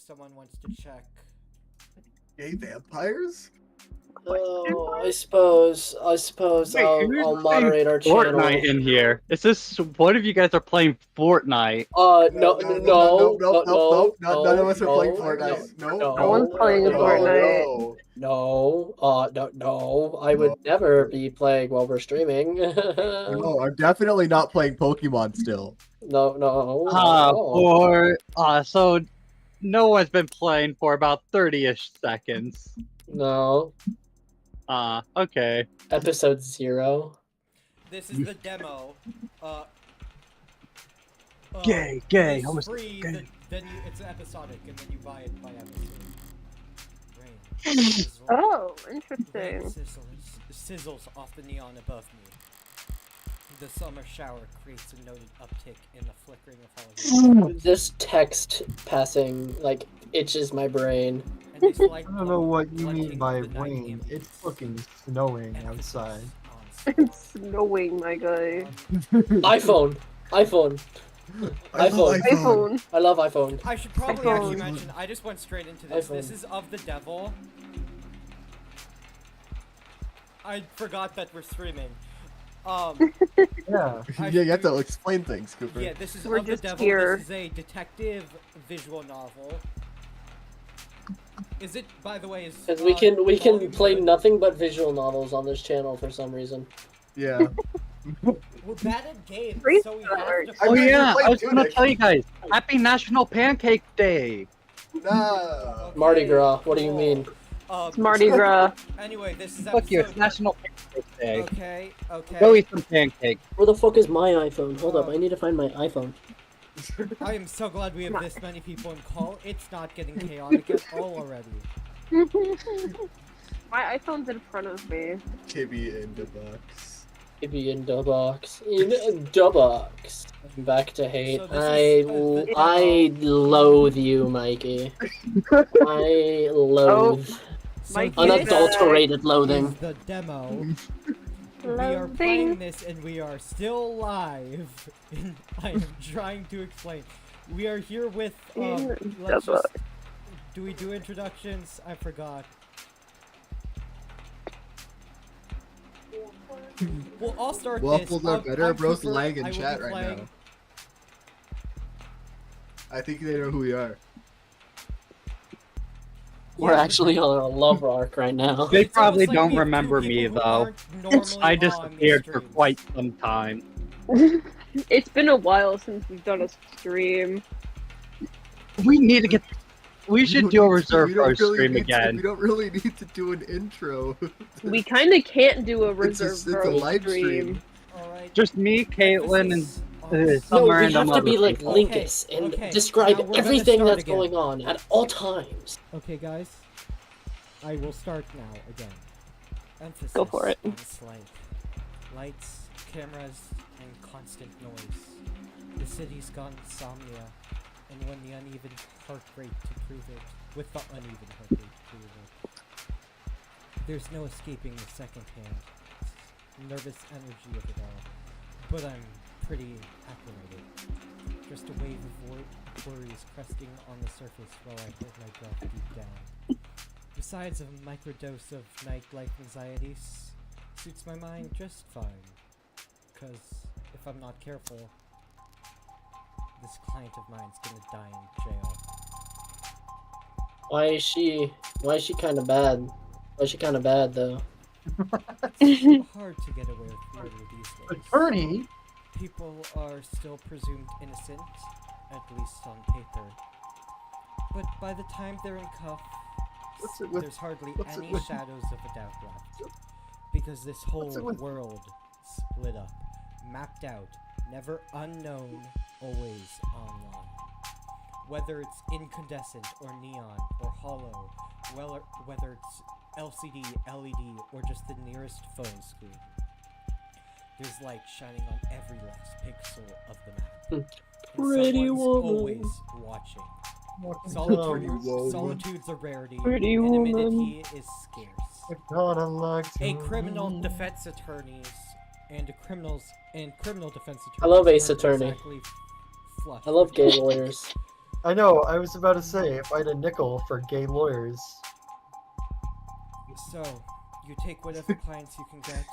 someone wants to check. Gay vampires? Oh, I suppose Wait, who's I'll playing moderate our Fortnite channel. in here? Is this one of you guys are playing Fortnite? No, None of us are playing Fortnite. No one's playing Fortnite. No, I would never be playing while we're streaming. No, I'm definitely not playing Pokemon still. No, not at all. So no one's been playing for about 30-ish seconds. No. Okay. Episode 0. This is the demo. Gay, It's almost free. gay. Then it's episodic, and then you buy it by episode. Rain. Sizzle. Oh, Rain interesting. sizzles off the neon above me. The summer shower creates a noted uptick in the flickering of holiday. This text passing, like, itches my brain. And a slight I don't know what you blunting mean of by the night rain. ambient. It's fucking snowing Emphasis outside. on It's snowing, my guy. iPhone. iPhone. iPhone. I love iPhone. I should probably iPhone. actually mention, I just went straight into this. iPhone. This is of the devil. I forgot that we're streaming. Yeah. I Yeah, you have to explain things, Cooper. Yeah, this is We're of the just devil. here. This is a detective visual novel. Is it, by the way, is Because we can volume play good? nothing but visual novels on this channel for some reason. Yeah. We're bad at games, Great so we start. have to. I Oh mean, yeah, play I was gonna Tunic. tell you guys. Happy National Pancake Day. No. Mardi Gras, what do you cool. mean? It's Mardi Gras. Anyway, this is Fuck you, it's episode. National Pancake Day. Okay. Go eat some pancakes. Where the fuck is my iPhone? Hold up, I need to find my iPhone. I am so glad we have this many people in call. It's not getting chaotic at all already. My iPhone's in front of me. KB in the box. Maybe in the box. In the box. I'm back to hate. So this is- I loathe you, Mikey. I loathe. So Mike, this Unadulterated loathing. is the demo. We are playing Loathing. this and we are still live. I am trying to explain. We are here with let's just, do we do introductions? I forgot. Well, I'll start Waffles this. are better, I'm bro's Cooper. lag in I will chat be right playing- now. I think they know who we are. We're actually on a love arc right now. They It's probably almost like don't we have two remember me, people who though. aren't normally I on disappeared the for streams. quite some time. It's been a while since we've done a stream. We need to get. We should do a We reserve don't for our really stream need to- again. We don't really need to do an intro. We kind of can't do a It's reserve it's for a a live stream. stream. Alright. Just me, Caitlin, and Emphasis on uh, this. No, some we random have to be other like people. Linkus and Okay, describe now we're gonna everything start that's again. going on at all times. Okay, guys. I will start now again. Emphasis Go for it. on slight. Lights, cameras, and constant noise. The city's gone insomnia, and when the uneven heart rate to prove it, with the uneven heart rate to prove it. There's no escaping the second-hand nervous energy of it all, but I'm pretty acclimated. Just a wave of worries cresting on the surface while I hold my breath deep down. Besides a microdose of nightlife anxieties, suits my mind just fine. Cause if I'm not careful, this client of mine's gonna die in jail. Why is she kinda bad? Why is she kinda bad though? It's hard to get away with murder these days. Attorney? People are still presumed innocent, at least on paper. But by the time they're in cuffs, What's it with- there's hardly what's it any with- shadows of a doubt left. Because this whole What's it with- world split up, mapped out, never unknown, always online. Whether it's incandescent or neon or hollow, whether it's LCD, LED, or just the nearest phone screen. There's light shining on every last pixel of the map. And Pretty someone's woman. always watching. Pretty Solitude's woman. a rarity, Pretty anonymity is scarce. I gotta like A to criminal read. defense attorneys and criminal defense attorneys. I love Ace aren't Attorney. exactly flush I love with gay cash. lawyers. I know, I was about to say, if I had a nickel for gay lawyers. So, you take whatever clients you can get.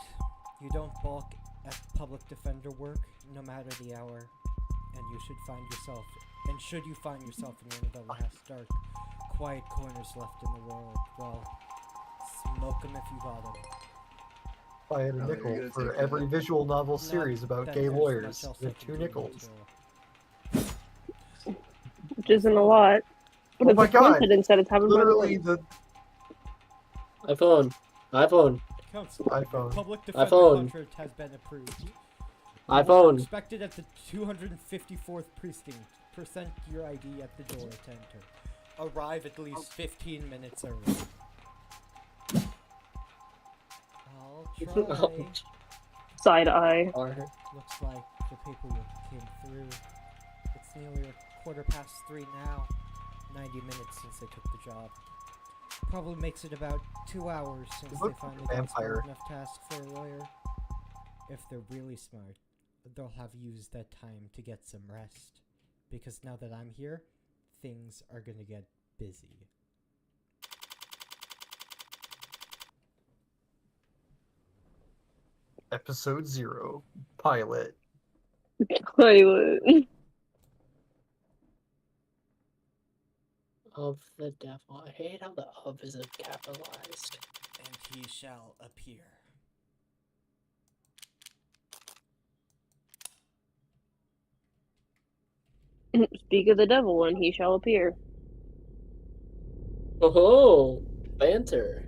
You don't balk at public defender work, no matter the hour. And you should find yourself, and should you find yourself in one of the last dark, quiet corners left in the world, well, smoke 'em if you got 'em. If I had a Oh, you're nickel gonna for take every that. visual novel Not series about that gay there's much lawyers, else with I can 2 do, nickels. Mitchell. Which isn't a lot. But Oh it's my a God, coincidence that it's having my Literally birthday. the iPhone. Counselor, iPhone. public defender iPhone. contract has been approved. You iPhone. are expected at the 254th precinct. Present your ID at the door to enter. Arrive at least 15 minutes early. I'll try. Side eye. Looks like the paperwork came through. It's nearly 3:15 now. 90 minutes since they took the job. Probably makes it about 2 hours since You they look finally like a got smart vampire. enough to ask for a lawyer. If they're really smart, they'll have used that time to get some rest. Because now that I'm here, things are gonna get busy. Episode 0. Pilot. Toilet. Of the devil. I hate how the of is capitalized. And he shall appear. Speak of the devil, and he shall appear. Oh, banter.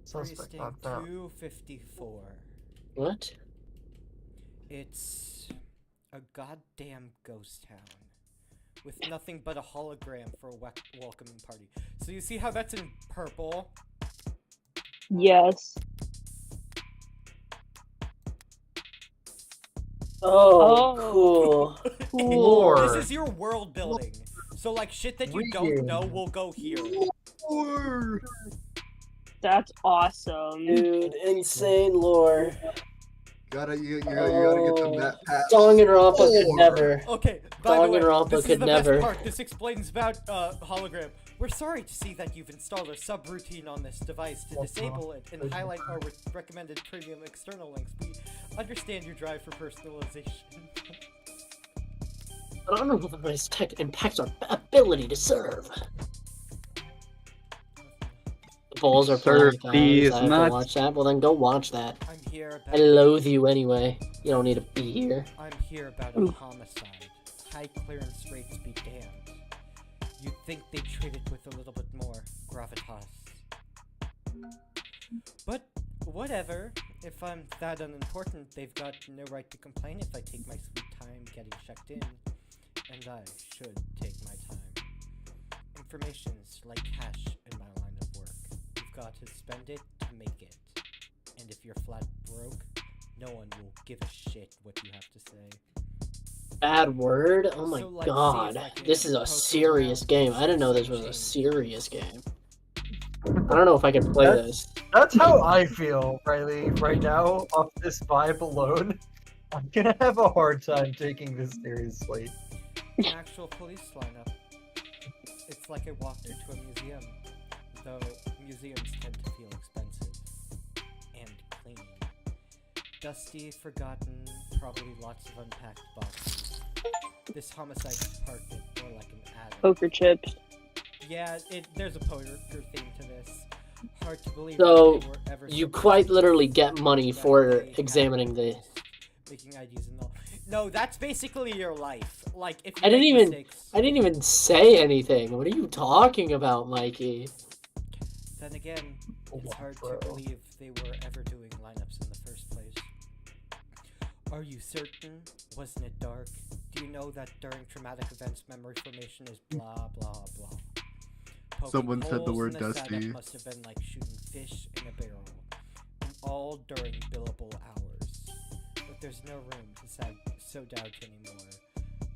Suspect Precinct not found. 254. What? It's a goddamn ghost town. With nothing but a hologram for a welcoming party. So you see how that's in purple? Yes. Oh, Oh. cool. Lore. This is your world building. So like shit that you don't Reading. know will go here. That's awesome. Dude, insane lore. You gotta get them that pass. Danganronpa could Lore. never. Okay, by the way, Danganronpa this is could the never. best part. This explains about hologram. We're sorry to see that you've installed a subroutine on this device to disable it and highlight our recommended premium external links. We understand your drive for personalization. I don't know if this tech impacts our ability to serve. The balls are Serve playing, these guys. I have nuts. to watch that. Well, then go watch that. I'm here I about loathe you anyway. You don't need to be here. I'm here about a homicide. High clearance rates be damned. You'd think they'd treat it with a little bit more gravitas. But whatever. If I'm that unimportant, they've got no right to complain if I take my sweet time getting checked in. And I should take my time. Information's like cash in my line of work. You've got to spend it to make it. And if you're flat broke, no one will give a shit what you have to say. Bad word? Oh my So, like, god. see if I can This is a poke serious around game. I didn't know this was a change. serious game. I don't know if I can play this. That's how I feel, Riley, right now, off this vibe alone. I'm gonna have a hard time taking this seriously. An actual police lineup. It's like I walked into a museum, though museums tend to feel expensive and clean. Dusty, forgotten, probably lots of unpacked boxes. This homicide department more like an attic. Poker chips. Yeah, there's a poker theme to this. Hard to believe So, that they were ever You so quite literally get money that for they had examining the. making IDs and all. No, that's basically your life. Like if you I didn't make even- mistakes, I didn't even say anything. What are you talking about, Mikey? then again, it's Wow, hard bro. to believe they were ever doing lineups in the first place. Are you certain? Wasn't it dark? Do you know that during traumatic events, memory formation is blah blah blah? Poking Someone said the holes word in the setup Dusty. must have been like shooting fish in a barrel, and all during billable hours. But there's no room to so doubt anymore.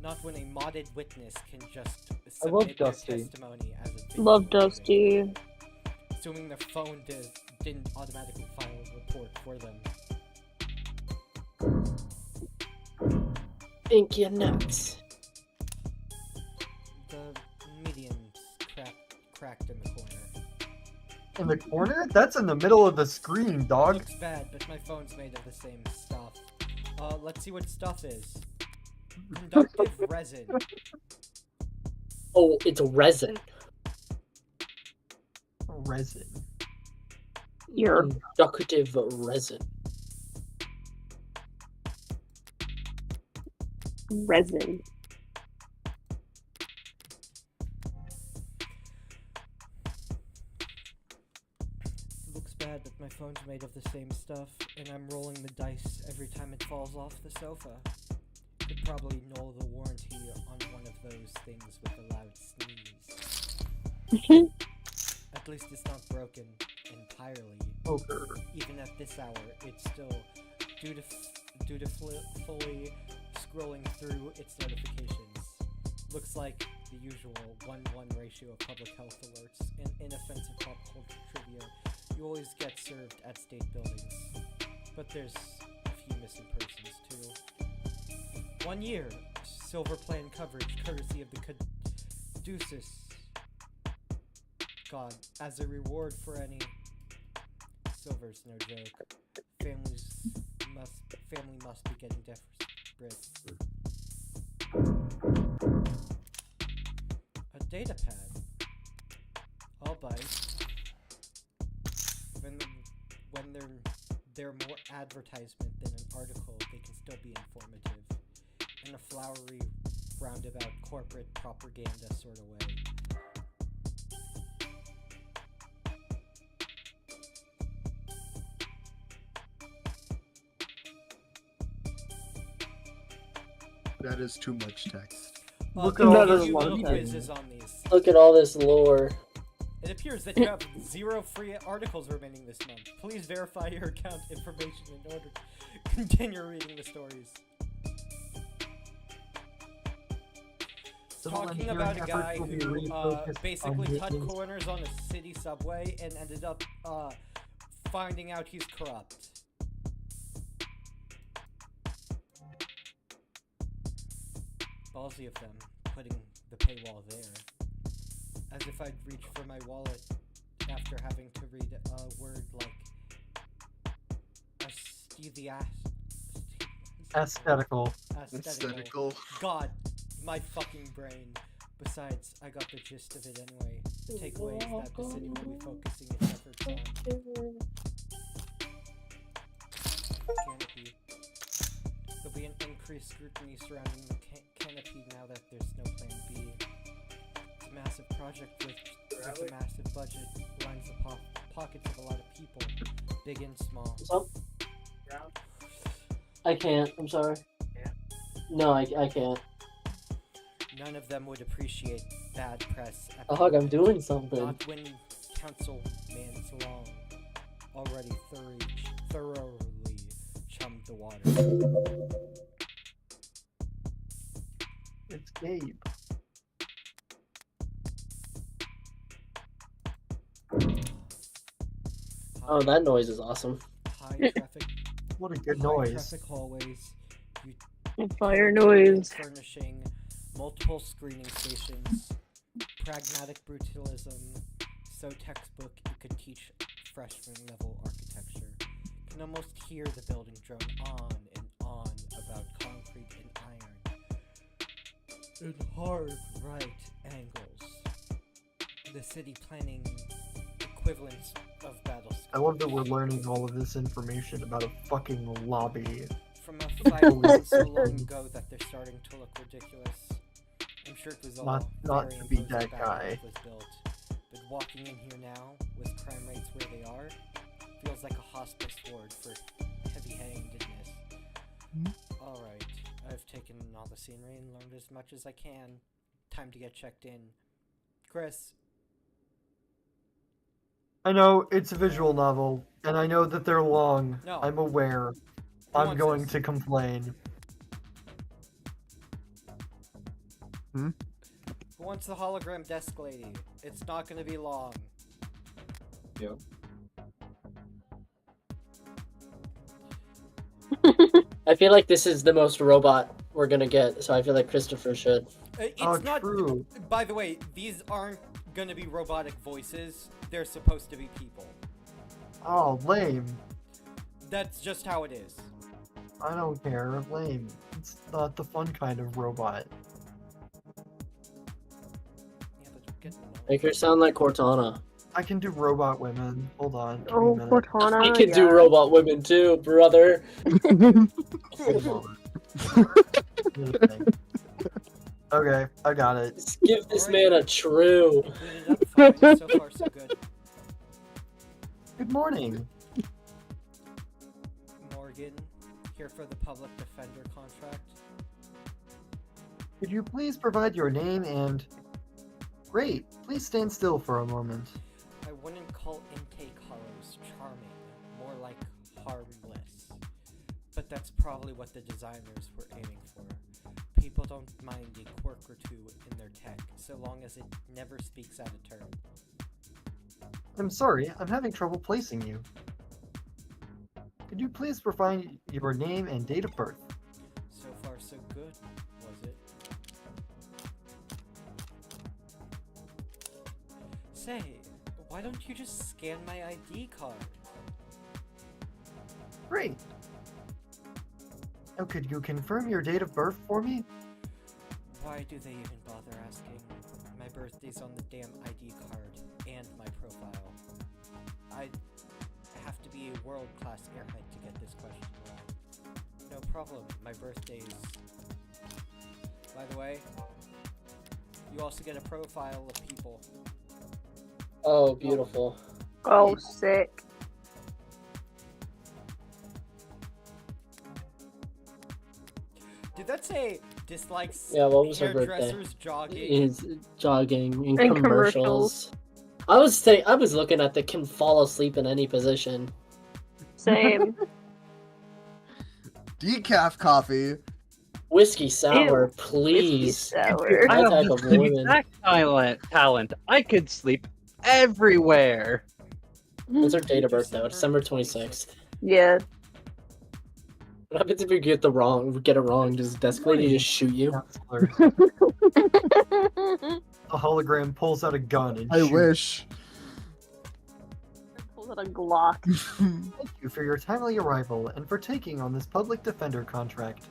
Not when a modded witness can just I love submit their Dusty. testimony as a video Love recording. Dusty. Assuming their phone didn't automatically file a report for them. Think you're nuts. medium's cracked in the corner. In the corner? That's in the middle of the screen, dog. Looks bad, but my phone's made of the same stuff. Let's see what stuff is. Conductive resin. Oh, it's resin. Resin. You're Conductive resin. resin. Looks bad, but my phone's made of the same stuff, and I'm rolling the dice every time it falls off the sofa. Could probably null the warranty on one of those things with a loud sneeze. At least it's not broken entirely. Poker. Even at this hour, it's still due to fully scrolling through its notifications. Looks like the usual 1-1 ratio of public health alerts and inoffensive pop culture trivia you always get served at state buildings. But there's a few missing persons too. 1 year silver plan coverage courtesy of the Caduceus God. As a reward for any silver's no joke. Family must be getting desperate. A data pad. I'll buy. When they're more advertisement than an article, they can still be informative. In a flowery, roundabout corporate propaganda sort of way. That is too much text. Look There at are all a this few little lore. quizzes on these. Look at all this lore. It appears that you have 0 free articles remaining this month. Please verify your account information in order to continue reading the stories. Talking about a guy who basically cut corners on a city subway and ended up finding out he's corrupt. Ballsy of them, putting the paywall there. As if I'd reach for my wallet after having to read a word like Aesthetical. Aesthetical. God, my fucking brain. Besides, I got the gist of it anyway. The takeaway is that the city will be focusing its efforts on canopy. There'll be an increased scrutiny surrounding the canopy now that there's no plan B. It's a massive project with a massive budget, lines the pockets of a lot of people, big and small. What's up? I can't. I'm sorry. No, I can't. None of them would appreciate bad press. At Oh, hug, I'm doing something. Not when Councilman's Long already thoroughly chummed the water. It's Gabe. Oh, that noise is awesome. High traffic. What a good high noise. Traffic hallways. Fire noise. Furnishing multiple screening stations. Pragmatic brutalism. So textbook you could teach freshman level architecture. You can almost hear the building drone on and on about concrete and iron. In hard right angles. The city planning equivalents of battle I love that we're learning all of this information about a fucking lobby. from a fight so long ago that they're starting to look ridiculous. I'm sure it was all Not very to be imposing that back when guy. it was built. But walking in here now, with crime rates where they are, feels like a hospice ward for heavy-handedness. Alright, I've taken in all the scenery and learned as much as I can. Time to get checked in. Chris, I know it's a visual novel, and I know that they're long. No. I'm aware. Who I'm wants going this? to complain. Who wants the hologram desk lady? It's not gonna be long. I feel like this is the most robot we're gonna get, so I feel like Christopher should. It's Oh, not. true. By the way, these aren't gonna be robotic voices. They're supposed to be people. Oh, lame. That's just how it is. I don't care. Lame. It's not the fun kind of robot. Yeah, but you're getting annoying. Make her sound like Cortana. I can do robot women. Hold on. Give me a Oh, minute. Cortana. I can do yeah. robot women too, brother. Hold on. Here's the thing. Okay, I got it. Just give this man a true. Clean it up fine. So far, so good. Good morning. Morgan, here for the public defender contract. Could you please provide your name and... Great. Please stand still for a moment. I wouldn't call intake hollows charming, more like harmless. But that's probably what the designers were aiming for. People don't mind a quirk or two in their tech, so long as it never speaks out of turn. I'm sorry, I'm having trouble placing you. Could you please provide your name and date of birth? So far, so good, was it? Say, why don't you just scan my ID card? Great. Now could you confirm your date of birth for me? Why do they even bother asking? My birthday's on the damn ID card and my profile. I'd have to be a world-class airhead to get this question wrong. No problem, my birthday's... By the way, you also get a profile of people. Oh, beautiful. Oh, sick. Did that say dislikes Yeah, what was her birthday? hairdressers jogging? Is jogging in And commercials. commercials. I was looking at the can fall asleep in any position. Same. Decaf coffee. Whiskey sour, Whiskey please. sour. My I have type the of same woman. exact talent. I could sleep everywhere. What's her date of birth though? December 26th. Yeah. What happens if you get it wrong? Does desk lady just shoot you? Counselor. A hologram pulls out a gun and I shoots. wish. Pulls out a Glock. Thank you for your timely arrival and for taking on this public defender contract.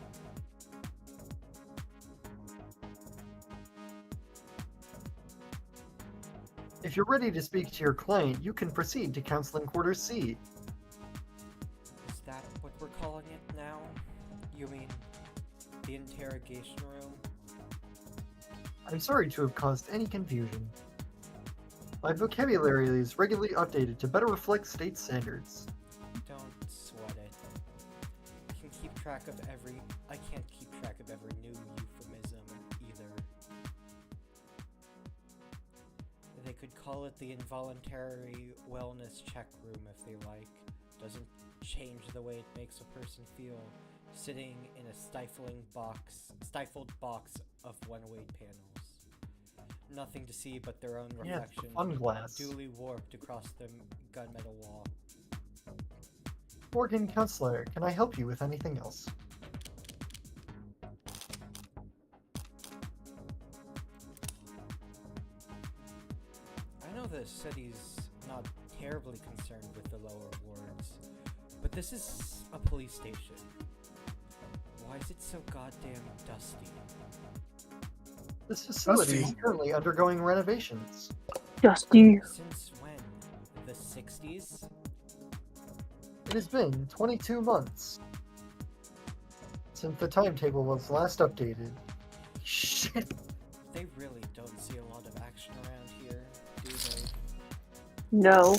If you're ready to speak to your client, you can proceed to Counseling Quarters C. Is that what we're calling it now? You mean the interrogation room? I'm sorry to have caused any confusion. My vocabulary is regularly updated to better reflect state standards. Don't sweat it. I can't keep track of every new euphemism either. They could call it the involuntary wellness check room if they like. Doesn't change the way it makes a person feel, sitting in a stifled box of one-way panels. Nothing to see but their own Yeah, it's the reflection, fun glass. duly warped across the gunmetal wall. Morgan Counselor, can I help you with anything else? I know the city's not terribly concerned with the lower wards, but this is a police station. Why is it so goddamn dusty? This facility is Dusty. currently undergoing renovations. Dusty. Since when? The 60s? It has been 22 months since the timetable was last updated. Shit. They really don't see a lot of action around here, do they? No.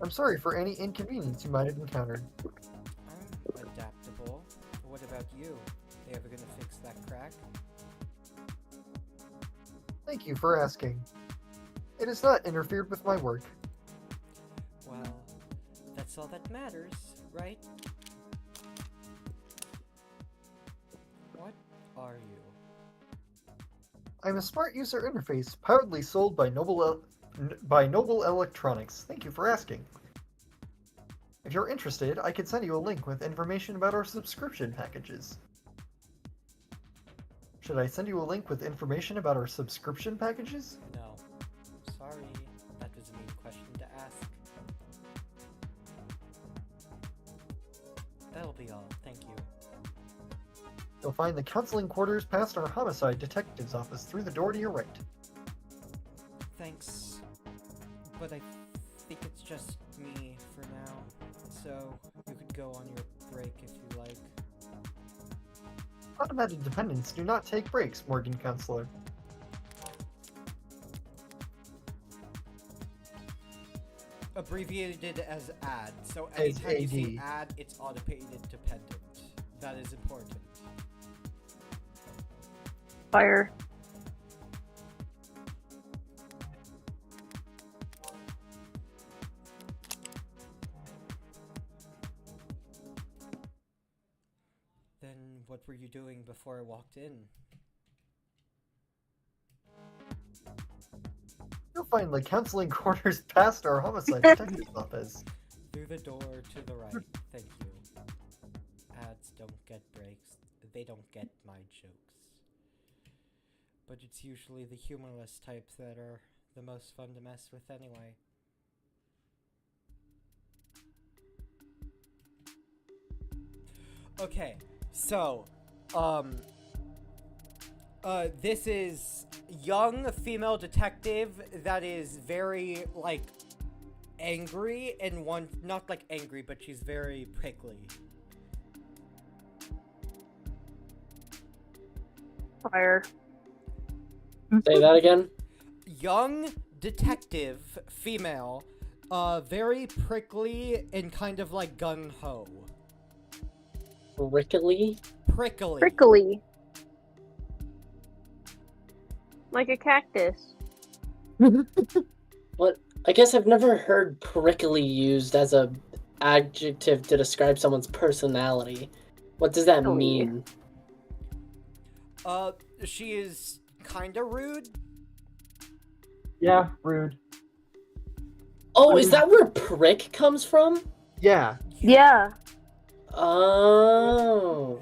I'm sorry for any inconvenience you might have encountered. I'm adaptable. What about you? They ever gonna fix that crack? Thank you for asking. It has not interfered with my work. Well, that's all that matters, right? What are you? I'm a smart user interface proudly sold by Noble Electronics. Thank you for asking. If you're interested, I can send you a link with information about our subscription packages. Should I send you a link with information about our subscription packages? No. Sorry, that was a mean question to ask. That'll be all, thank you. You'll find the counseling quarters past our homicide detective's office through the door to your right. Thanks. But I think it's just me for now. So, you could go on your break if you like. Automated dependents do not take breaks, Morgan Counselor. Abbreviated as AD. So As anytime you see AD. AD, it's automated dependent. That is important. Fire. Then what were you doing before I walked in? You'll find the counseling quarters past our homicide detective's office. Through the door to the right. Thank you. Ads don't get breaks. They don't get my jokes. But it's usually the humorless types that are the most fun to mess with anyway. Okay, so, this is young female detective that is very, like, angry and not like angry, but she's very prickly. Fire. Say that again. Young detective, female, very prickly and kind of like gung-ho. Prickly? Prickly. Prickly. Like a cactus. What? I guess I've never heard prickly used as a adjective to describe someone's personality. What does that Oh, mean? She is kinda rude. Yeah, rude. Oh, is that where prick comes from? Yeah. Yeah. Oh.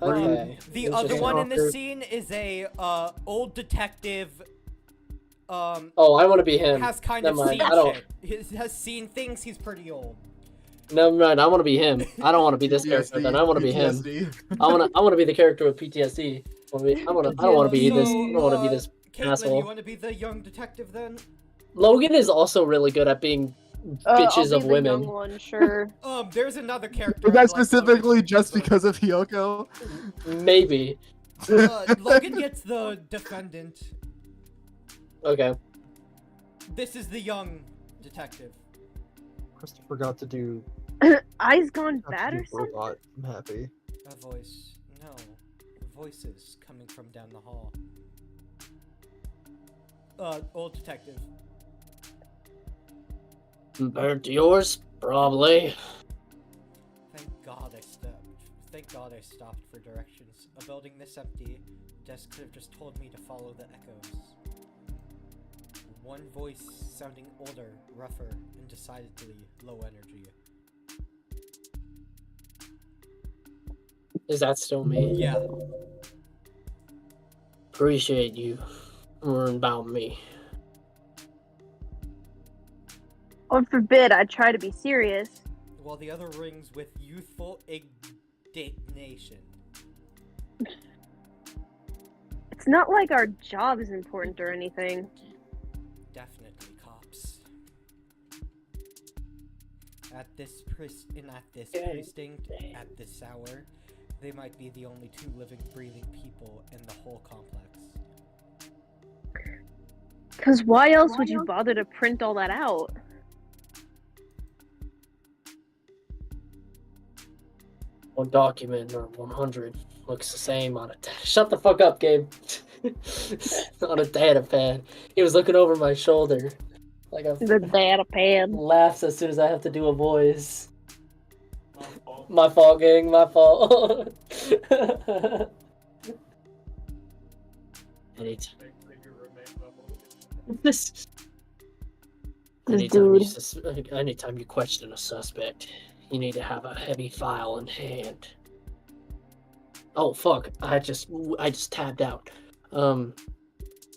Okay. The other Interesting. one in this scene is a, old detective, Oh, I want to be him. has kind Never of mind. seen I don't. shit. He has seen things, he's pretty old. Never mind. I want to be him. I don't want to be this character. Then I want to be him. PTSD. I want to be the character with PTSD. I don't want to be this. I don't want to be this. Caitlin, asshole. you want to be the young detective then? Logan is also really good at being bitches I'll of be the women. young one, sure. There's another character. Was I'd that like specifically Logan to just be, because of Hiyoko? Maybe. Logan gets the defendant. Okay. This is the young detective. Christopher got to do, Eyes gone got bad to or do something? robot. I'm happy. A voice. No. Voices coming from down the hall. Old detective. Compared to yours, probably. Thank God I stopped for directions. A building this empty, desk could have just told me to follow the echoes. One voice sounding older, rougher, and decidedly low energy. Is that still me? Yeah. Appreciate you worrying about me. God forbid I try to be serious. While the other rings with youthful indignation. It's not like our job is important or anything. Definitely cops. At this precinct, at this hour, they might be the only two living, breathing people in the whole complex. Cause why else would you bother to print all that out? One document or 100 looks the same on a. Shut the fuck up, Gabe. On a data pad. He was looking over my shoulder, like a The data pad. laughs as soon as I have to do a voice. My fault, gang. My fault. Anytime. Anytime you question a suspect, you need to have a heavy file in hand. Oh fuck! I just tabbed out.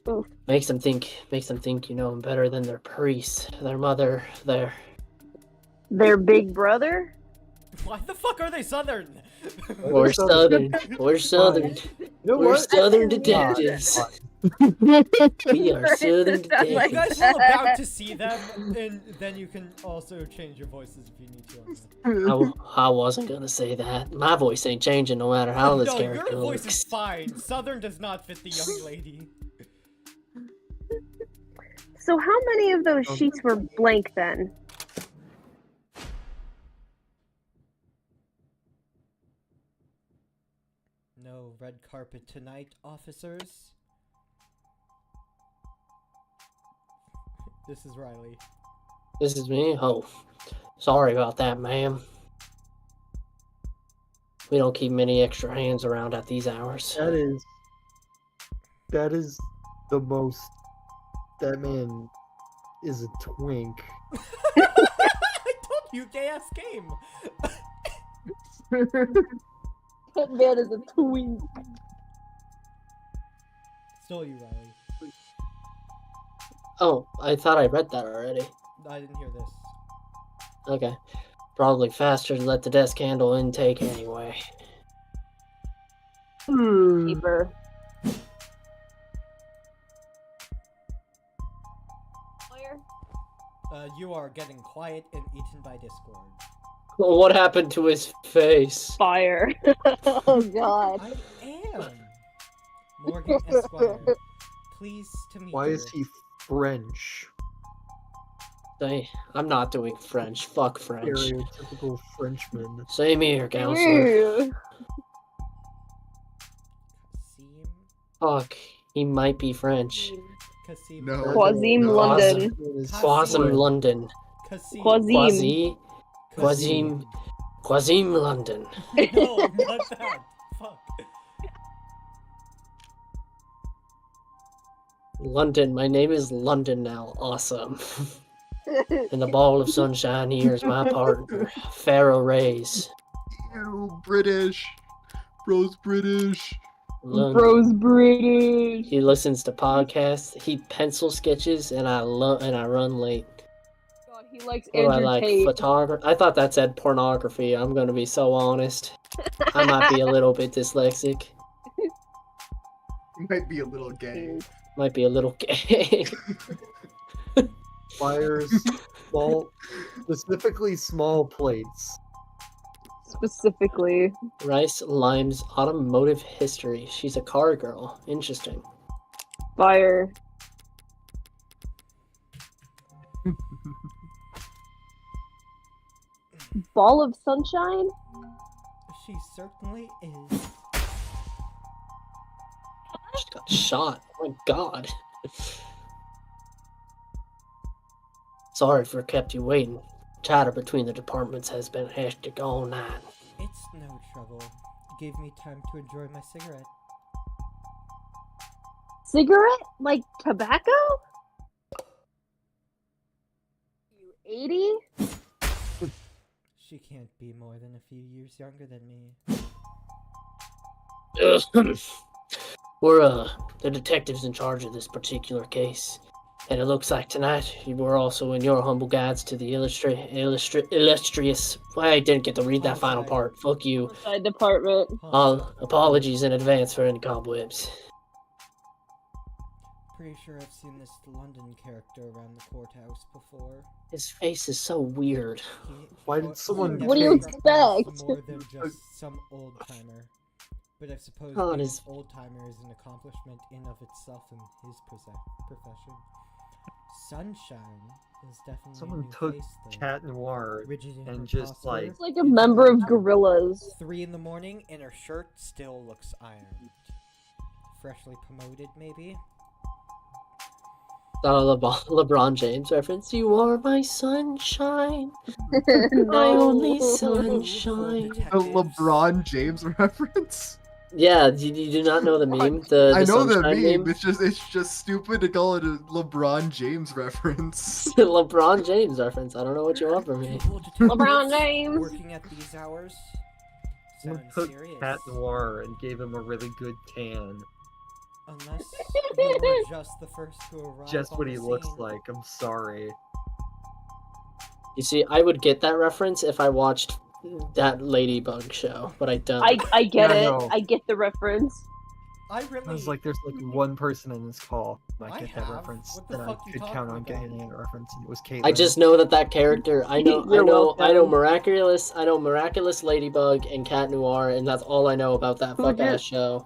Oof. Makes them think you know them better than their priest, their mother, Their big brother? Why the fuck are they southern? We're southern. We're southern. You know We're what? southern detectives. We are southern Sound like You detectives. guys are about to see them, and then you can also change your voices if you need to. on that. I wasn't gonna say that. My voice ain't changing no matter how this No, character your voice looks. is fine. Southern does not fit the young lady. So how many of those sheets were blank then? No red carpet tonight, officers. This is Riley. This is me? Oh, sorry about that, ma'am. We don't keep many extra hands around at these hours. That is the most. That man is a twink. I told you, gay ass game. That man is a twink. Still you, Riley. Oh, I thought I read that already. I didn't hear this. Okay. Probably faster to let the desk handle intake anyway. Keeper. You are getting quiet and eaten by Discord. What happened to his face? Fire. Oh god. I am. Morgan Esquire. Pleased to meet Why you. is he French? I'm not doing French. Fuck French. Stereotypical Frenchman. Same here, counselor. Ew. Kasim? Fuck. He might be French. Kasim. No. Quasim No. London. Quasim London. Kasim. Quasim. Quasim London. No, not that. Fuck. London. My name is London now. Awesome. And the ball of sunshine here is my partner, Pharaoh Rays. Ew, British. Bro's British. London. Bro's British. He listens to podcasts. He pencil sketches, and I run late. God, he likes What do I Andrew like? Tate. Photography. I thought that said pornography. I'm gonna be so honest. I might be a little bit dyslexic. Might be a little gay. Might be a little gay. Fires small, specifically small plates. Specifically. Rice Lime's automotive history. She's a car girl. Interesting. Fire. Ball of sunshine? She certainly is. She got shot. Oh my god. Sorry for kept you waiting. Chatter between the departments has been hectic all night. It's no trouble. Gave me time to enjoy my cigarette. Cigarette? Like tobacco? You 80? She can't be more than a few years younger than me. We're the detectives in charge of this particular case. And it looks like tonight you were also in your humble guides to the illustrious. I didn't get to read that final part. Fuck you. Side department. Apologies in advance for any cobwebs. Pretty sure I've seen this London character around the courthouse before. His face is so weird. Why did someone What do you expect? More than just some old timer. But I suppose Oh, it being is- an old timer is an accomplishment in of itself in his profession. Sunshine is definitely a Someone new took face, though. Cat Noir Rigid in and her just, posture. like- It's like a member of Gorillas. 3 in the morning and her shirt still looks ironed. Freshly promoted, maybe? Is that a LeBron James reference? You are my sunshine. No. My only Full sunshine. The detectives. LeBron James reference? Yeah, you do not know the meme? The I know the sunshine meme. It's just stupid to call it a LeBron James reference. LeBron James reference. I don't know what you want from me. Full detectives LeBron James. Working at these hours. Someone sounds took serious. Cat Noir and gave him a really good tan. Unless you were just the first to arrive Just on what the he looks scene. like. I'm sorry. You see, I would get that reference if I watched that Ladybug show, but I don't. I get Yeah, it. no. I get the reference. I really. I was like, there's like one person in this call that I get that have. reference What the that I fuck you could talking count on about? getting that reference, and it was Caitlyn. I just know that character. I know You're welcome. Miraculous Ladybug and Cat Noir, and that's all I know about that Who fuck did- ass show.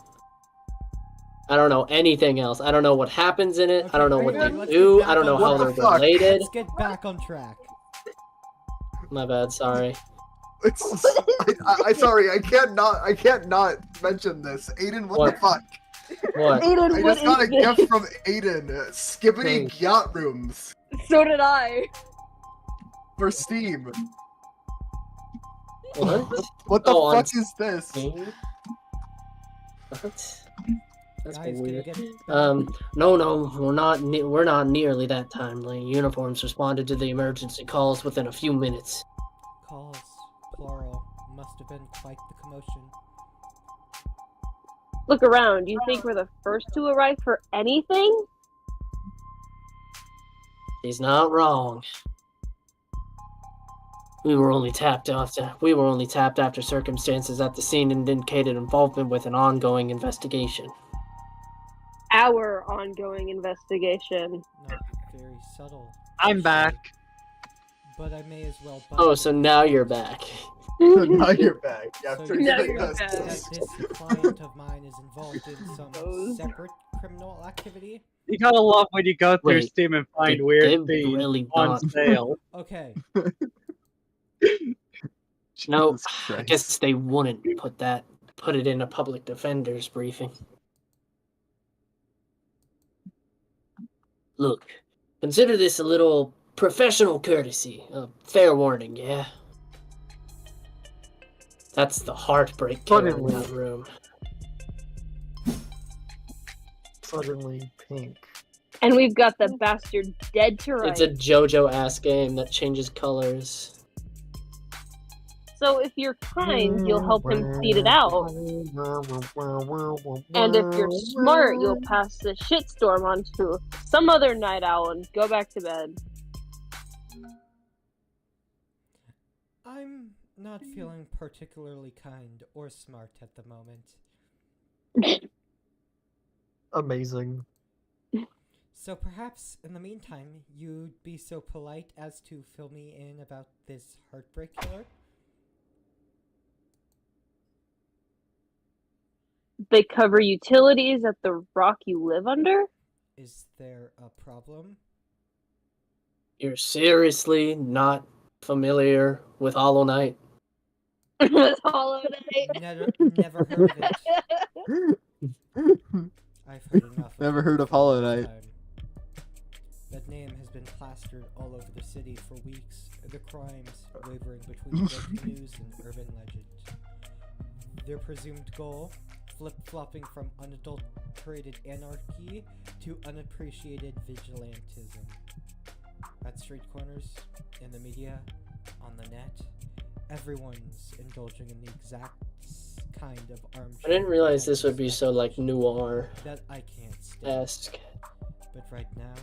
I don't know anything else. I don't know what happens in it. I don't know Okay, what okay, they let's do. get back I don't know on how track. they're What the fuck? related. Let's get back on track. My bad. Sorry. It's I sorry, I can't not mention this. Aiden, what What? the fuck? What? Aiden, I what just got a is this? gift from Aiden. Skibbity Hey. Yacht Rooms So did I. for Steam. What? What the Oh, on fuck is this? What? That's Guys, weird. gonna get No, we're not nearly that timely. Uniforms responded to the emergency calls within a few minutes. calls, plural, must have been quite the commotion. Look around. You think we're the first to arrive for anything? He's not wrong. We were only tapped after circumstances at the scene indicated involvement with an ongoing investigation. Our ongoing investigation. Not very subtle. I'm back. But I may as well. Oh, so now you're back. So now you're back. So After you Now think you're that back. this client of mine is involved in some Suppose. separate criminal activity? You gotta love when you go through Wait, Steam and find Did weird they themes really on not? sale. Okay. No, Jesus I Christ. guess they wouldn't put it in a public defender's briefing. Look, consider this a little professional courtesy, a fair warning, yeah? That's the heartbreak killer in that room. Suddenly pink. And we've got the bastard dead to rights. It's a JoJo-ass game that changes colors. So if you're kind, you'll help him beat it out. And if you're smart, you'll pass the shitstorm on to some other night owl and go back to bed. I'm not feeling particularly kind or smart at the moment. Amazing. So perhaps, in the meantime, you'd be so polite as to fill me in about this heartbreak killer? They cover utilities at the rock you live under? Is there a problem? You're seriously not familiar with Hollow Knight? With Hollow Knight. Never heard of it. I've heard enough. Never heard of Hollow Knight. Time. That name has been plastered all over the city for weeks. The crimes wavering between good news and urban legend. Their presumed goal: flip-flopping from unadulterated anarchy to unappreciated vigilantism. At street corners, in the media, on the net, everyone's indulging in the exact kind of armchair. I didn't realize this would be pretentious so like noir that I can't stand. esque. But right now,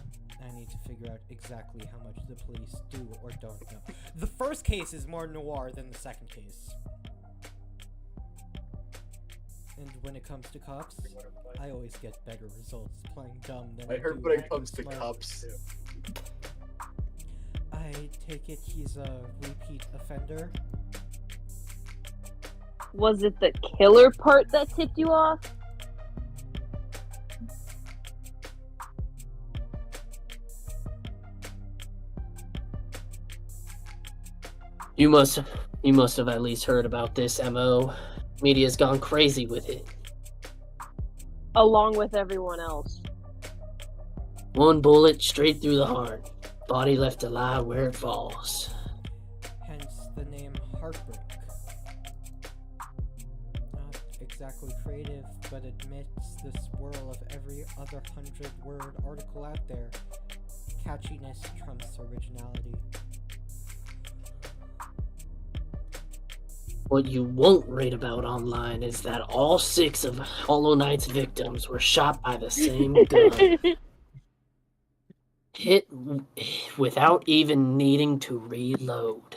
I need to figure out exactly how much the police do or don't know. The first case is more noir than the second case. And when it comes to cops, I always get better results playing dumb than I heard do when it acting comes to smart. cops. I take it he's a repeat offender. Was it the killer part that tipped you off? You must have at least heard about this MO. Media's gone crazy with it. Along with everyone else. One bullet straight through the heart. Body left to lie where it falls. Hence the name Heartbreak. Not exactly creative, but amidst the swirl of every other 100-word article out there, catchiness trumps originality. What you won't read about online is that all 6 of Hollow Knight's victims were shot by the same gun. Hit without even needing to reload.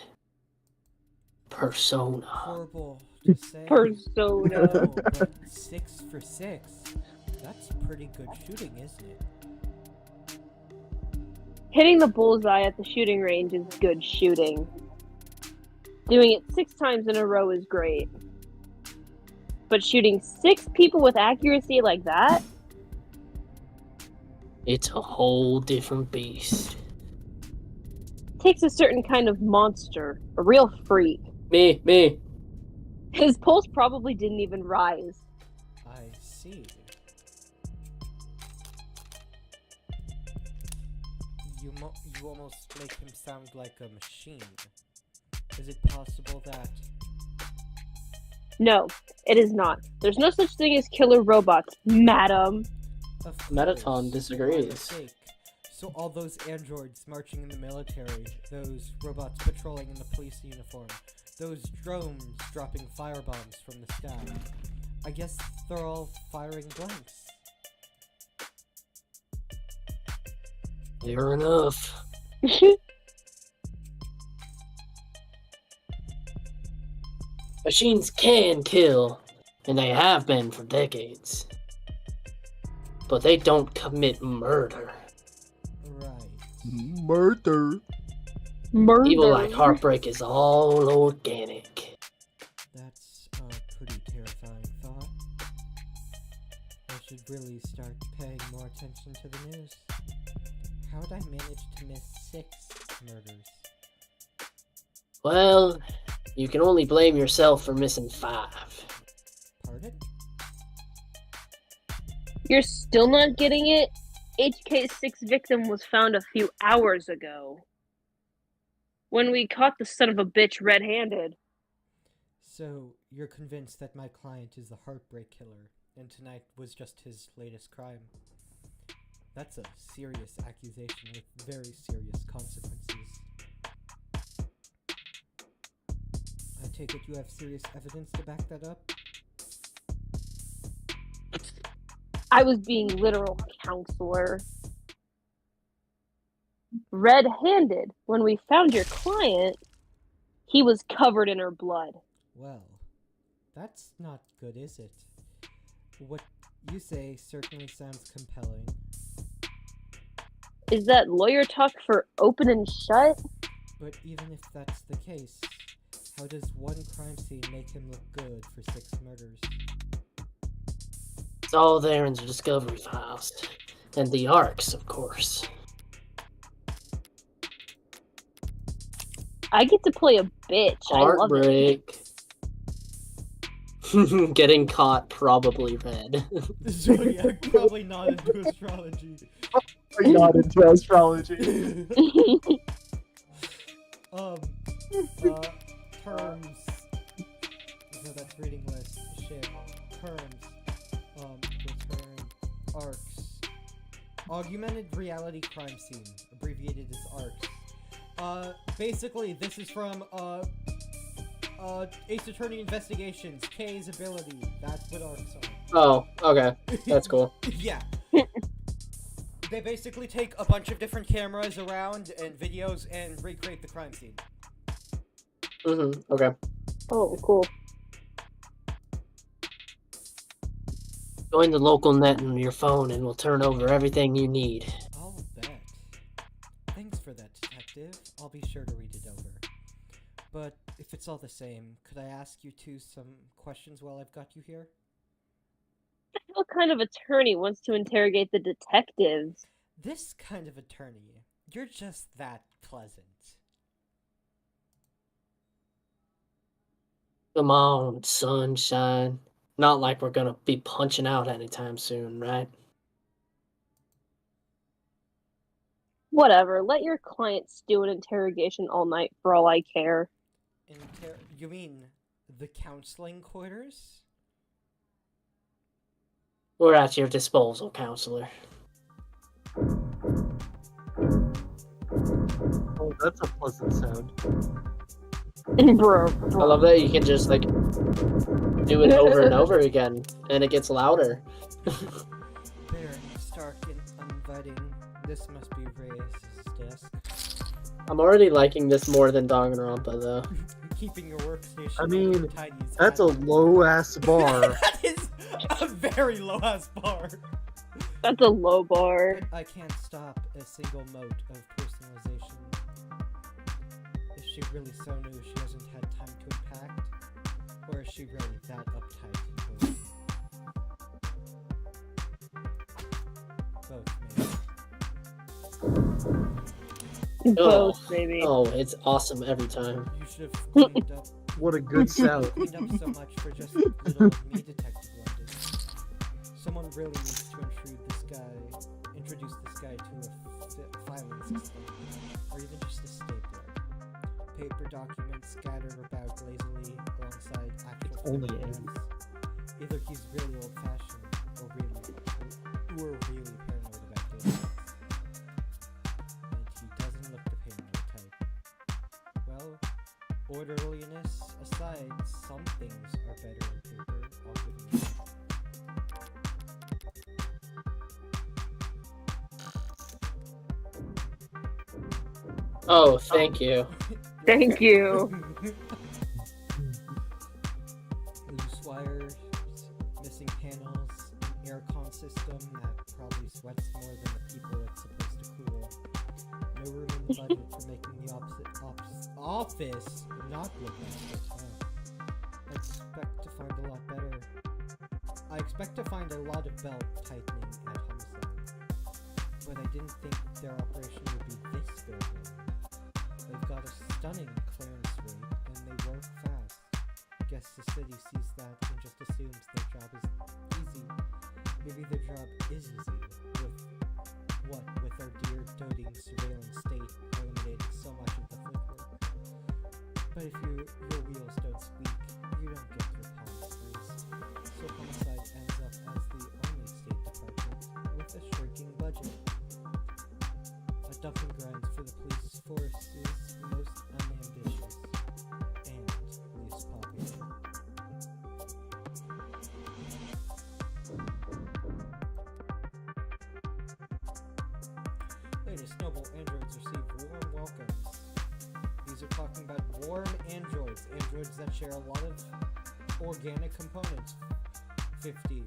Persona. Horrible to say. Persona. No, but 6 for 6. That's pretty good shooting, isn't it? Hitting the bullseye at the shooting range is good shooting. Doing it 6 times in a row is great. But shooting 6 people with accuracy like that? It's a whole different beast. Takes a certain kind of monster. A real freak. Me. His pulse probably didn't even rise. I see. You almost make him sound like a machine. Is it possible that... No, it is not. There's no such thing as killer robots, madam. Of Metaton course, my disagrees. mistake. So all those androids marching in the military, those robots patrolling in the police uniform, those drones dropping firebombs from the sky, I guess they're all firing blanks. Fair enough. Machines can kill, and they have been for decades. But they don't commit murder. Right. Murder. Murder. Evil like Heartbreak is all organic. That's a pretty terrifying thought. I should really start paying more attention to the news. How'd I manage to miss 6 murders? Well, you can only blame yourself for missing 5. Pardon? You're still not getting it? HK's 6th victim was found a few hours ago. When we caught the son of a bitch red-handed. So, you're convinced that my client is the Heartbreak Killer, and tonight was just his latest crime? That's a serious accusation with very serious consequences. I take it you have serious evidence to back that up? I was being literal, counselor. Red-handed. When we found your client, he was covered in her blood. Well, that's not good, is it? What you say certainly sounds compelling. Is that lawyer talk for open and shut? But even if that's the case, how does one crime scene make him look good for 6 murders? It's all there in the Discovery Files. And the ARCs, of course. I get to play a bitch. I love it. Heartbreak. Getting caught, probably red. Zodiac probably not into astrology. I'm not into astrology. Terms. No, that's reading list. Shit. Terms. Return. Arcs. Augmented reality crime scene. Abbreviated as ARCs. Basically, this is from, Ace Attorney Investigations, K's ability. That's what ARCs are. Oh, okay. That's cool. Yeah. They basically take a bunch of different cameras around and videos and recreate the crime scene. Okay. Oh, cool. Join the local net on your phone and we'll turn over everything you need. I'll bet. Thanks for that, detective. I'll be sure to read it over. But if it's all the same, could I ask you two some questions while I've got you here? What kind of attorney wants to interrogate the detectives? This kind of attorney. You're just that pleasant. Come on, sunshine. Not like we're gonna be punching out anytime soon, right? Whatever. Let your clients do an interrogation all night for all I care. You mean the counseling quarters? We're at your disposal, counselor. Oh, that's a pleasant sound. Bro, I love that you can just like do it over and over again, and it gets louder. Very stark and uninviting. This must be Reyes' desk. I'm already liking this more than Danganronpa though. Keeping your workstation. I mean, tidy is That's a admirable. low ass bar. That is a very low ass bar. That's a low bar. I can't stop a single mode of personalization. Is she really so new she hasn't had time to impact? Or is she really that uptight? Both, maybe. Both, maybe. Oh, it's awesome every time. You should have cleaned up. What a good sound. Cleaned up so much for just a little me detective London. Someone really needs to introduce this guy to a filing system, or even just a stapler. Paper documents scattered about lazily alongside actual Only photographs. Either he's really old-fashioned, or really paranoid about data. And he doesn't look the paranoid type. Well, orderliness aside, some things are better in paper, I'll give you that. Oh, thank you. Thank you. Loose wires, missing panels, an aircon system that probably sweats more than the people it's supposed to cool. No room in the budget for making the office not look like this. I expect to find a lot better. I expect to find a lot of belt tightening at Homicide, but I didn't think their operation would be this good. They've got a stunning clearance rate, and they work fast. Guess the city sees that and just assumes their job is easy. Maybe their job is easy, with our dear doting surveillance state eliminating so much of the footwork. But if your wheels don't squeak, you don't get your palms greased. So Homicide ends up as the only state department with a shrinking budget. A dumping ground for the police force is most unambitious and least popular. Latest noble androids receive warm welcomes. These are talking about warm androids that share a lot of organic components. 50%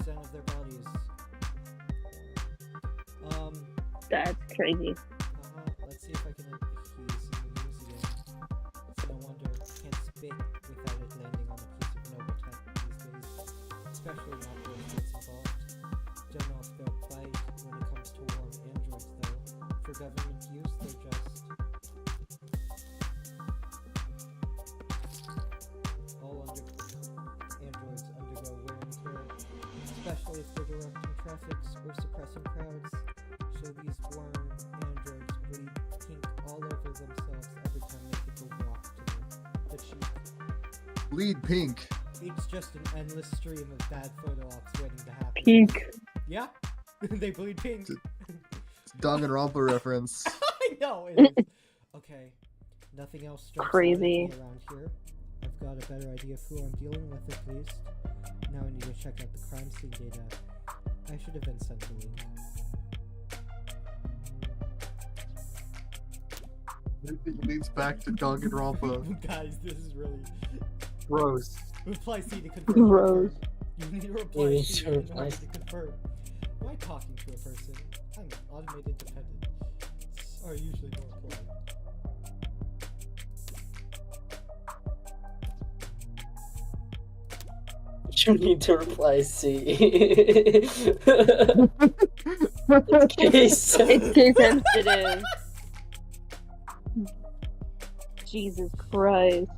of their bodies. That's crazy. Let's see if I can. He's in the news again. It's no wonder can't spit without it landing on a piece of noble tech these days, especially not where it's involved. Don't know if they'll bite when it comes to warm androids though. For government use, they're just androids undergo wear and tear, especially if they're directing traffic or suppressing crowds. So these worm androids bleed pink all over themselves every time they take a walk to the cheek. Bleed pink. It's just an endless stream of bad photo ops waiting to happen. Pink. Yeah, they bleed pink. It's a Danganronpa reference. I know it is. Okay, nothing else jumps out at Crazy. me around here. I've got a better idea of who I'm dealing with at least. Now I need to check out the crime scene data. I should have been sent a link. It leads back to Danganronpa. Guys, this is really... Gross. Reply C to confirm. Gross. You need to You reply need C to in reply order to confirm. Am I talking to a person? I'm automated dependent. Are usually more polite. You need to reply C. It's case. It's too sensitive. Jesus Christ.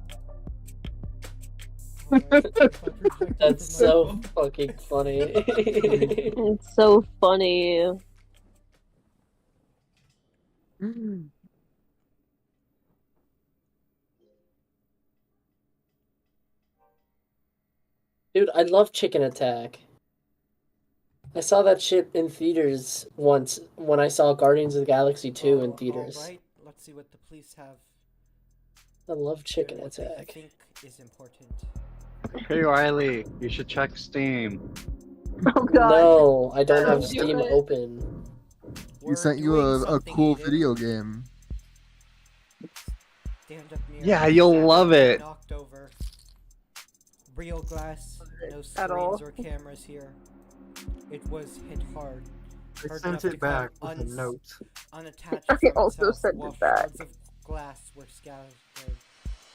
That's so fucking funny. It's so funny. Dude, I love Chicken Attack. I saw that shit in theaters once when I saw Guardians of the Galaxy 2 in theaters. Alright, let's see what the police have. I love chicken what they attack. think is important. Hey Riley, you should check Steam. Oh god. No, I don't have Don't do Steam it. open. He sent you a cool video game. Stand up near Yeah, me, you'll stand love up, it. Knocked over. Real glass, no At all. screens or cameras here. It was hit hard, I Hard sent enough to it back come with a note. unattached I from also itself, sent while it back. shards of glass were scattered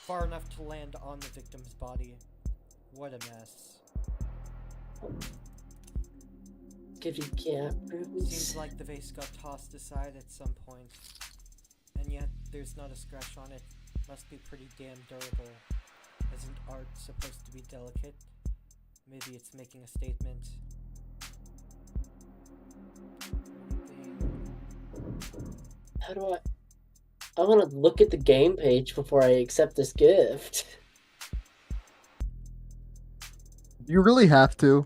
far enough to land on the victim's body. What a mess. Give you cat Seems bruise. like the vase got tossed aside at some point. And yet, there's not a scratch on it. Must be pretty damn durable. Isn't art supposed to be delicate? Maybe it's making a statement. Anything? How do I want to look at the game page before I accept this gift. You really have to.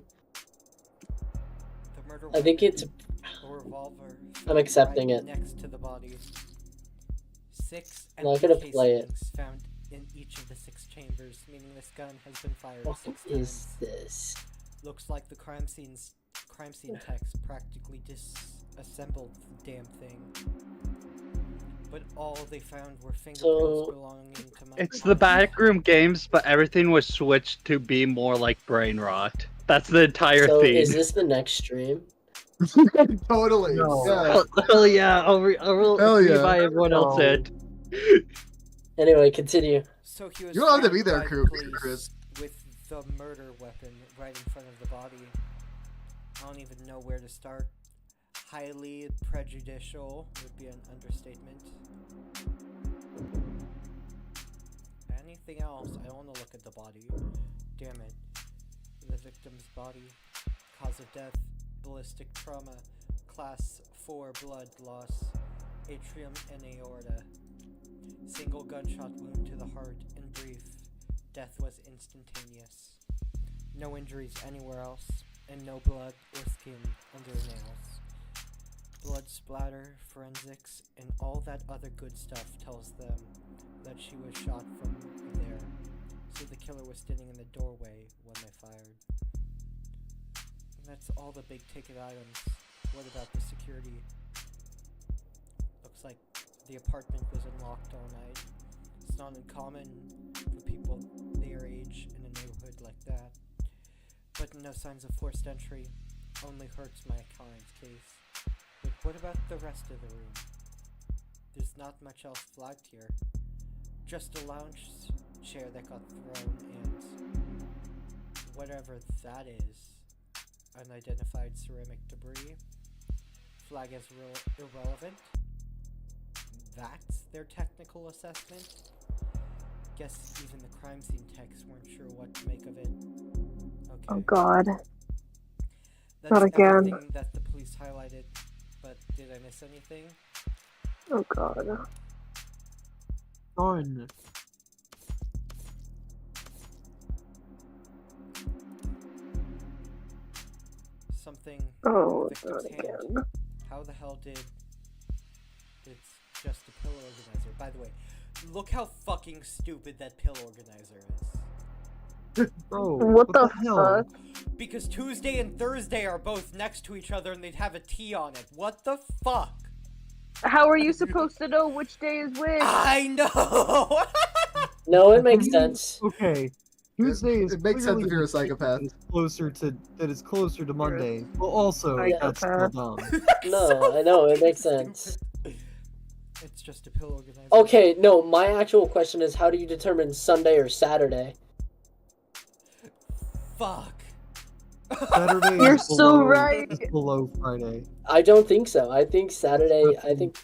The murder I think it's a revolver. I'm accepting right it. Next to the body. 6 I'm not empty gonna play it. casings found in each of the 6 chambers, meaning this gun has been fired What 6 is times. this? Looks like the crime scene techs practically disassembled the damn thing. But all they found were fingerprints So- belonging to my It's the backroom games, but everything was switched to be more like brain rot. That's the entire So theme. is this the next stream? Totally. No. Yeah. Hell yeah, I'll Hell see yeah. if everyone else No. did. Anyway, continue. So he was You don't have to found be there, by Chris. police with the murder weapon right in front of the body. I don't even know where to start. Highly prejudicial would be an understatement. Anything else? I don't want to look at the body. Damn it. The victim's body. Cause of death. Ballistic trauma. Class 4 blood loss. Atrium and aorta. Single gunshot wound to the heart. In brief, death was instantaneous. No injuries anywhere else, and no blood or skin under the nails. Blood splatter, forensics, and all that other good stuff tells them that she was shot from there. So the killer was standing in the doorway when they fired. And that's all the big ticket items. What about the security? Looks like the apartment was unlocked all night. It's not uncommon for people their age in a neighborhood like that. But no signs of forced entry. Only hurts my client's case. But what about the rest of the room? There's not much else flagged here. Just a lounge chair that got thrown and whatever that is. Unidentified ceramic debris. Flag as irrelevant. That's their technical assessment? Guess even the crime scene techs weren't sure what to make of it. Okay. Oh god. That's not again. everything that the police highlighted, but did I miss anything? Oh god. Fun. Something Oh, victim's not hand. again. How the hell did it's just a pill organizer? By the way, look how fucking stupid that pill organizer is. Bro, What the hell? fuck? Because Tuesday and Thursday are both next to each other and they'd have a T on it. What the fuck? How are you supposed to know which day is which? I know! No, it makes sense. Okay. Tuesday is it makes sense if clearly you're a the day psychopath. that is closer to Monday. But also, that's still Psychopath. dumb. No, I know, it makes sense. It's just a pill organizer. Okay, no, my actual question is how do you determine Sunday or Saturday? Fuck. Saturday You're is so below, right. is below Friday. I don't think so. I think Saturday, I think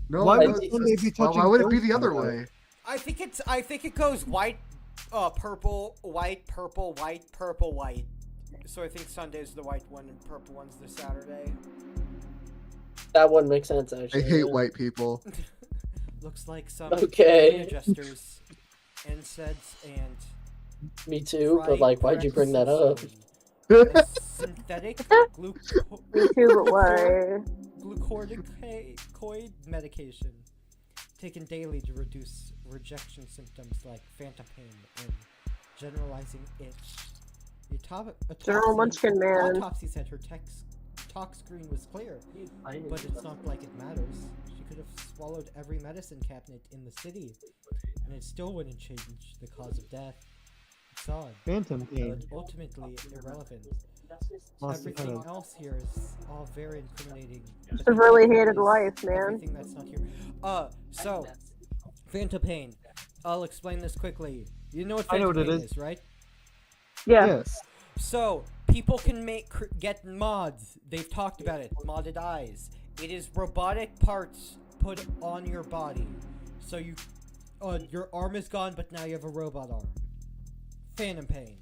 No, Why no, would it's- Sunday be it's- why touching would it be the Thursday, other though? way? I think it goes white, purple, white, purple, white, purple, white. So I think Sunday's the white one and purple one's the Saturday. that wouldn't make sense I actually. hate white people. Looks like some Okay. adjusters, NSAIDs, and Me too, but like why'd you bring that up? a synthetic Me too, but why? glucocorticoid medication. taken daily to reduce rejection symptoms like phantom pain and generalizing itch. The General Munchkin Man. autopsy said her talk screen was clear, but it's not like it matters. She could have swallowed every medicine cabinet in the city, and it still wouldn't change the cause of death. It's odd, Phantom but pain. ultimately irrelevant. Must have Everything had else here is all very incriminating. It's a really hated life, man. Everything that's not here. So, Phantom Pain. I'll explain this quickly. You know what I know Phantom what it Pain is, right? Yeah. Yes. So, people can get mods. They've talked about it. Modded eyes. It is robotic parts put on your body. So your arm is gone, but now you have a robot arm. Phantom Pain.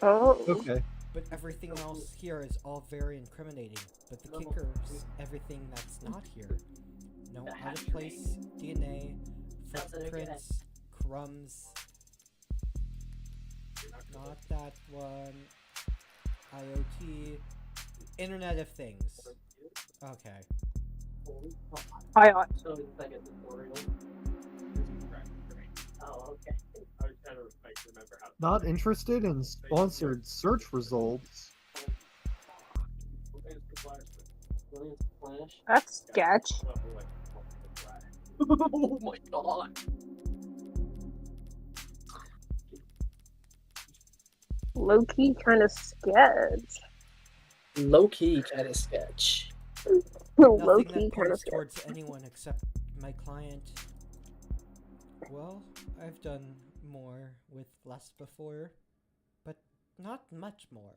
Oh. Okay. But everything else here is all very incriminating. But the kicker is everything that's not here. No out of place DNA, footprints, crumbs. Not that one. IoT. Internet of Things. Okay. I So it's like a tutorial. Oh, okay. Not interested in sponsored search results. That's sketch. Oh my god. Low key kind of sketch. Low key kind of sketch. Low Nothing key that kind of points sketch. towards anyone except my client. Well, I've done more with less before, but not much more.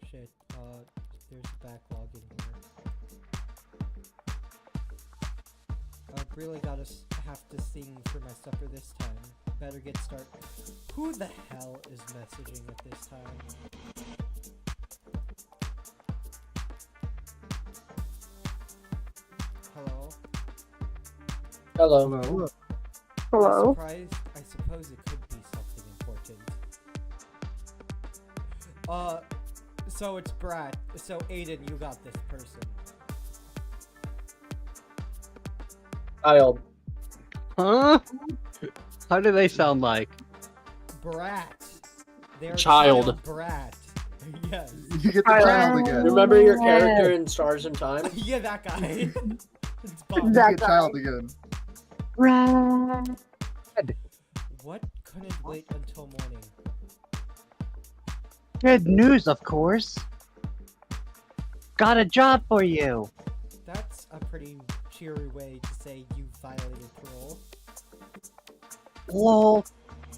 Shit, there's a backlog in here. I've really have to sing for my supper this time. Better get started. Who the hell is messaging at this time? Hello? Hello. Hello. Hello. Surprised? I suppose it could be something important. So it's Brat. So Aiden, you got this person. Child. Huh? How do they sound like? Brat. They're Child. Brat. Yes. You get the Child. child again. Remember your character in Stars in Time? Yeah, that guy. It's You Bob. That get guy. child again. What couldn't wait until morning? Good news, of course. Got a job for you. That's a pretty cheery way to say you violated parole. Lol.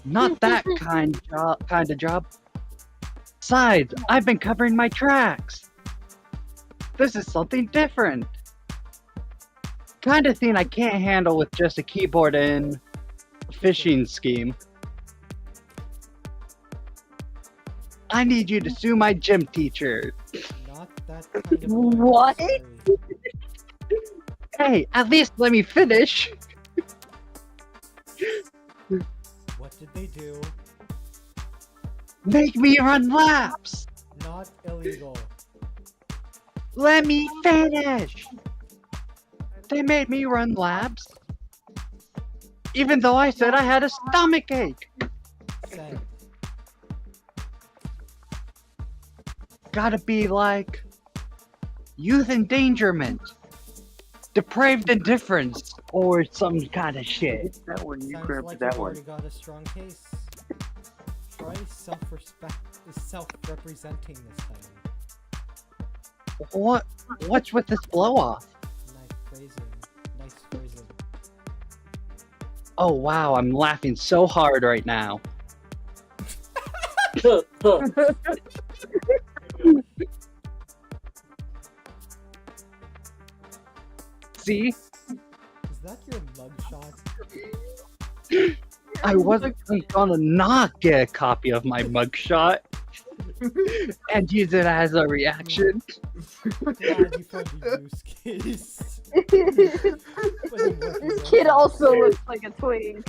Not that kind of job. Besides, I've been covering my tracks. This is something different. Kind of thing I can't handle with just a keyboard and a phishing scheme. I need you to sue my gym teacher. Not that kind of What? sorry. Hey, at least let me finish. What did they do? Make me run laps. Not illegal. Let me finish. They made me run laps. Even though I said I had a stomach ache. Said. Gotta be like youth endangerment, depraved indifference, or some kind of shit. That one, you Sounds grabbed like that you've one. already got a strong case. Try self-representing this time. What's with this blow off? Nice phrasing. Nice phrasing. Oh wow, I'm laughing so hard right now. See? Is that your mugshot? I wasn't gonna not get a copy of my mugshot and use it as a reaction. Glad you found the use case. Wasn't working This so kid well. also looks like a twig.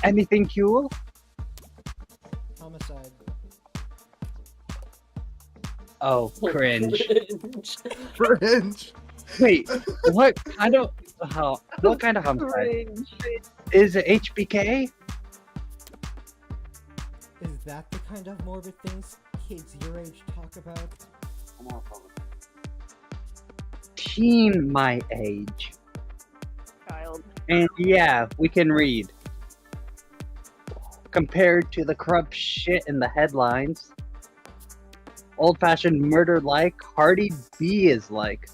Anything cool? Homicide. Oh, cringe. Cringe. Wait, what kind of homicide? Cringe. Is it HBK? Is that the kind of morbid things kids your age talk about? Teen my age. Child. And yeah, we can read. Compared to the corrupt shit in the headlines, old-fashioned murder like Cardi B is like.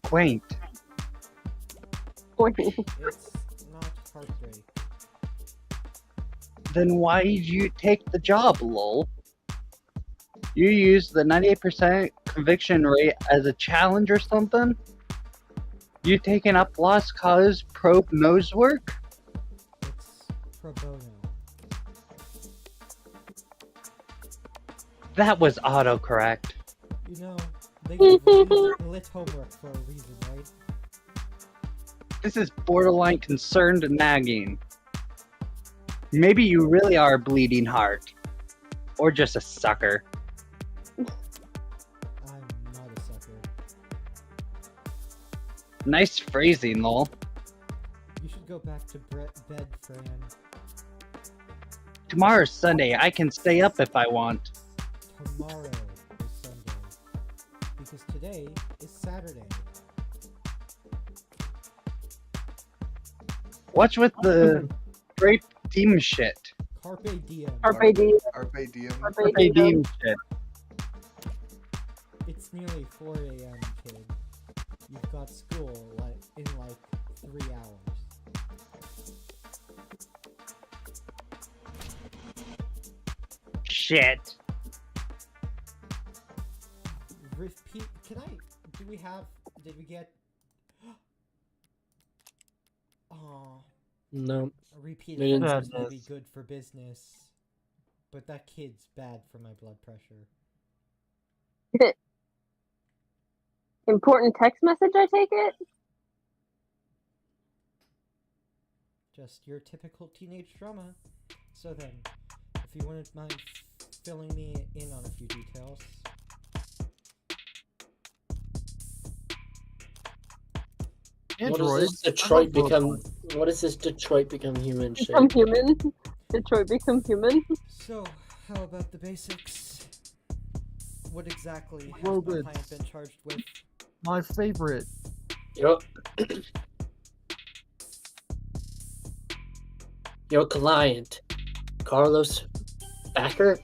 Quaint. It's not heartbreak. Then why did you take the job, lol? You used the 98% conviction rate as a challenge or something? You taking up lost cause probe nose work? It's pro bono. That was autocorrect. You know, they give you lit homework for a reason, right? This is borderline concerned nagging. Maybe you really are a bleeding heart. Or just a sucker. I'm not a sucker. Nice phrasing, lol. You should go back to bed, Fran. Tomorrow's Sunday, I can stay up if I want. Tomorrow is Sunday. Because today is Saturday. What's with the great team shit? Carpe diem. Carpe diem. Carpe diem. Carpe Great diem. team shit. It's nearly 4 a.m., kid. You've got school in like 3 hours. Shit. Repeat. Did we get? Aw. No. Repeat We didn't- offenses may be good for business, but that kid's bad for my blood pressure. Important text message, I take it? Just your typical teenage drama. So then, if you wouldn't mind filling me in on a few details. What Android. does this Detroit become? What does this Detroit become human shit? Become human. Detroit become human. So, how about the basics? What exactly has Well, my good. client been charged with? My favorite. Your Your client, Carlos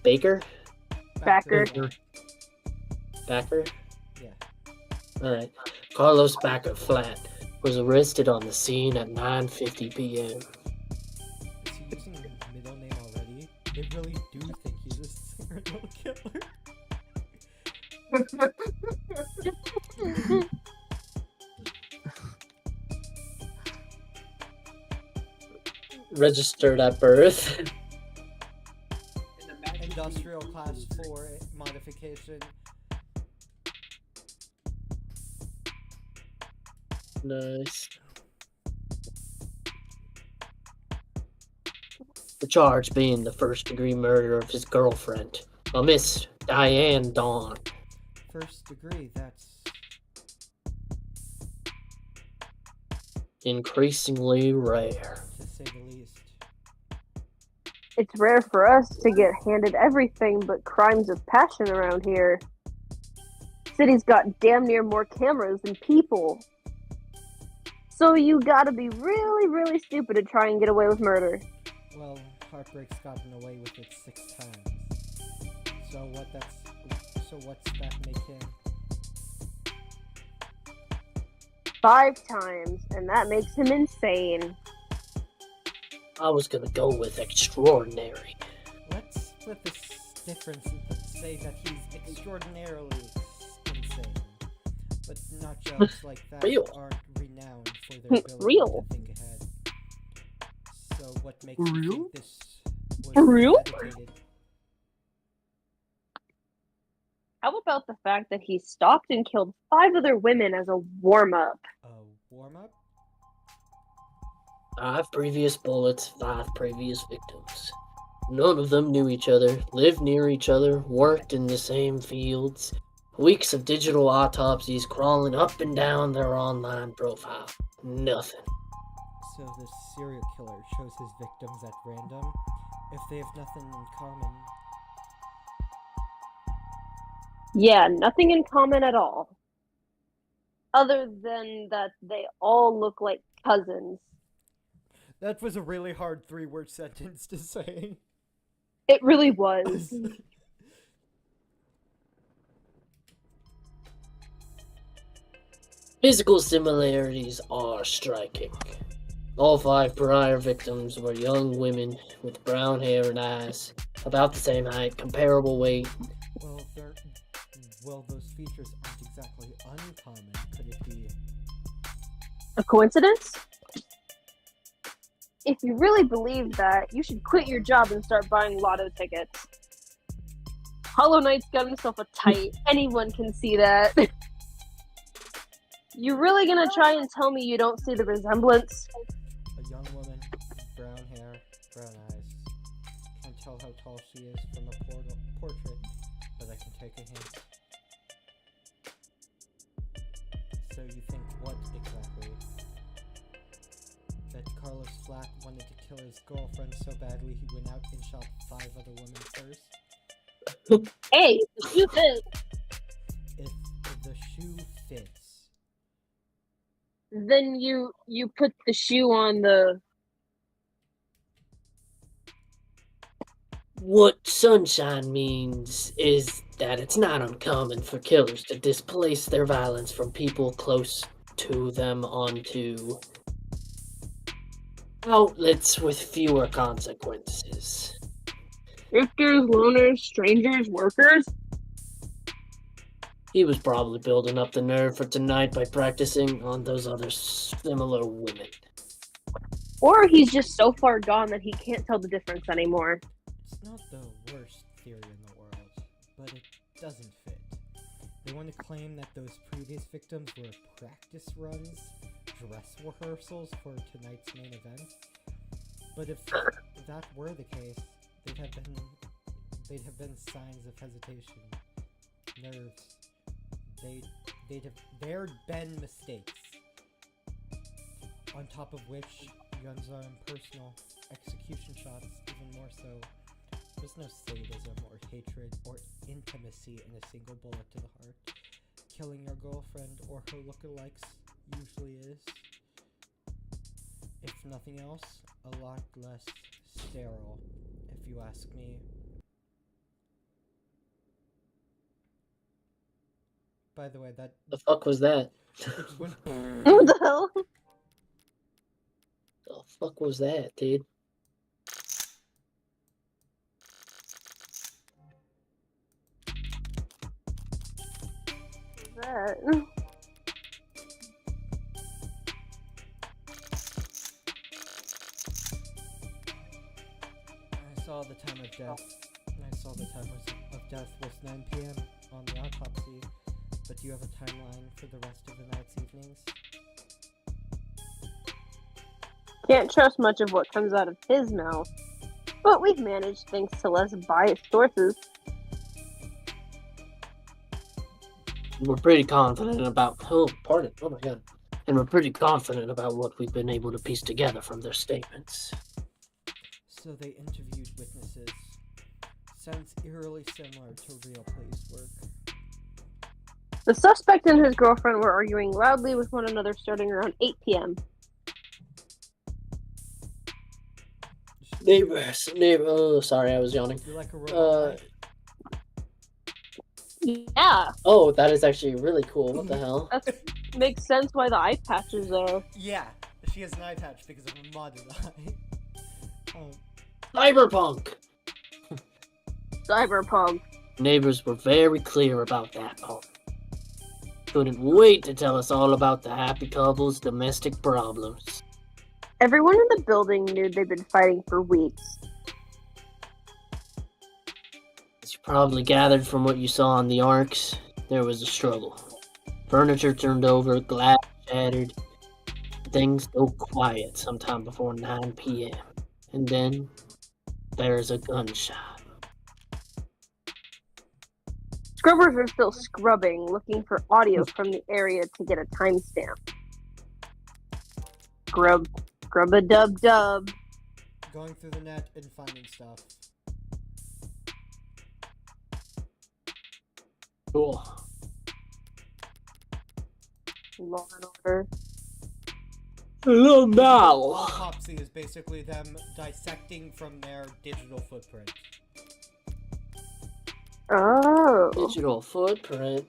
Baker. Backer. Backer. Yeah. All right. Carlos Backer Flat was arrested on the scene at 9:50 p.m. Is he using his middle name already? They really do think he's a serial killer. Registered at birth. Industrial class 4 modification. Nice. The charge being the first-degree murder of his girlfriend, a Miss Diane Dawn. First degree, that's Increasingly rare. to say the least. It's rare for us to get handed everything but crimes of passion around here. City's got damn near more cameras than people. So you gotta be really, really stupid to try and get away with murder. Well, Heartbreak's gotten away with it 6 times. So what's that make him? 5 times, and that makes him insane. I was gonna go with extraordinary. Let's split this difference and say that he's extraordinarily insane. But not jokes like that Real. aren't renowned for their ability Real. to think ahead. So what makes you Real? think this was Real? premeditated? How about the fact that he stalked and killed 5 other women as a warm-up? A warm-up? 5 previous bullets, 5 previous victims. None of them knew each other, lived near each other, worked in the same fields. Weeks of digital autopsies crawling up and down their online profile. Nothing. So the serial killer chose his victims at random if they have nothing in common. Yeah, nothing in common at all. Other than that they all look like cousins. That was a really hard 3-word sentence to say. It really was. Physical similarities are striking. All 5 prior victims were young women with brown hair and eyes, about the same height, comparable weight. Well, those features aren't exactly uncommon. Could it be? A coincidence? If you really believe that, you should quit your job and start buying lotto tickets. Hollow Knight's got himself a type. Anyone can see that. You really gonna try and tell me you don't see the resemblance? A young woman, brown hair, brown eyes. Can't tell how tall she is from a portrait, but I can take a hint. So you think what exactly? That Carlos Flack wanted to kill his girlfriend so badly he went out and shot 5 other women first? Hey, the shoe fits. If the shoe fits, Then you put the shoe on the... What Sunshine means is that it's not uncommon for killers to displace their violence from people close to them onto outlets with fewer consequences. drifters, loners, strangers, workers. He was probably building up the nerve for tonight by practicing on those other similar women. Or he's just so far gone that he can't tell the difference anymore. it's not the worst theory in the world, but it doesn't fit. They want to claim that those previous victims were practice runs, dress rehearsals for tonight's main event. But if that were the case, they'd have been signs of hesitation, nerves. There'd been mistakes. On top of which, guns are impersonal, execution shots even more so. There's no sadism or hatred or intimacy in a single bullet to the heart. Killing your girlfriend or her lookalikes usually is, if nothing else, a lot less sterile, if you ask me. By the way, that The fuck was that? it just went What the hell? The fuck was that, dude? That? I saw the time of death. I saw the time of death was 9 p.m. on the autopsy. But do you have a timeline for the rest of the night's evenings? Can't trust much of what comes out of his mouth. But we've managed thanks to less biased sources. We're pretty confident about. Oh my god. And we're pretty confident about what we've been able to piece together from their statements. So they interviewed witnesses. Sounds eerily similar to real police work. The suspect and his girlfriend were arguing loudly with one another starting around 8 p.m. Neighbors. Oh, sorry, I was yawning. You like a robot? Yeah, Oh, that is actually really cool. What the hell? that makes sense why the eye patch is there. Yeah, she has an eye patch because of a modded eye. Cyberpunk! Cyberpunk. Neighbors were very clear about that part. Couldn't wait to tell us all about the happy couple's domestic problems. Everyone in the building knew they'd been fighting for weeks. As you probably gathered from what you saw on the arcs, there was a struggle. Furniture turned over, glass shattered. Things go quiet sometime before 9 p.m. And then there's a gunshot. Scrubbers are still scrubbing, looking for audio from the area to get a timestamp. Grub-a-dub-dub. Going through the net and finding stuff. Cool. Law and Order. Hello now. Autopsy is basically them dissecting from their digital footprint. Oh. Digital footprint.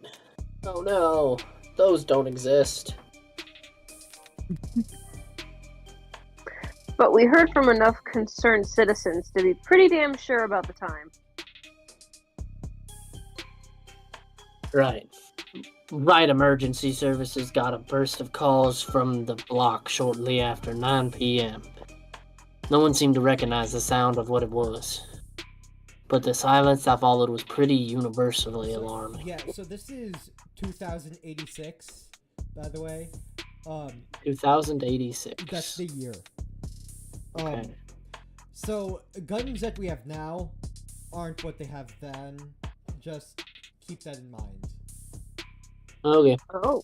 Oh no, those don't exist. But we heard from enough concerned citizens to be pretty damn sure about the time. Right. Right, emergency services got a burst of calls from the block shortly after 9 p.m. No one seemed to recognize the sound of what it was. But the silence that followed was pretty universally alarming. Yeah, so this is 2086, by the way. 2086. That's the year. Okay. So guns that we have now aren't what they have then. Just keep that in mind. Okay. Oh.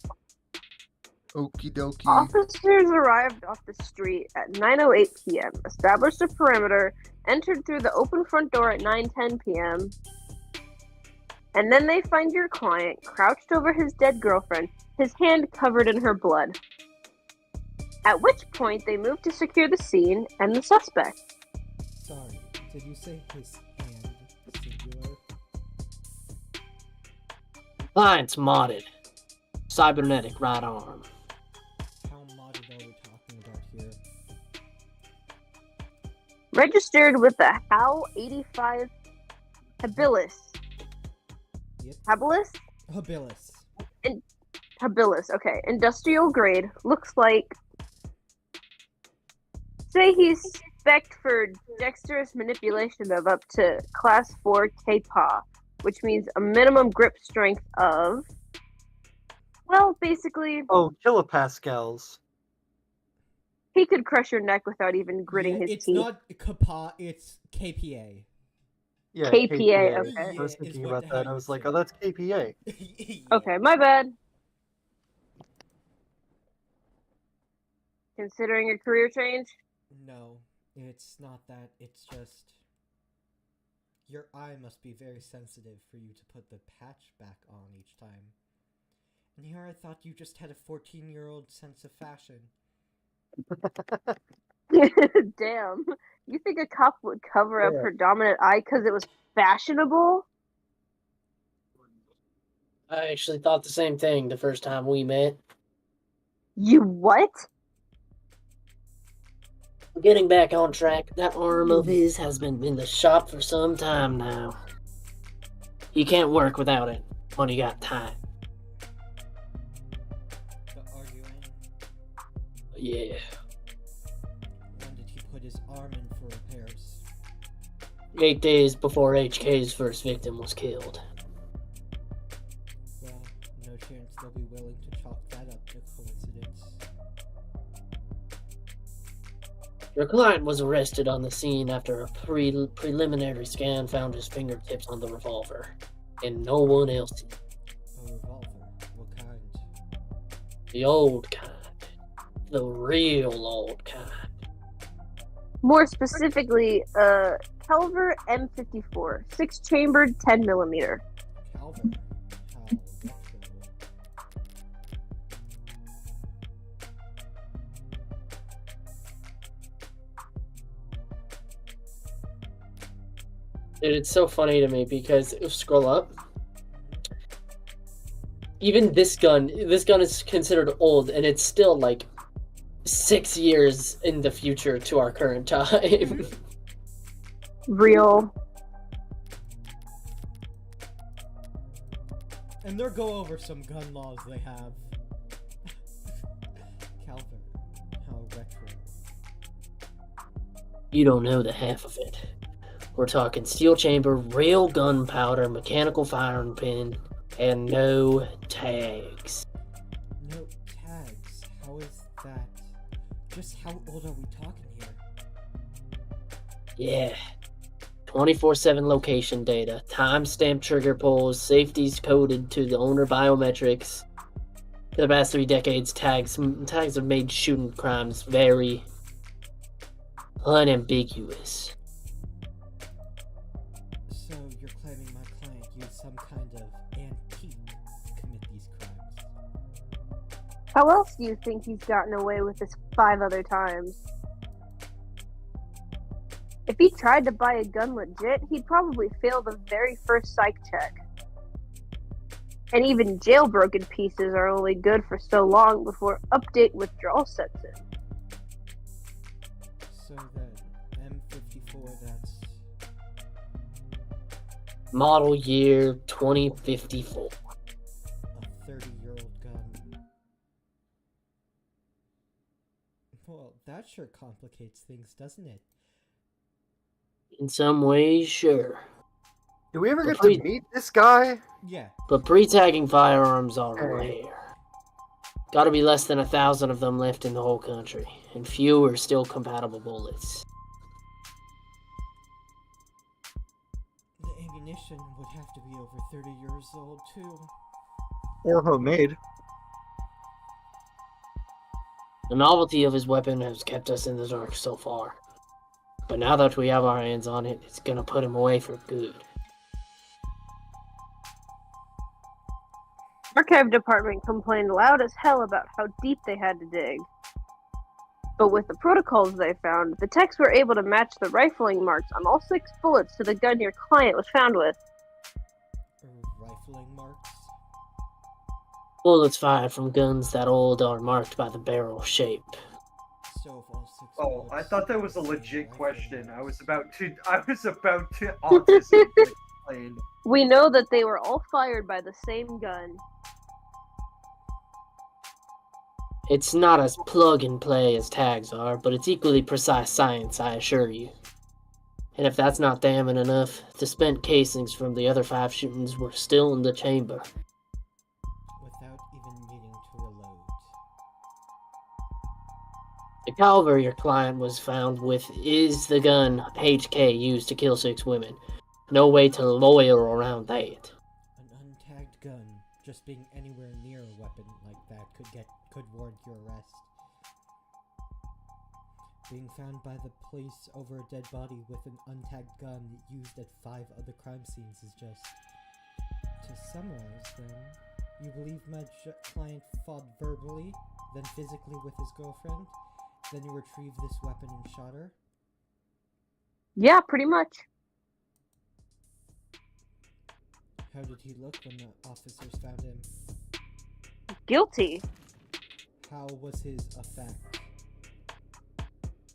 Okie dokie. Officers arrived off the street at 9:08 p.m., established a perimeter, entered through the open front door at 9:10 p.m., and then they find your client crouched over his dead girlfriend, his hand covered in her blood. At which point they move to secure the scene and the suspect. Sorry, did you say his hand singular? Client's modded. Cybernetic right arm. How modded are we talking about here? Registered with the HAL 85 Habilis. Yep. Habilis? Habilis. Habilis, okay. Industrial grade. Looks like... Say he's spec'd for dexterous manipulation of up to Class 4 KPA, which means a minimum grip strength of... Well, basically, Oh, kilopascals. he could crush your neck without even gritting Yeah, his it's teeth. not KPA, it's KPA. Yeah, KPA, okay. I was Is thinking what about the that. hell I was you like, say. oh, that's KPA. Yeah. Okay, my bad. Considering a career change? No, it's not that. It's just... Your eye must be very sensitive for you to put the patch back on each time. And here I thought you just had a 14-year-old sense of fashion. Damn. You think a cop would cover up Yeah. her dominant eye because it was fashionable? I actually thought the same thing the first time we met. You what? Getting back on track, that arm of his has been in the shop for some time now. You can't work without it when you got time. The arguing. Yeah. When did he put his arm in for repairs? 8 days before HK's first victim was killed. Well, no chance they'll be willing to chalk that up to coincidence. Your client was arrested on the scene after a preliminary scan found his fingertips on the revolver, and no one else did. A revolver? What kind? The old kind. The real old kind. More specifically, Calver M54, 6-chambered 10mm. Calvin? How rough though. Dude, it's so funny to me because if you scroll up, even this gun is considered old, and it's still like 6 years in the future to our current time. Real. And they'll go over some gun laws they have. Calvin, how retro. You don't know the half of it. We're talking steel chamber, real gunpowder, mechanical firing pin, and no tags. No tags. How is that? Just how old are we talking here? Yeah, 24/7 location data, timestamp trigger pulls, safeties coded to the owner biometrics. For the past 3 decades, tags have made shooting crimes very unambiguous. So you're claiming my client used some kind of antique to commit these crimes? How else do you think he's gotten away with this 5 other times? If he tried to buy a gun legit, he'd probably fail the very first psych check. And even jailbroken pieces are only good for so long before update withdrawal sets in. So that M54, that's... Model year 2054. a 30-year-old gun. Well, that sure complicates things, doesn't it? In some ways, sure. Do we ever But get to we- meet this guy? Yeah. But pre-tagging firearms are rare. Gotta be less than 1,000 of them left in the whole country, and few are still compatible bullets. The ammunition would have to be over 30 years old, too. Or homemade? The novelty of his weapon has kept us in the dark so far. But now that we have our hands on it, it's gonna put him away for good. Archive department complained loud as hell about how deep they had to dig. But with the protocols they found, the techs were able to match the rifling marks on all 6 bullets to the gun your client was found with. Rifling marks? Bullets fired from guns that old are marked by the barrel shape. So if all 6 Oh, bullets I thought that was a were legit rifling question. I marks- was about to autism explain. We know that they were all fired by the same gun. It's not as plug and play as tags are, but it's equally precise science, I assure you. And if that's not damning enough, the spent casings from the other 5 shootings were still in the chamber. Without even needing to reload. The caliber your client was found with is the gun HK used to kill 6 women. No way to lawyer around that. An untagged gun, just being anywhere near a weapon like that could warrant your arrest. Being found by the police over a dead body with an untagged gun used at 5 other crime scenes is just... To summarize, then, you believe my client fought verbally, then physically with his girlfriend, then he retrieved this weapon and shot her? Yeah, pretty much. How did he look when the officers found him? Guilty. How was his effect?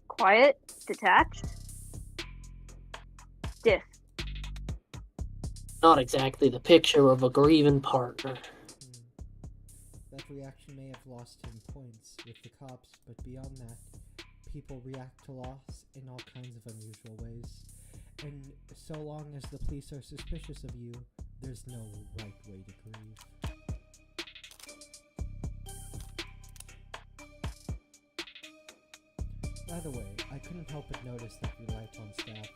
Quiet. Detached. Stiff. Not exactly the picture of a grieving partner. That reaction may have lost him points with the cops, but beyond that, people react to loss in all kinds of unusual ways. And so long as the police are suspicious of you, there's no right way to grieve. By the way, I couldn't help but notice that you're light on staff.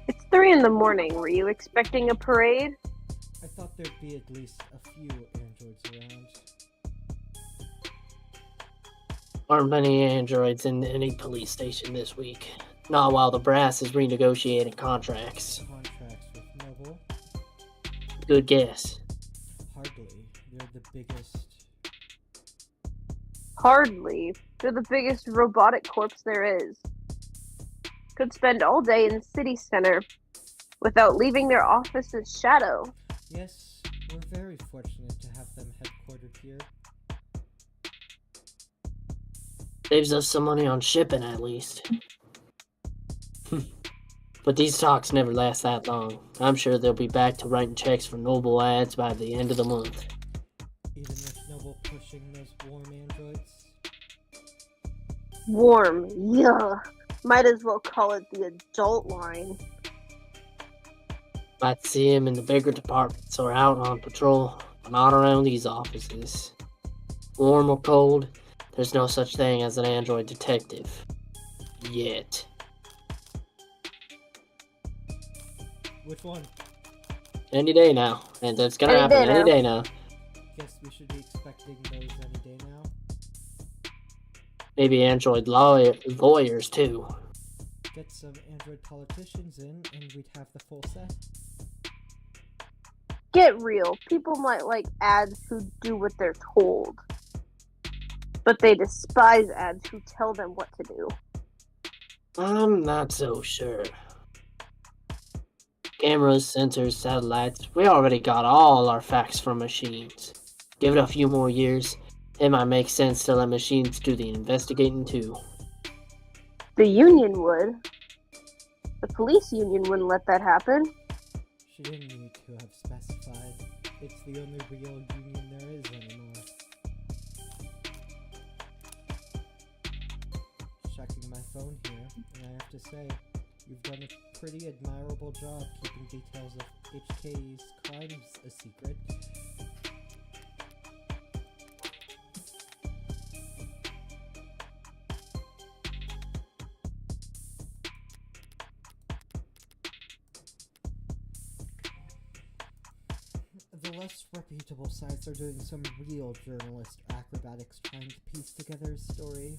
It's 3 in the morning. Were you expecting a parade? I thought there'd be at least a few androids around. Aren't many androids in any police station this week. Not while the brass is renegotiating contracts. Contracts with Noble? Good guess. Hardly. They're the biggest. Hardly. They're the biggest robotic corps there is. Could spend all day in city center without leaving their office's shadow. Yes, we're very fortunate to have them headquartered here. Saves us some money on shipping, at least. But these talks never last that long. I'm sure they'll be back to writing checks for Noble ads by the end of the month. Even with Noble pushing those warm androids? Warm. Yeah. Might as well call it the adult line. Might see him in the bigger departments or out on patrol, but not around these offices. Warm or cold, there's no such thing as an android detective. Yet. Which one? Any day now. And that's gonna Any happen day any now. day now. Guess we should be expecting those any day now. Maybe android lawyers too. Get some android politicians in, and we'd have the full set. Get real. People might like ads who do what they're told, but they despise ads who tell them what to do. I'm not so sure. Cameras, sensors, satellites, we already got all our facts from machines. Give it a few more years, it might make sense to let machines do the investigating too. The union would. The police union wouldn't let that happen. She didn't need to have specified. It's the only real union there is anymore. Checking my phone here, and I have to say, you've done a pretty admirable job keeping details of HK's crimes a secret. The less reputable sites are doing some real journalist acrobatics trying to piece together a story.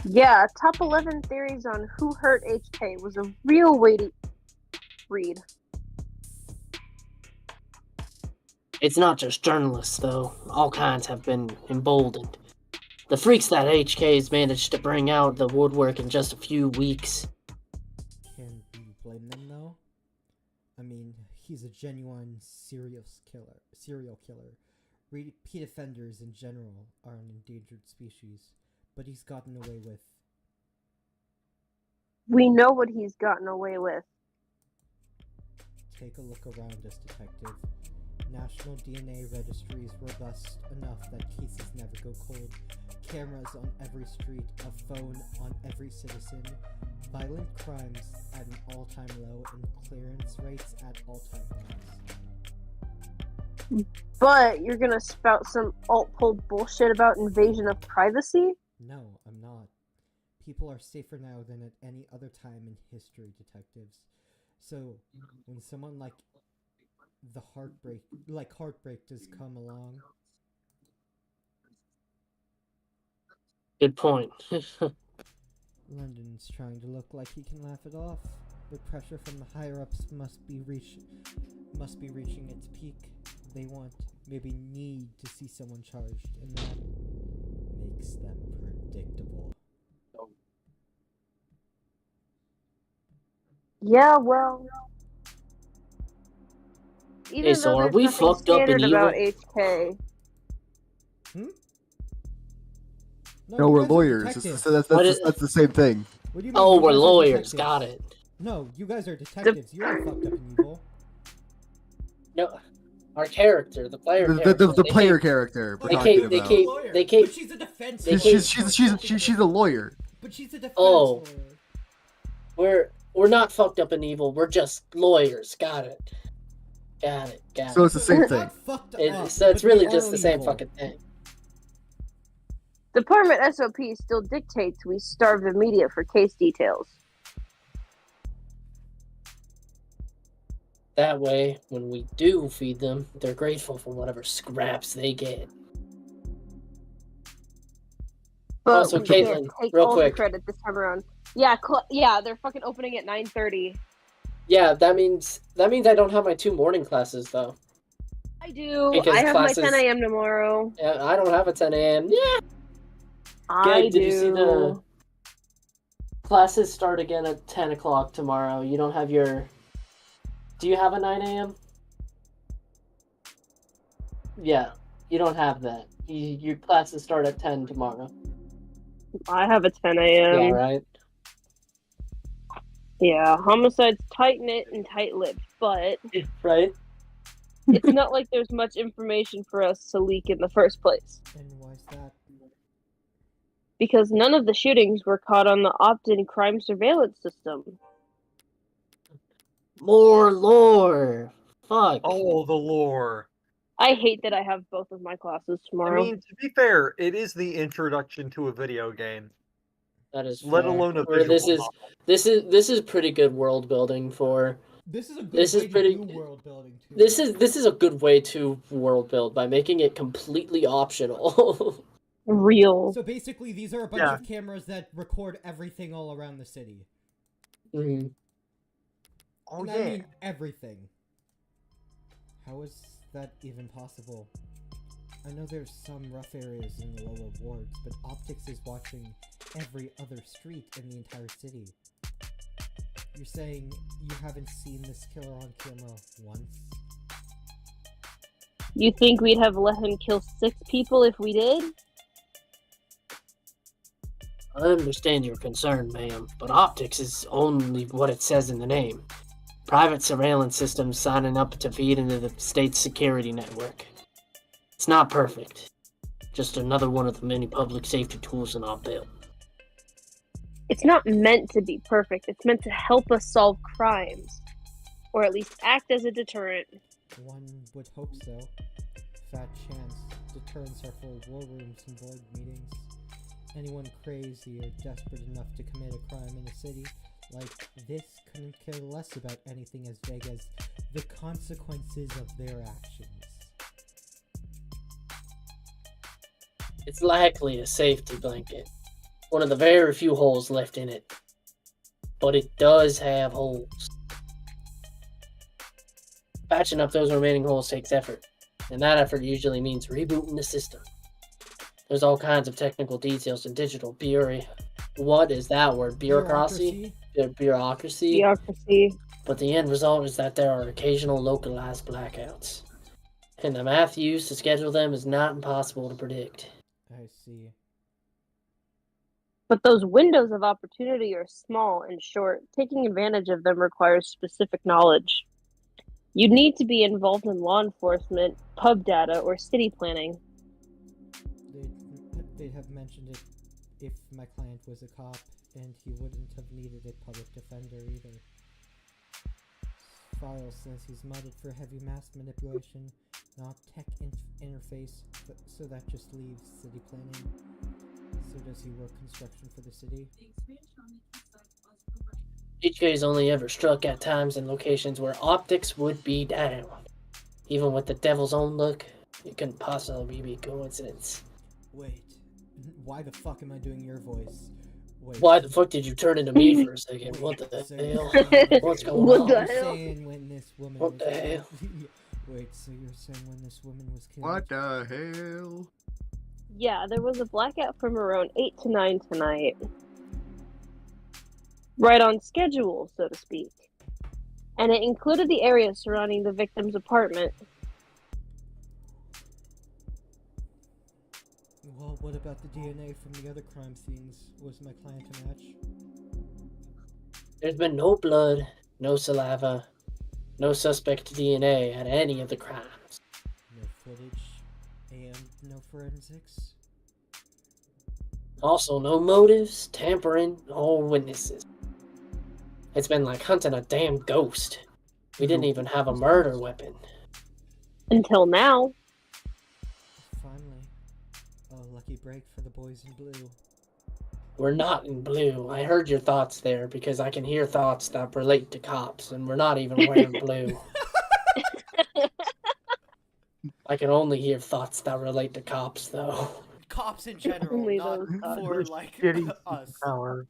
Yeah, top 11 theories on who hurt HK was a real way to read. It's not just journalists though, all kinds have been emboldened. The freaks that HK's managed to bring out the woodwork in just a few weeks. Can you blame them though? I mean, he's a genuine serial killer. Repeat offenders in general are an endangered species, but he's gotten away with. We know what he's gotten away with. Take a look around us, detective. National DNA registry is robust enough that cases never go cold. Cameras on every street, a phone on every citizen. Violent crimes at an all-time low and clearance rates at all-time highs. But you're gonna spout some alt-pol bullshit about invasion of privacy? No, I'm not. People are safer now than at any other time in history, detectives. So, when someone like Heartbreak does come along, Good point. London's trying to look like he can laugh it off. The pressure from the higher-ups must be reaching its peak. They want, maybe need to see someone charged, and that makes them predictable. Yeah, well. Even Hey, though so are there's we nothing fucked up and standard about evil? HK. No, you we're guys are lawyers. detectives. That's the same thing. What do you mean Oh, you we're guys are lawyers, detectives? got it. No, you guys are detectives. You aren't fucked up and evil. No, our character, the player The character. player character we're they talking keep- they about. keep- they keep- But she's a defense they lawyer. keep- She's a lawyer. But she's a defense Oh. lawyer. We're not fucked up and evil. We're just lawyers. Got it. So it's the same We're thing. not fucked So up, it's but really we just are the same evil. fucking thing. Department SOP still dictates we starve the media for case details. That way, when we do feed them, they're grateful for whatever scraps they get. But Also, we Caitlin, can't take real all quick. the credit this time around. Yeah, yeah, they're fucking opening at 9:30. Yeah, that means I don't have my 2 morning classes though. I do. Because I have classes- my 10 a.m. tomorrow. Yeah, I don't have a 10 a.m. Yeah. I Did do. you see the classes start again at 10 o'clock tomorrow? You don't have your. Do you have a 9 a.m.? Yeah, you don't have that. Your classes start at 10 tomorrow. I have a 10 a.m. Yeah, right? Yeah, homicide's tight-knit and tight-lipped, but Right? it's not like there's much information for us to leak in the first place. And why's that? Because none of the shootings were caught on the opt-in crime surveillance system. More lore. Fuck. Oh, the lore. I hate that I have both of my classes I tomorrow. mean, to be fair, it is the introduction to a video game, That is let fair. alone a Where visual novel. this is pretty good world building for This is a good This way is to pretty- do world building too. This is a good way to world build by making it completely optional. Real. So basically, these are a bunch of cameras that record everything all around the city. Mm. Oh And yeah. I mean everything. How is that even possible? I know there's some rough areas in the lower wards, but Optics is watching every other street in the entire city. You're saying you haven't seen this killer on camera once? You think we'd have let him kill 6 people if we did? I understand your concern, ma'am, but optics is only what it says in the name. Private surveillance systems signing up to feed into the state's security network. It's not perfect. Just another one of the many public safety tools in our belt. It's not meant to be perfect. It's meant to help us solve crimes. Or at least act as a deterrent. One would hope so. Fat chance. Deterrents are for war rooms and board meetings. Anyone crazy or desperate enough to commit a crime in a city like this couldn't care less about anything as vague as the consequences of their actions. It's likely a safety blanket. One of the very few holes left in it. But it does have holes. Patching up those remaining holes takes effort, and that effort usually means rebooting the system. There's all kinds of technical details in digital what is that word? Bureaucracy? Bureaucracy? Bureaucracy. But the end result is that there are occasional localized blackouts. And the math used to schedule them is not impossible to predict. I see. But those windows of opportunity are small and short. Taking advantage of them requires specific knowledge. You'd need to be involved in law enforcement, pub data, or city planning. They'd have mentioned it if my client was a cop, and he wouldn't have needed a public defender either. File says he's modded for heavy mass manipulation, not tech interface, so that just leaves city planning. So does he work construction for the city? HK's only ever struck at times in locations where optics would be down. Even with the devil's own look, it couldn't possibly be coincidence. Wait, why the fuck am I doing your voice? Wait. Why the fuck did you turn into me for a second? Wait, What the so hell? you're saying- What's going What on? the You're hell? saying when this woman What was the hell? Wait, so you're saying when this woman was killed? What the hell? Yeah, there was a blackout from around 8 to 9 tonight. Right on schedule, so to speak. And it included the area surrounding the victim's apartment. Well, what about the DNA from the other crime scenes? Was my client a match? There's been no blood, no saliva, no suspect DNA at any of the crimes. No footage, and no forensics? Also, no motives, tampering, or witnesses. It's been like hunting a damn ghost. We didn't even have a murder weapon. Until now. Finally. A lucky break for the boys in blue. We're not in blue. I heard your thoughts there because I can hear thoughts that relate to cops, and we're not even wearing blue. I can only hear thoughts that relate to cops, though. Cops in general, Only not those cops. for like Shitty us. power.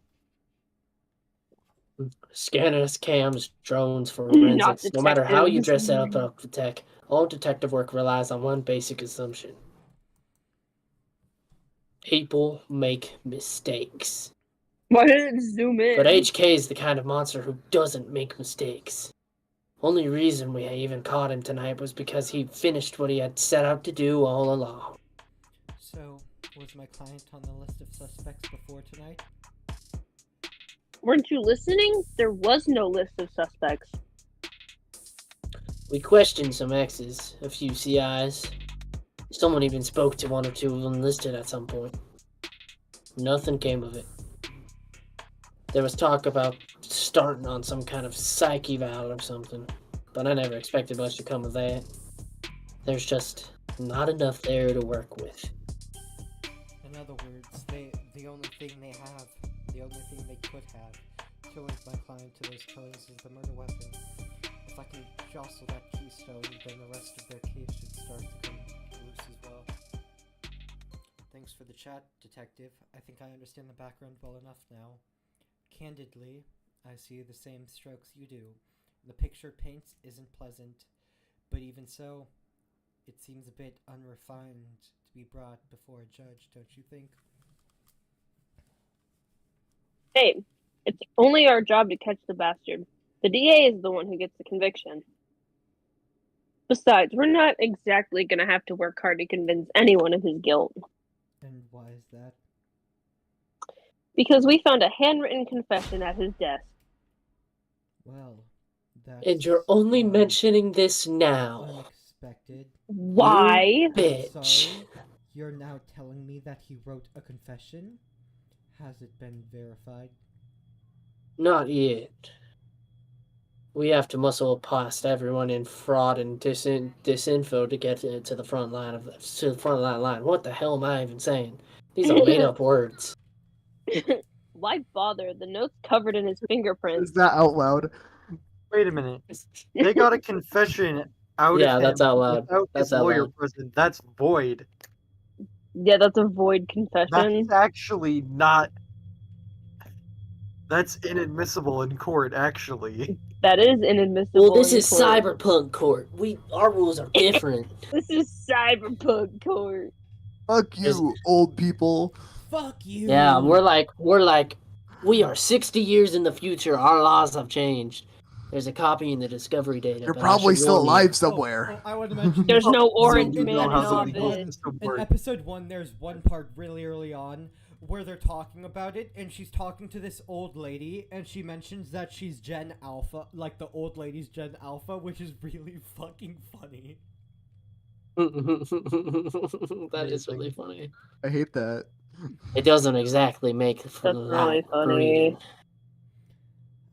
Scanners, cams, drones for Not forensics. No matter how you detectives. dress it up the tech, all detective work relies on one basic assumption. People make mistakes. Why did it zoom in? But HK is the kind of monster who doesn't make mistakes. Only reason we even caught him tonight was because he finished what he had set out to do all along. So, was my client on the list of suspects before tonight? Weren't you listening? There was no list of suspects. We questioned some X's, a few CIs. Someone even spoke to one or two of them listed at some point. Nothing came of it. There was talk about starting on some kind of psych eval or something, but I never expected much to come of that. There's just not enough there to work with. In other words, the only thing they have, the only thing they could have, to link my client to those killings is the murder weapon. if I can jostle that keystone, then the rest of their case should start to come loose as well. Thanks for the chat, Detective. I think I understand the background well enough now. Candidly, I see the same strokes you do. The picture it paints isn't pleasant, but even so, it seems a bit unrefined to be brought before a judge, don't you think? Hey, it's only our job to catch the bastard. The DA is the one who gets the conviction. Besides, we're not exactly gonna have to work hard to convince anyone of his guilt. And why is that? Because we found a handwritten confession at his desk. Well, that's... And you're only um, mentioning this now. unexpected. Why? Bitch. Sorry, you're now telling me that he wrote a confession? Has it been verified? Not yet. We have to muscle past everyone in fraud and disinfo to get to the front line line. What the hell am I even saying? These are made up words. Why bother? The note's covered in his fingerprints. Is that out loud? Wait a minute. They got a confession out Yeah, of him that's out loud. without That's his out lawyer loud. present. That's void. Yeah, that's a void confession. That's actually not. That's inadmissible in court, actually. That is inadmissible. Well, this in is court. cyberpunk court. Our rules are different. This is cyberpunk court. Fuck you, old people. Fuck you! Yeah, we're like, we are 60 years in the future. Our laws have changed. There's a copy in the discovery data. You're but I probably should still warn you. alive somewhere. I want to mention There's no orange So in man in episode office. one- in episode 1, there's one part really early on where they're talking about it, and she's talking to this old lady, and she mentions that she's Gen Alpha, like the old lady's Gen Alpha, which is really fucking funny. That is really funny. I hate that. It doesn't exactly make for That's that really funny.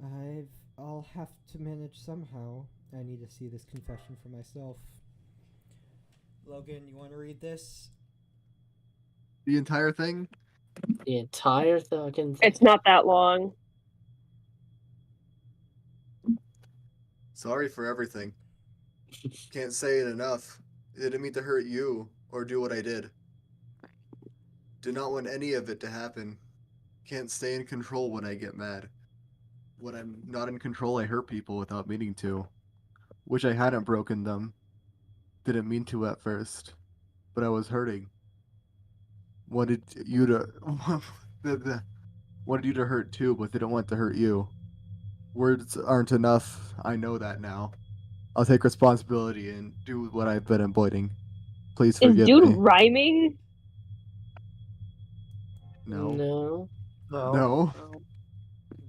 breathing. I'll have to manage somehow. I need to see this confession for myself. Logan, you want to read this? The entire thing? The entire fucking thing. It's not that long. Sorry for everything. Can't say it enough. I didn't mean to hurt you or do what I did. Did not want any of it to happen. Can't stay in control when I get mad. When I'm not in control, I hurt people without meaning to. Wish I hadn't broken them. Didn't mean to at first. But I was hurting. Wanted you to... wanted you to hurt too, but didn't want to hurt you. Words aren't enough. I know that now. I'll take responsibility and do what I've been avoiding. Please Is forgive dude me. rhyming? No. No. No.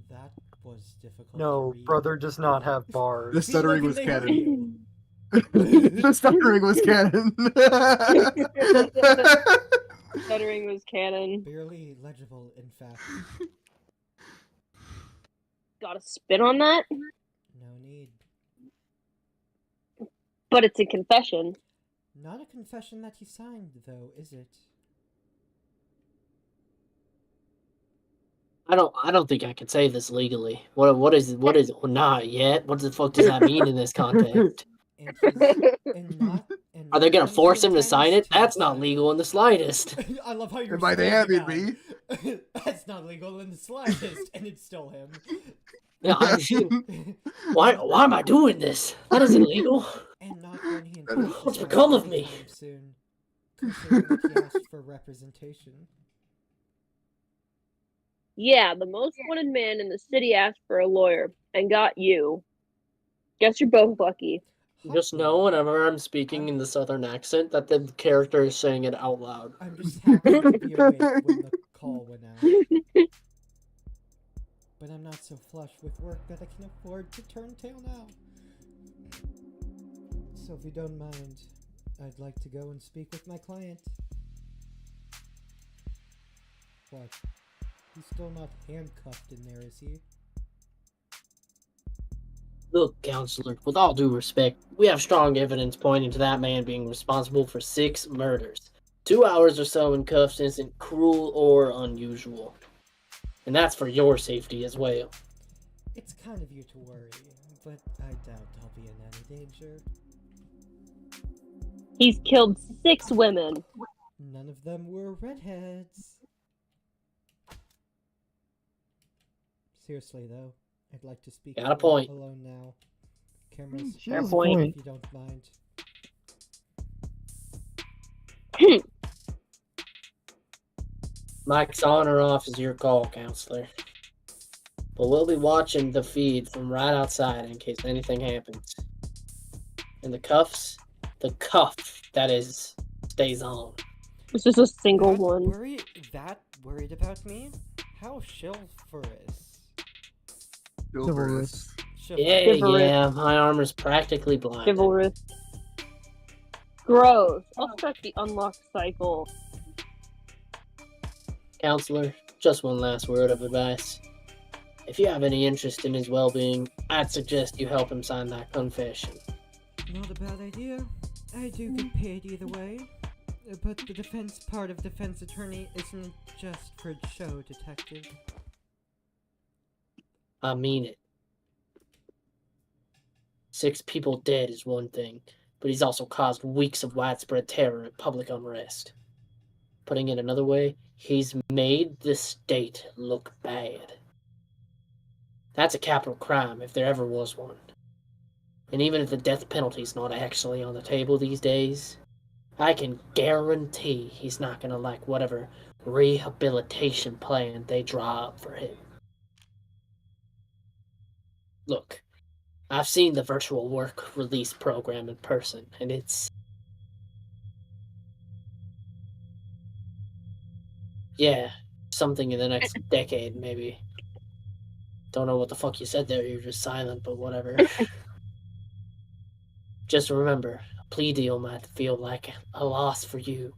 That was difficult to No, read. brother does not have bars. The stuttering Logan, was they canon. hurt you. The stuttering was canon. Stuttering was canon. Barely legible, in fact. Got a spin on that? No need. But it's a confession. Not a confession that he signed, though, is it? I don't think I can say this legally. What is not yet? What the fuck does that mean in this context? And not, and Are they gonna not force him to intends sign it? That's not sign legal in the slightest. I love how you're By they standing having me. out. That's not legal in the slightest, and it's still him. Yeah, why am I doing this? That isn't legal. And not when he What's become of me? Soon, considering that he asked for representation. Yeah, the most wanted man in the city asked for a lawyer and got you. Guess you're both lucky. Just know whenever I'm speaking in the southern accent that the character is saying it out loud. I'm just happy to be awake when the call went out. But I'm not so flush with work that I can afford to turn tail now. So if you don't mind, I'd like to go and speak with my client. What? He's still not handcuffed in there, is he? Look, counselor, with all due respect, we have strong evidence pointing to that man being responsible for 6 murders. 2 hours or so in cuffs isn't cruel or unusual. And that's for your safety as well. It's kind of you to worry, but I doubt I'll be in any danger. He's killed 6 women. None of them were redheads. Seriously, though, I'd like to speak Got a point. alone now. Cameras, She Fair has a point. if you don't mind. Mike's on or off is your call, counselor. But we'll be watching the feed from right outside in case anything happens. And the cuff, that is, stays on. It's just a single That one. worried about me? How chivalrous. Chivalrous. Yeah, Chivalrous. yeah, my armor's practically blind. Chivalrous. Gross. I'll start the unlock cycle. Counselor, just one last word of advice. If you have any interest in his well-being, I'd suggest you help him sign that confession. Not a bad idea. I do get paid either way. But the defense part of defense attorney isn't just for show, detective. I mean it. 6 people dead is one thing, but he's also caused weeks of widespread terror and public unrest. Putting it another way, he's made the state look bad. That's a capital crime if there ever was one. And even if the death penalty's not actually on the table these days, I can guarantee he's not gonna like whatever rehabilitation plan they draw up for him. Look, I've seen the virtual work release program in person, and it's... yeah, something in the next decade, maybe. Don't know what the fuck you said there, you're just silent, but whatever. Just remember, a plea deal might feel like a loss for you,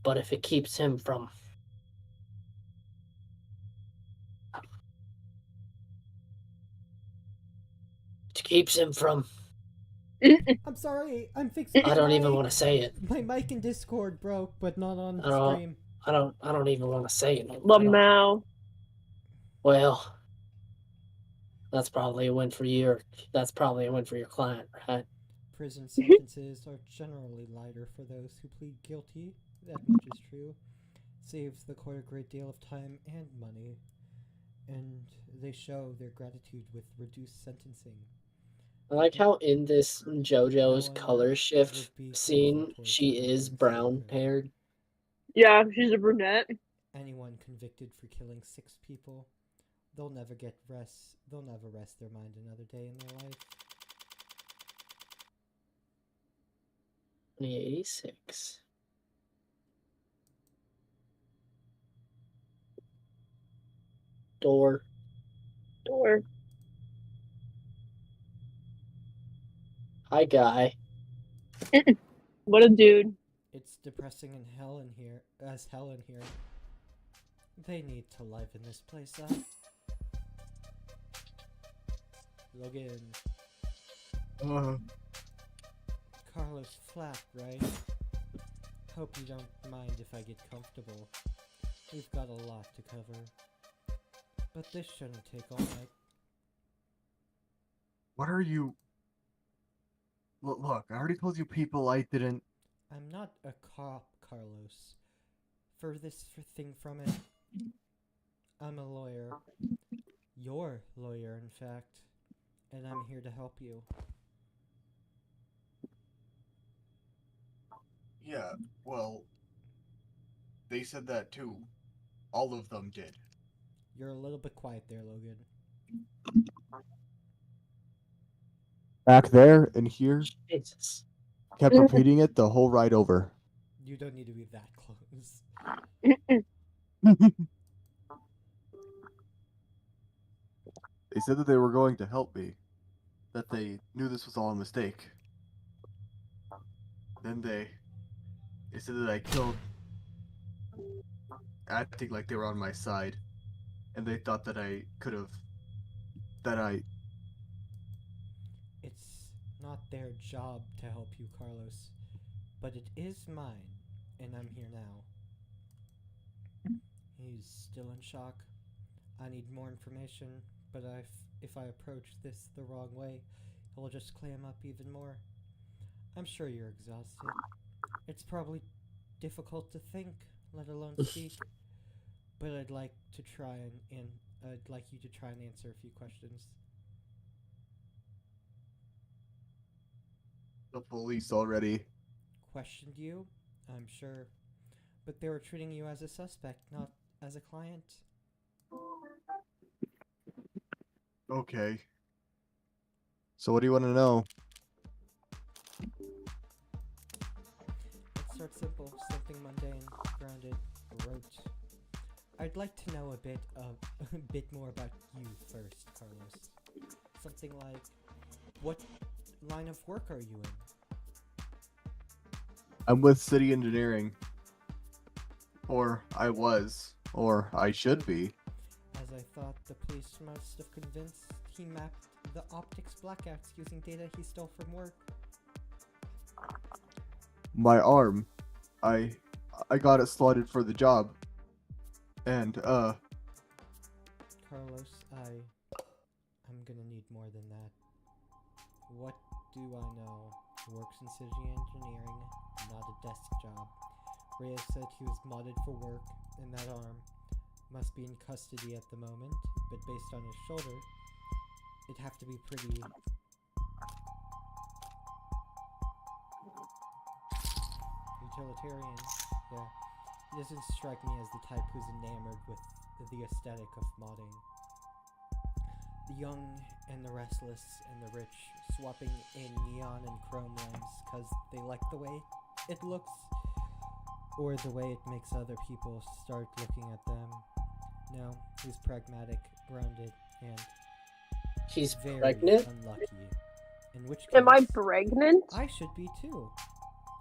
but if it keeps him from... I'm sorry, I'm fixing I don't my even mic. want to say it. My mic in Discord broke, but not on I don't- stream. I don't even want to say it. I don't- Lamau. Well, that's probably a win for you. Or that's probably a win for your client, right? Prison sentences are generally lighter for those who plead guilty. That much is true. Saves the court a great deal of time and money. And they show their gratitude with reduced sentencing. I like how in this JoJo's No one color shift would be scene, faithful towards she other is than brown Saber. haired. Yeah, she's a brunette. Anyone convicted for killing 6 people, they'll never rest their mind another day in their life. 2086. Door. Door. Hi, guy. What a dude. It's depressing and hell in here. They need to liven this place up. Logan, Carlos Flack, right? Hope you don't mind if I get comfortable. We've got a lot to cover. But this shouldn't take all night. What are you? Look, I already told you people I didn't. I'm not a cop, Carlos. Furthest thing from it. I'm a lawyer. Your lawyer, in fact. And I'm here to help you. Yeah, well, they said that too. All of them did. You're a little bit quiet there, Logan. Back there and here, Jesus. kept repeating it the whole ride over. You don't need to be that close. They said that they were going to help me. That they knew this was all a mistake. Then they said that I killed, acting like they were on my side. And they thought that I could have, It's not their job to help you, Carlos. But it is mine, and I'm here now. He's still in shock. I need more information, but if I approach this the wrong way, it will just clam up even more. I'm sure you're exhausted. It's probably difficult to think, let alone speak. But I'd like to try and I'd like you to try and answer a few questions. The police already. Questioned you? I'm sure. But they were treating you as a suspect, not as a client. Okay. So what do you want to know? Let's start simple, something mundane, grounded, rote. I'd like to know a bit more about you first, Carlos. Something like, what line of work are you in? I'm with City Engineering. Or I was. Or I should be. As I thought, the police must have convinced he mapped the optics blackouts using data he stole from work. My arm. I got it slotted for the job. And Carlos, I'm gonna need more than that. What do I know? Works in city engineering, not a desk job. Reyes said he was modded for work, and that arm must be in custody at the moment, but based on his shoulder, it'd have to be pretty... utilitarian. Yeah. He doesn't strike me as the type who's enamored with the aesthetic of modding. The young and the restless and the rich swapping in neon and chrome lamps because they like the way it looks or the way it makes other people start looking at them. No, he's pragmatic, grounded, and She's very pregnant? unlucky. In which case, Am I pregnant? I should be too.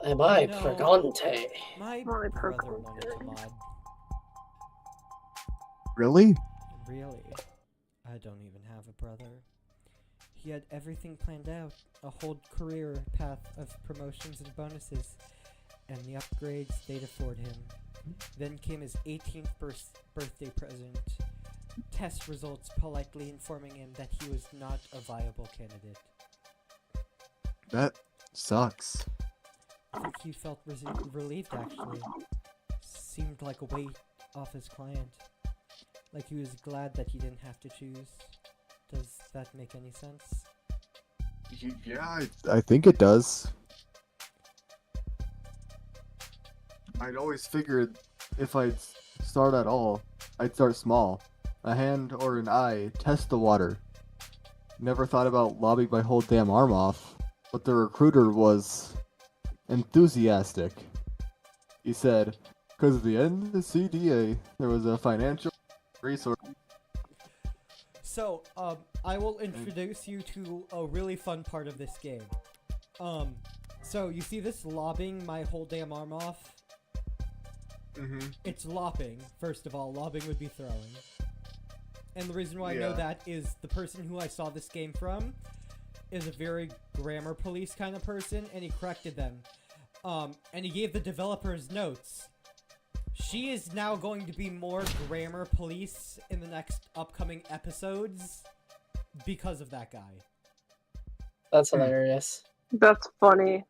Am I No. pregante? My My brother purple wanted to mod. really? Really? I don't even have a brother. He had everything planned out, a whole career path of promotions and bonuses, and the upgrades they'd afford him. Then came his 18th birthday present. Test results politely informing him that he was not a viable candidate. That sucks. I think he felt relieved, actually. Seemed like a weight off his client. Like he was glad that he didn't have to choose. Does that make any sense? Yeah, I think it does. I'd always figured if I'd start at all, I'd start small. A hand or an eye, test the water. Never thought about lobbing my whole damn arm off. But the recruiter was enthusiastic. He said, because at the end of the CDA, there was a financial resource. So, I will introduce you to a really fun part of this game. So you see this lobbing my whole damn arm off? Mm-hmm. It's lopping, first of all. Lobbing would be throwing. And the reason why I know Yeah. that is the person who I saw this game from is a very grammar police kind of person, and he corrected them. And he gave the developers notes. She is now going to be more grammar police in the next upcoming episodes because of that guy. That's hilarious. That's funny.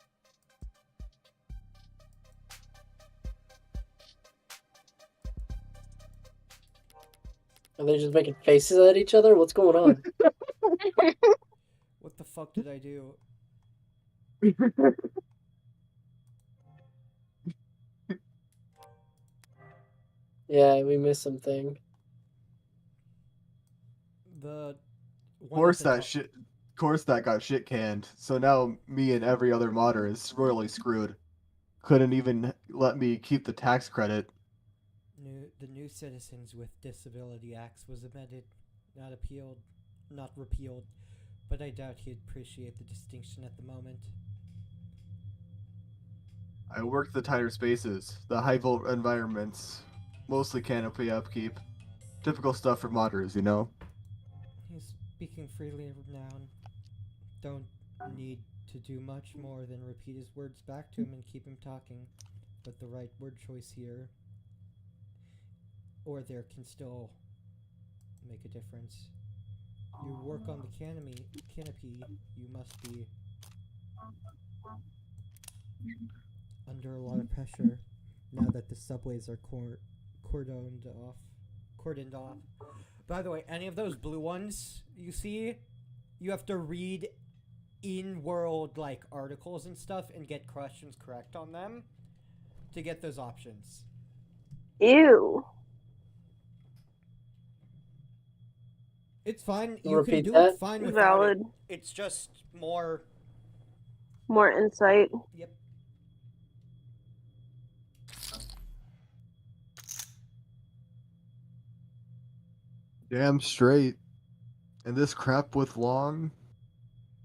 Are they just making faces at each other? What's going on? What the fuck did I do? Yeah, we missed something. The Of one course at the that top- shit. Of course that got shit canned. So now me and every other modder is royally screwed. Couldn't even let me keep the tax credit. The New Citizens with Disability Acts was amended, not repealed, but I doubt he'd appreciate the distinction at the moment. I worked the tighter spaces, the high volt environments, mostly canopy upkeep. Typical stuff for modders, you know? He's speaking freely now. Don't need to do much more than repeat his words back to him and keep him talking. But the right word choice here, or there, can still make a difference. you work on the canopy, you must be under a lot of pressure now that the subways are cordoned off. By the way, any of those blue ones you see, you have to read in-world like articles and stuff and get questions correct on them to get those options. Ew. It's fine. Can You you can repeat do that? it fine without Valid. it. It's just more. More insight. Yep. Damn straight. And this crap with Long,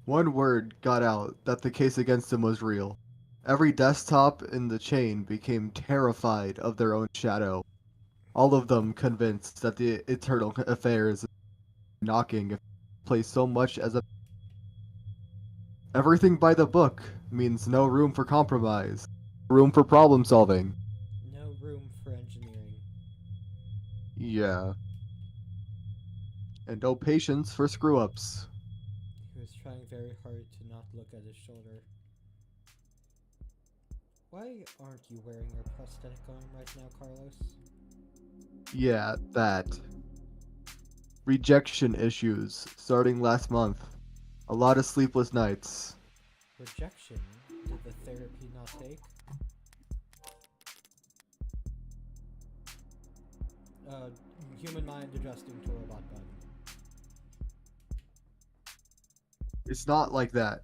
one word got out that the case against him was real. Every desktop in the chain became terrified of their own shadow. All of them convinced that the Eternal Affairs knocking plays so much as a everything by the book means no room for compromise, room for problem solving. No room for engineering. Yeah. And no patience for screw-ups. He was trying very hard to not look at his shoulder. Why aren't you wearing your prosthetic arm right now, Carlos? Yeah, that. Rejection issues starting last month. A lot of sleepless nights. Rejection? Did the therapy not take? Human mind adjusting to robot body. It's not like that.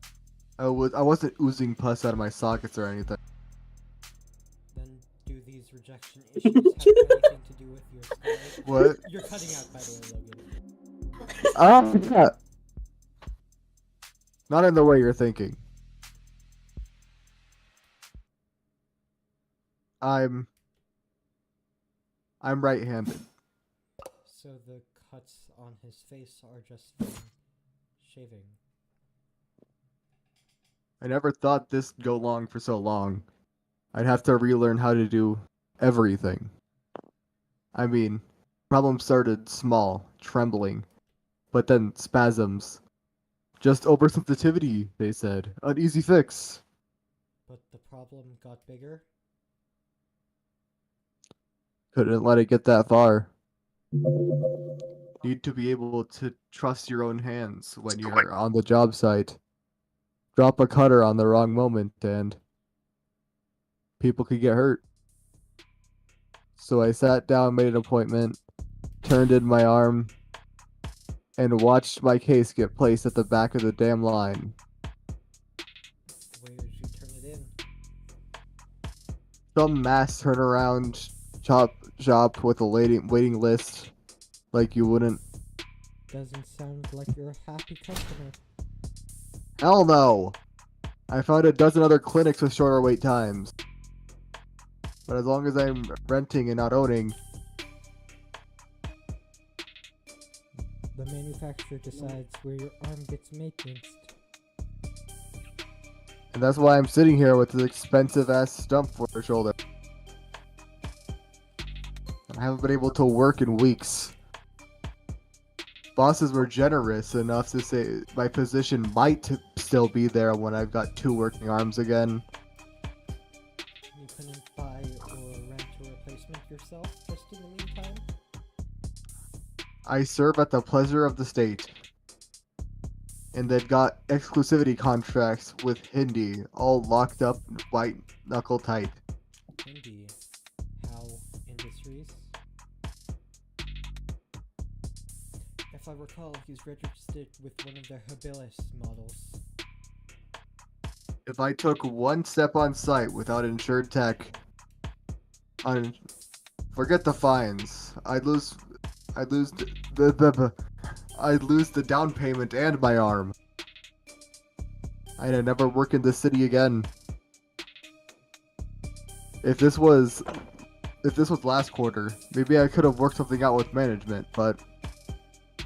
I wasn't oozing pus out of my sockets or anything. Then do these rejection issues have anything to do with your skull? What? You're cutting out, by the way, Logan. Yeah. Not in the way you're thinking. I'm right-handed. So the cuts on his face are just from shaving. I never thought this'd go long for so long. I'd have to relearn how to do everything. I mean, problem started small, trembling, but then spasms. Just oversensitivity, they said. An easy fix. But the problem got bigger? Couldn't let it get that far. Need to be able to trust your own hands when you're on the job site. Drop a cutter on the wrong moment and people could get hurt. So I sat down, made an appointment, turned in my arm, and watched my case get placed at the back of the damn line. Where did you turn it in? Some mass turnaround shop with a waiting list like you wouldn't. Doesn't sound like you're a happy customer. Hell no! I found a dozen other clinics with shorter wait times. But as long as I'm renting and not owning, The manufacturer decides where your arm gets maintenanced. and that's why I'm sitting here with this expensive ass stump for a shoulder. I haven't been able to work in weeks. Bosses were generous enough to say my position might still be there when I've got 2 working arms again. You couldn't buy or rent a replacement yourself just in the meantime? I serve at the pleasure of the state. And they've got exclusivity contracts with Hindi, all locked up white knuckle tight. Hindi. How Industries? If I recall, he's registered with one of their Habilis models. If I took one step on site without insured tech, forget the fines. I'd lose the down payment and my arm. I'd never work in this city again. If this was last quarter, maybe I could have worked something out with management, but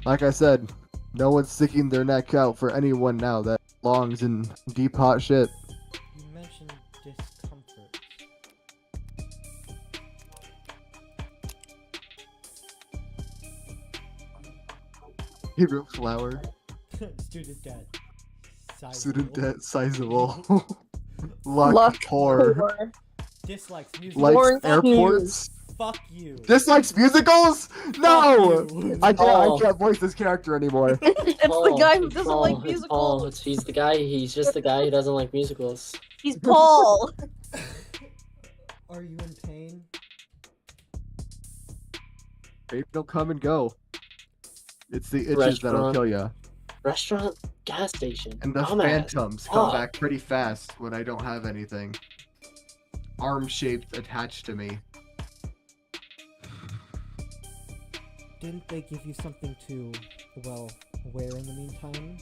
like I said, no one's sticking their neck out for anyone now that belongs in deep hot shit. You mentioned discomfort. Favorite flower. Student debt. Student Sizable. debt sizable. Luck poor. Dislikes music. Likes Born airports. Fuck you. Dislikes musicals? No! Fuck you. I Paul. can't voice this character anymore. It's the guy who doesn't Paul, like it's musicals. Paul. He's the guy. He's just the guy who doesn't like musicals. He's Paul. Are you in pain? Babe, they'll come and go. It's the itches that'll Restaurant. kill ya. Restaurant, gas station. And the dumbass. phantoms come Fuck. back pretty fast when I don't have anything. Arm-shaped attached to me. Didn't they give you something to, well, wear in the meantime?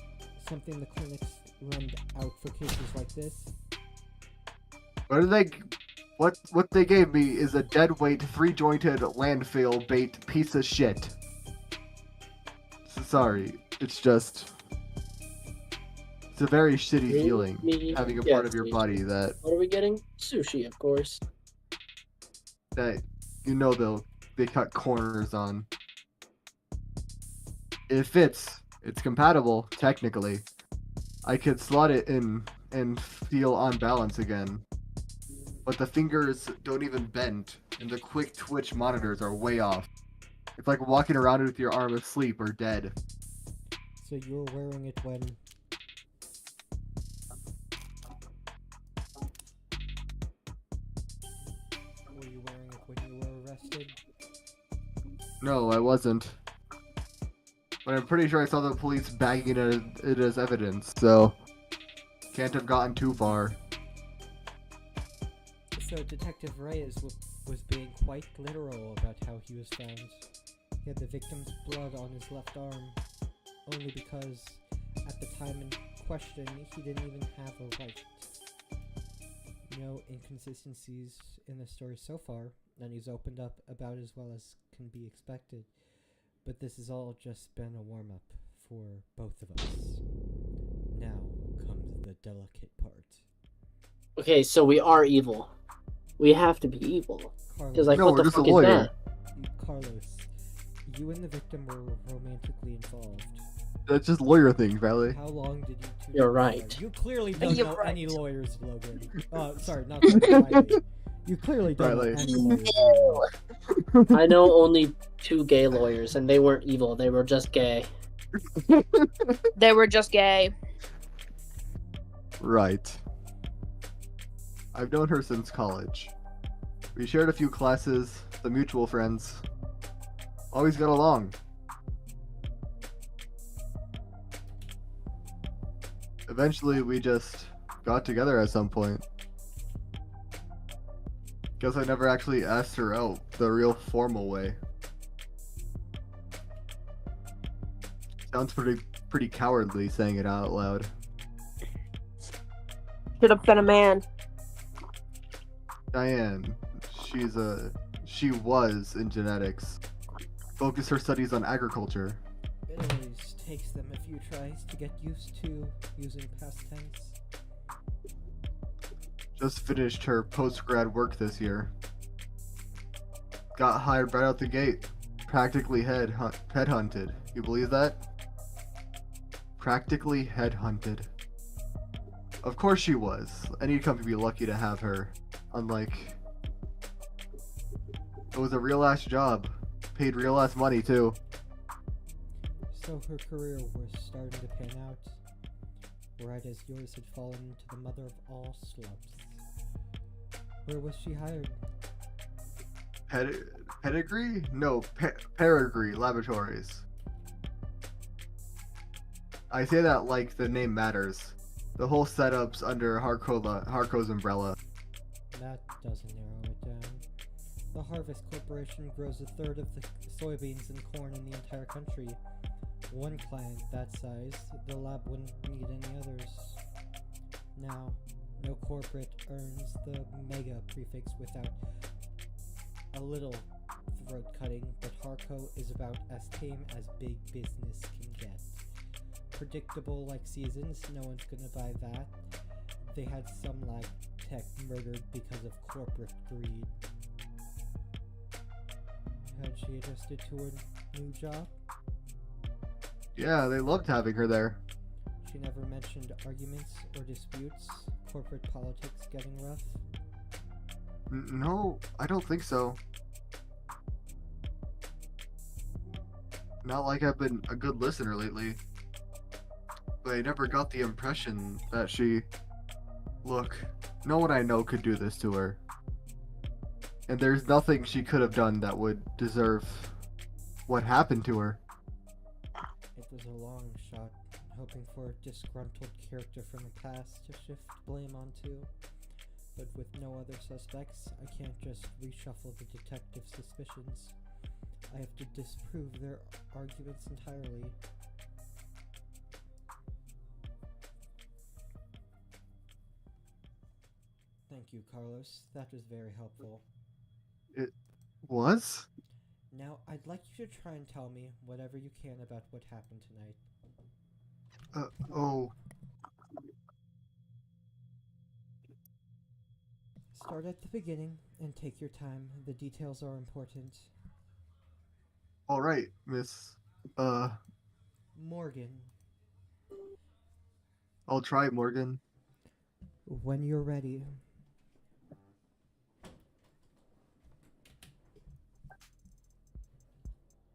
Something the clinics lend out for cases like this? What they gave me is a deadweight, 3-jointed landfill bait piece of shit. Sorry, it's a very shitty Me- feeling me- having a yeah, part of your me. body that What are we getting? Sushi, of course. they cut corners on. It fits. It's compatible, technically. I could slot it in and feel on balance again. But the fingers don't even bend, and the quick twitch monitors are way off. It's like walking around with your arm asleep or dead. So you were wearing it when... Were you wearing it when you were arrested? No, I wasn't. But I'm pretty sure I saw the police bagging it as evidence, so... Can't have gotten too far. So Detective Reyes was being quite literal about how he was found. He had the victim's blood on his left arm, only because at the time in question he didn't even have a right. No inconsistencies in the story so far, and he's opened up about as well as can be expected. But this has all just been a warm-up for both of us. Now comes the delicate part. Okay, so we are evil. We have to be evil. Because, like, No, what we're the just a fuck is lawyer. that? Carlos, you and the victim were romantically involved. That's just lawyer things, Valley. How long did you two You're know right. about? You clearly don't You're know right. any lawyers, Logan. Sorry, not Riley. You clearly don't Riley. know any lawyers. I know only 2 gay lawyers, and they weren't evil. They were just gay. They were just gay. Right. I've known her since college. We shared a few classes, some mutual friends. Always got along. Eventually, we just got together at some point. Guess I never actually asked her out the real formal way. Sounds pretty cowardly saying it out loud. Should have been a man. Diane, she was in genetics. Focused her studies on agriculture. It always takes them a few tries to get used to using past tense. Just finished her post-grad work this year. Got hired right out the gate. Practically headhunted. You believe that? Practically headhunted. Of course she was. Any company would be lucky to have her. Unlike... It was a real-ass job. Paid real-ass money, too. So her career was starting to pan out, right as yours had fallen into the mother of all slumps. Where was she hired? Pedigree? No, Peregree Laboratories. I say that like the name matters. The whole setup's under Harco's umbrella. That doesn't narrow it down. The Harvest Corporation grows a third of the soybeans and corn in the entire country. One client that size, the lab wouldn't need any others. Now, no corporate earns the mega prefix without a little throat cutting, but Harco is about as tame as big business can get. Predictable like seasons, no one's gonna buy that. They had some lab tech murdered because of corporate greed. Had she adjusted to a new job? Yeah, they loved having her there. She never mentioned arguments or disputes, corporate politics getting rough. No, I don't think so. Not like I've been a good listener lately. But I never got the impression that she... Look, no one I know could do this to her. And there's nothing she could have done that would deserve what happened to her. It was a long shot, hoping for a disgruntled character from the past to shift blame onto. But with no other suspects, I can't just reshuffle the detective's suspicions. I have to disprove their arguments entirely. Thank you, Carlos. That was very helpful. It was? Now, I'd like you to try and tell me whatever you can about what happened tonight. Oh. Start at the beginning and take your time. The details are important. Alright, Miss... Morgan, I'll try, Morgan. when you're ready.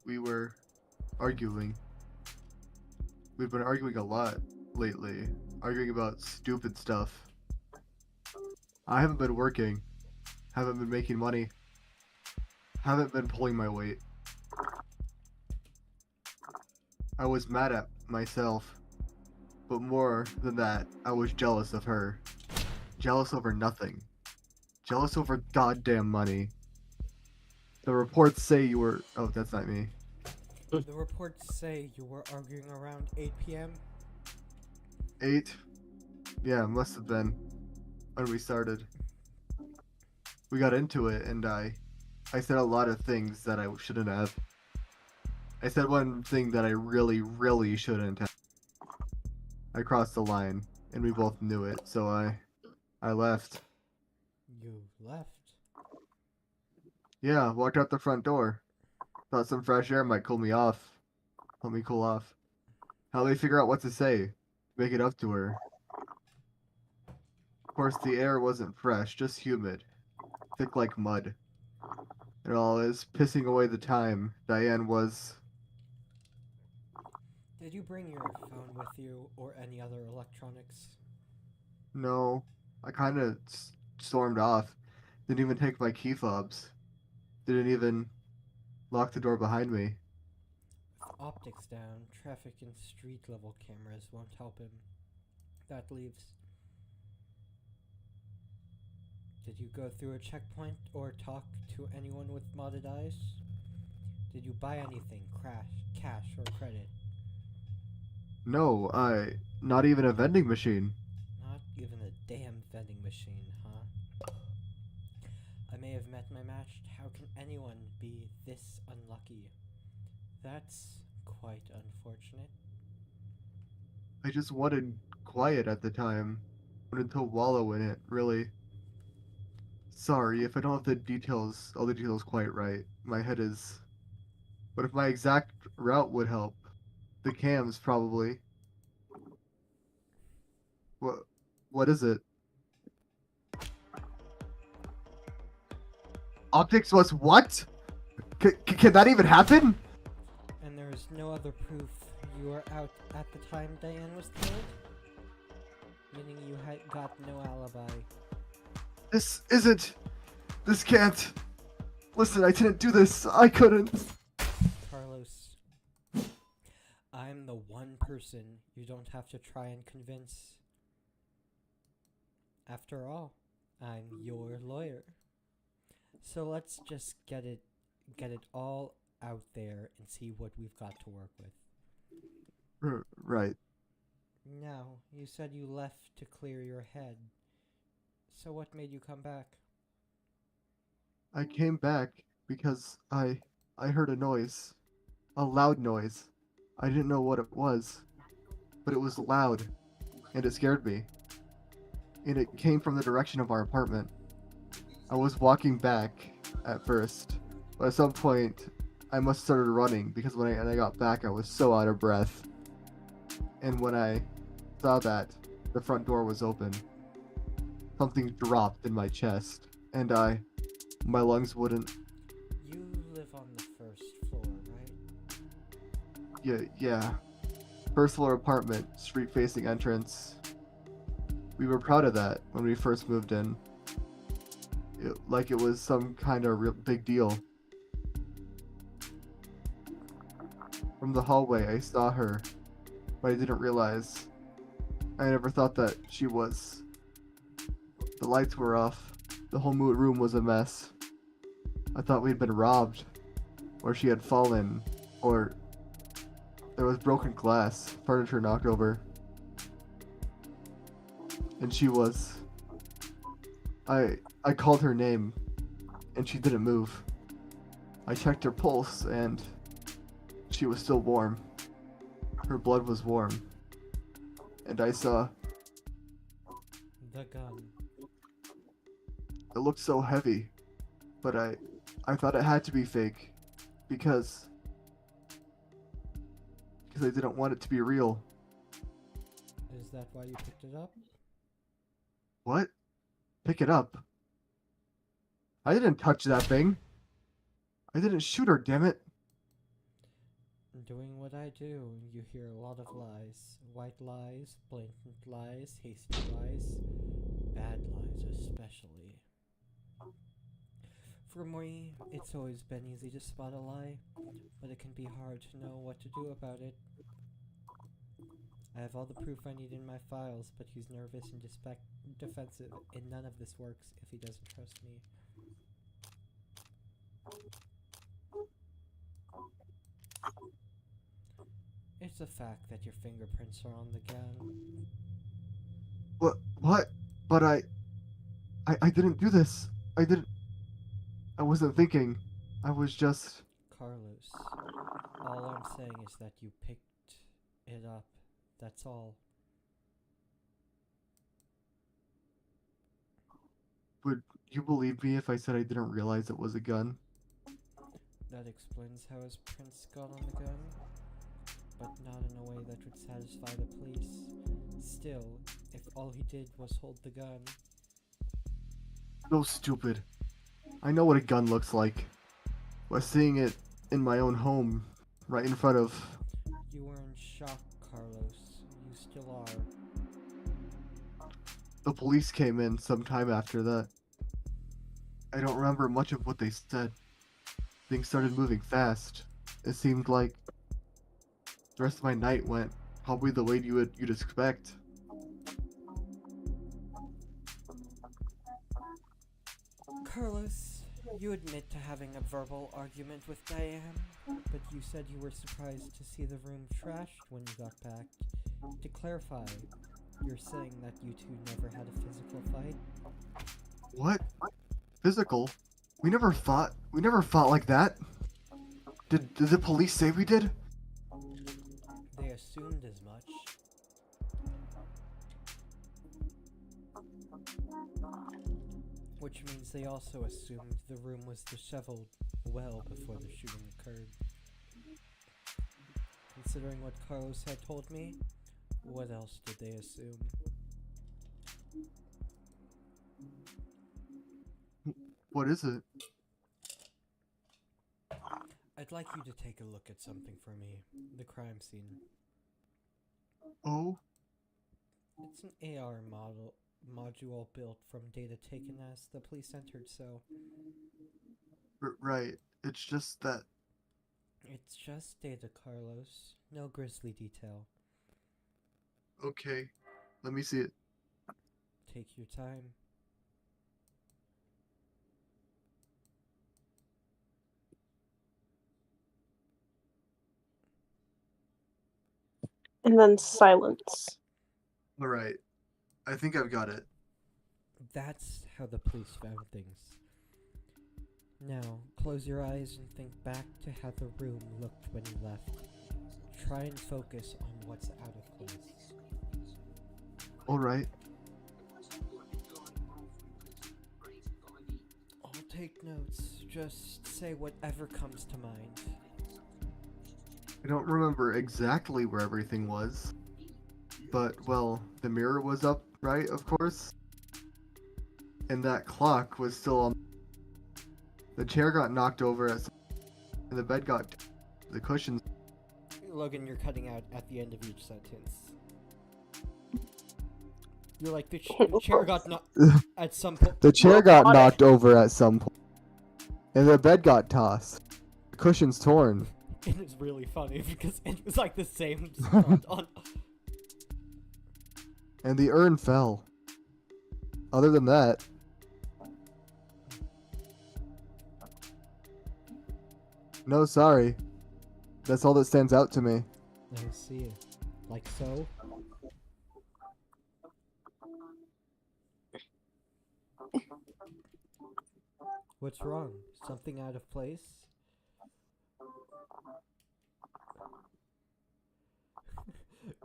We were arguing. We've been arguing a lot lately. Arguing about stupid stuff. I haven't been working. Haven't been making money. Haven't been pulling my weight. I was mad at myself. But more than that, I was jealous of her. Jealous over nothing. Jealous over goddamn money. The reports say you were... Oh, that's not me. The reports say you were arguing around 8 p.m. 8? Yeah, must have been. When we started. We got into it, and I said a lot of things that I shouldn't have. I said one thing that I really, really shouldn't have. I crossed the line, and we both knew it, so I left. You left? Yeah, walked out the front door. Thought some fresh air might cool me off. Help me cool off. Help me figure out what to say. Make it up to her. Of course, the air wasn't fresh, just humid. Thick like mud. And all is pissing away the time. Diane was... Did you bring your phone with you or any other electronics? No. I kinda stormed off. Didn't even take my key fobs. Didn't even lock the door behind me. With optics down, traffic and street level cameras won't help him. That leaves... Did you go through a checkpoint or talk to anyone with modded eyes? Did you buy anything, cash or credit? No, not even a vending machine. Not even a damn vending machine, huh? I may have met my match. How can anyone be this unlucky? That's quite unfortunate. I just wanted quiet at the time. Wanted to wallow in it, really. Sorry if I don't have all the details quite right. My head is... But if my exact route would help. The cams, probably. What is it? Optics was what? Can that even happen? And there is no other proof you were out at the time Diane was killed? Meaning you had got no alibi. This can't. Listen, I didn't do this. I couldn't. Carlos, I'm the one person you don't have to try and convince. After all, I'm your lawyer. So let's just get it all out there and see what we've got to work with. Right. Now, you said you left to clear your head. So what made you come back? I came back because I heard a noise. A loud noise. I didn't know what it was. But it was loud. And it scared me. And it came from the direction of our apartment. I was walking back at first. But at some point, I must have started running because when I got back, I was so out of breath. And when I saw that the front door was open, something dropped in my chest, and my lungs wouldn't. You live on the first floor, right? Yeah. First floor apartment, street facing entrance. We were proud of that when we first moved in. Like it was some kind of real big deal. From the hallway, I saw her, but I didn't realize. I never thought that she was. The lights were off. The whole room was a mess. I thought we'd been robbed, or she had fallen, or there was broken glass, furniture knocked over. And she was. I called her name, and she didn't move. I checked her pulse, and she was still warm. Her blood was warm. And I saw The gun. it looked so heavy, but I thought it had to be fake because I didn't want it to be real. Is that why you picked it up? What? Pick it up. I didn't touch that thing. I didn't shoot her, damn it. Doing what I do, you hear a lot of lies. White lies, blatant lies, hasty lies, bad lies especially. For me, it's always been easy to spot a lie, but it can be hard to know what to do about it. I have all the proof I need in my files, but he's nervous and defensive, and none of this works if he doesn't trust me. It's a fact that your fingerprints are on the gun. What? But I didn't do this. I wasn't thinking. I was just. Carlos, all I'm saying is that you picked it up. That's all. Would you believe me if I said I didn't realize it was a gun? That explains how his prints got on the gun, but not in a way that would satisfy the police. Still, if all he did was hold the gun, So stupid. I know what a gun looks like. Was seeing it in my own home, right in front of. you were in shock, Carlos. You still are. The police came in sometime after that. I don't remember much of what they said. Things started moving fast. It seemed like the rest of my night went probably the way you'd expect. Carlos, you admit to having a verbal argument with Diane, but you said you were surprised to see the room trashed when you got back. To clarify, you're saying that you two never had a physical fight? What? Physical? We never fought. We never fought like that. Did the police say we did? They assumed as much. Which means they also assumed the room was disheveled well before the shooting occurred. Considering what Carlos had told me, what else did they assume? What is it? I'd like you to take a look at something for me. The crime scene. Oh? It's an AR module built from data taken as the police entered, so Right. It's just that. it's just data, Carlos. No grisly detail. Okay. Let me see it. Take your time. And then silence. Alright. I think I've got it. That's how the police found things. Now, close your eyes and think back to how the room looked when you left. Try and focus on what's out of place. Alright. I'll take notes. Just say whatever comes to mind. I don't remember exactly where everything was, But, well, the mirror was upright, of course. And that clock was still on. The chair got knocked over and the bed got. The cushions. Logan, you're cutting out at the end of each sentence. You're like, the chair got knocked at some point. The chair got knocked over at some point. And the bed got tossed. The cushions torn. It was really funny because it was like the same spot on. And the urn fell. Other than that. No, sorry. That's all that stands out to me. I see. Like so? What's wrong? Something out of place?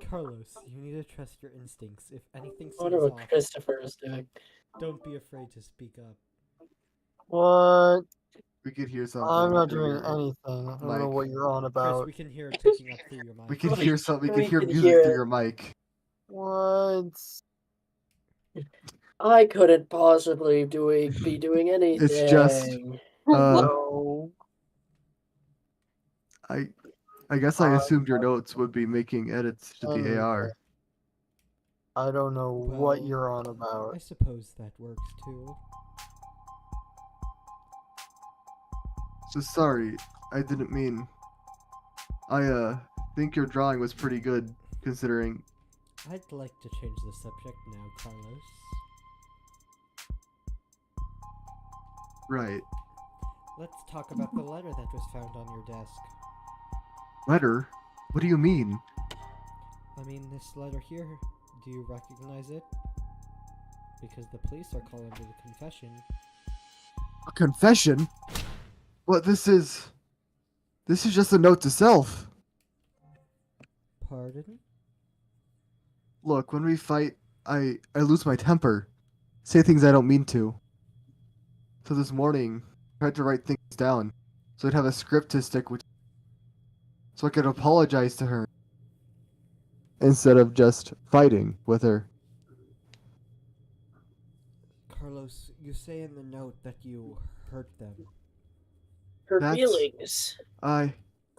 Carlos, you need to trust your instincts. If anything I wonder seems what off, Christopher is doing. don't be afraid to speak up. What? We could hear something. I'm not through doing your anything. I don't know mic. what you're on Chris, about. we can hear it picking up through your mic. We could hear something. We We could hear could music hear through it. your mic. What? I couldn't possibly be doing anything. It's just, No. I guess I assumed your notes would be making edits to the Anyway. AR. I don't know what Well, you're on I about. suppose that works too. So sorry, I didn't mean. I think your drawing was pretty good, considering. I'd like to change the subject now, Carlos. Right. Let's talk about the letter that was found on your desk. Letter? What do you mean? I mean, this letter here. Do you recognize it? Because the police are calling it a confession. A confession? What, this is just a note to self. Pardon? Look, when we fight, I lose my temper. Say things I don't mean to. So this morning, I tried to write things down, so I'd have a script to stick with, so I could apologize to her, instead of just fighting with her. Carlos, you say in the note that you hurt them. Her That's- feelings.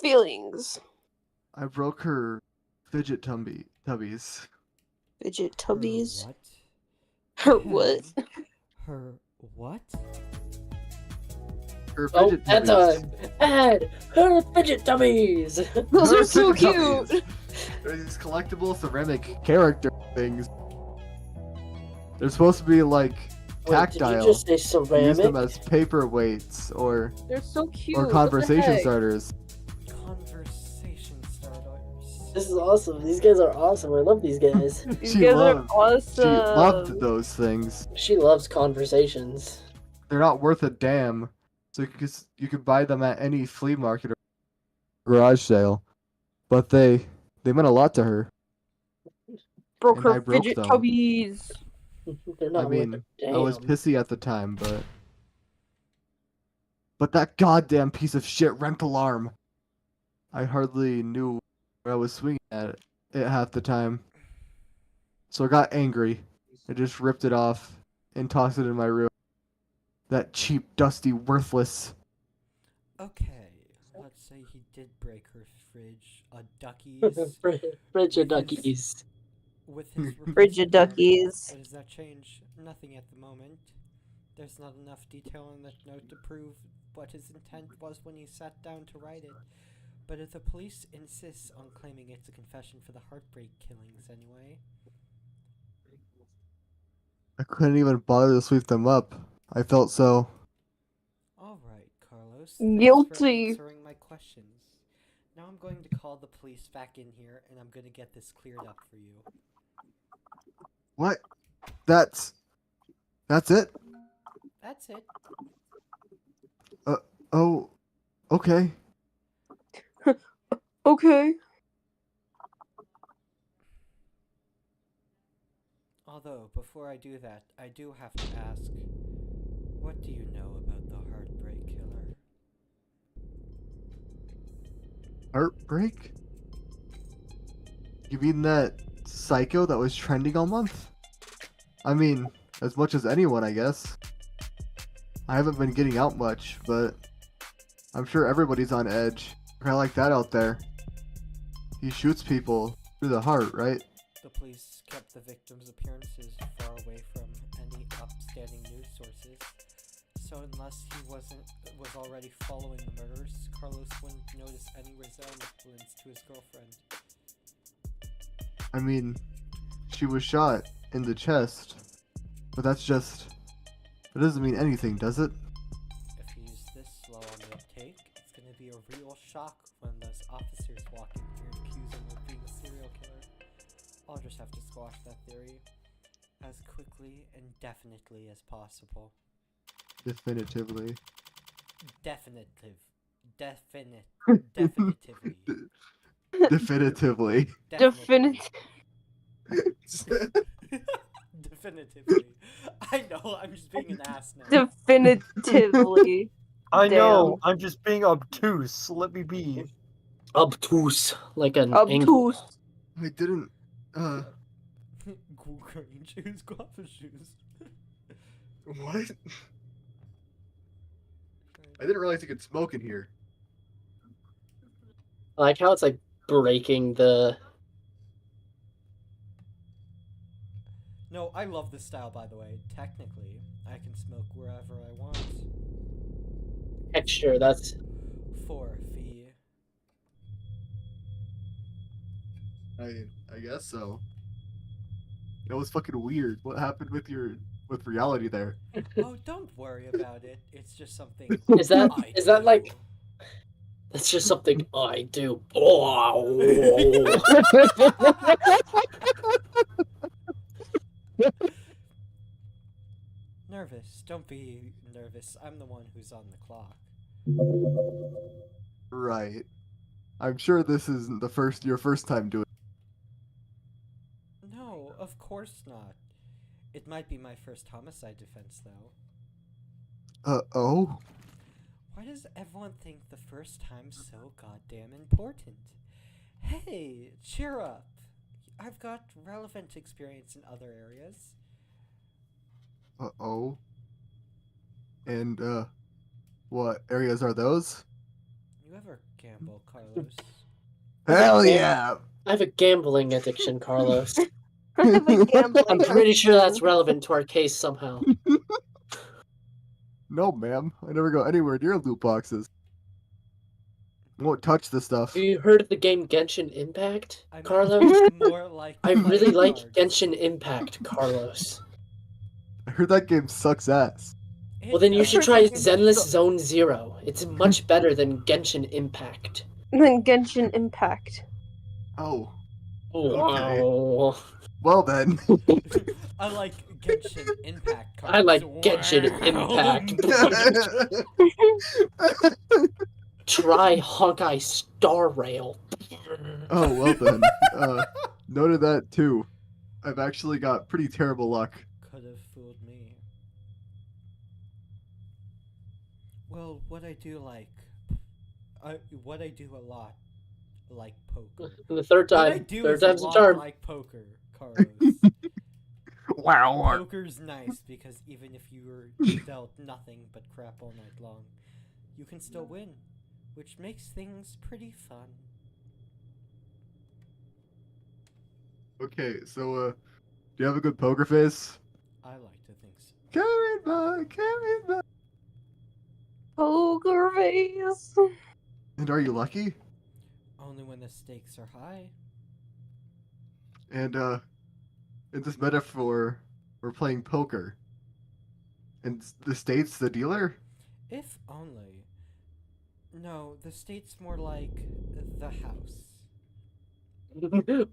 Feelings. I broke her fidget tubbies. Fidget Her tubbies. what? Her what? Her what? Her Oh, fidget that tubbies. time. Add her fidget tummies. Those Her are so fidget cute. tubbies. They're these collectible ceramic character things. They're supposed to be like Wait, tactile. did you just say Use ceramic? them as paperweights or They're so cute. or What the conversation heck? starters. Conversation starters. This is awesome. These guys are awesome. I love these guys. These She guys loved- are awesome. She loved those things. She loves conversations. They're not worth a damn. So you could buy them at any flea market or garage sale. But they meant a lot to her. Broke and I her broke fidget them. tubbies. They're not I mean, worth a I was damn. pissy at the time, but that goddamn piece of shit rental arm. I hardly knew where I was swinging at it half the time. So I got angry. I just ripped it off and tossed it in my room. That cheap, dusty, worthless. Okay, let's say he did break her fridge. A duckies. Frigid duckies. With his Frigid duckies. What does that change? Nothing at the moment. There's not enough detail in that note to prove what his intent was when he sat down to write it. But if the police insists on claiming it's a confession for the heartbreak killings anyway. I couldn't even bother to sweep them up. I felt so. Alright, Carlos. thanks Guilty. For answering my questions. Now I'm going to call the police back in here and I'm going to get this cleared up for you. What? That's it? That's it. Oh, okay. Okay. Although, before I do that, I do have to ask, what do you know about the Heartbreak Killer? Heartbreak? You mean that Psycho that was trending all month. I mean, as much as anyone, I guess. I haven't been getting out much, but I'm sure everybody's on edge. A guy like that out there. He shoots people through the heart, right? The police kept the victim's appearances far away from any upstanding news sources, so unless he was already following the murders, Carlos wouldn't notice any resemblance to his girlfriend. I mean, she was shot in the chest, but that doesn't mean anything, does it? If he's this slow on the uptake, it's gonna be a real shock when those officers walk in here and accuse him of being a serial killer. I'll just have to squash that theory as quickly and definitely as possible. Definitively. Definitively. Definitively. Definite. Definitively. I know, I'm just being an ass now. Definitively. I know, I'm just being obtuse. Let me be. Obtuse, like an Obtuse. I didn't, Green shoes, guava shoes. what? I didn't realize you could smoke in here. I like how it's like breaking the. No, I love this style, by the way. Technically, I can smoke wherever I want. Texture, that's For a fee. I guess so. That was fucking weird. What happened with reality there? Oh, don't worry about it. It's just something. Is that I is that do. like that's just something I do. Oh. Nervous. Don't be nervous. I'm the one who's on the clock. Right. I'm sure this isn't your first time doing. No, of course not. It might be my first homicide defense, though. Oh? Why does everyone think the first time's so goddamn important? Hey, cheer up. I've got relevant experience in other areas. Oh? And, what areas are those? You ever gamble, Carlos? Hell yeah! I have a gambling addiction, Carlos. I have a gambling I'm pretty sure that's relevant to our case somehow. No, ma'am. I never go anywhere near loot boxes. I won't touch the stuff. Have you heard of the game Genshin Impact, I mean, Carlos? more like I really playing like cards. Genshin Impact, Carlos. I heard that game sucks ass. It Well, then you does. should try Zenless Zone Zero. It's much better than Genshin Impact. Then Genshin Impact. Oh. Wow. Well then. I like Genshin Impact cards. I like Genshin Wow. Impact. Try Hawkeye Star Rail. Oh, well then. Noted that too. I've actually got pretty terrible luck. Could have fooled me. Well, what I do a lot, like poker. The third What I time. do Third is a time's a lot charm. like poker, Carlos. Wow. Poker's nice because even if you were dealt nothing but crap all night long, you can still win, which makes things pretty fun. Okay, so, do you have a good poker face? I like to think so. Come in. Poker face. And are you lucky? Only when the stakes are high. And, in this metaphor, we're playing poker. And the state's the dealer? If only. No, the state's more like the house.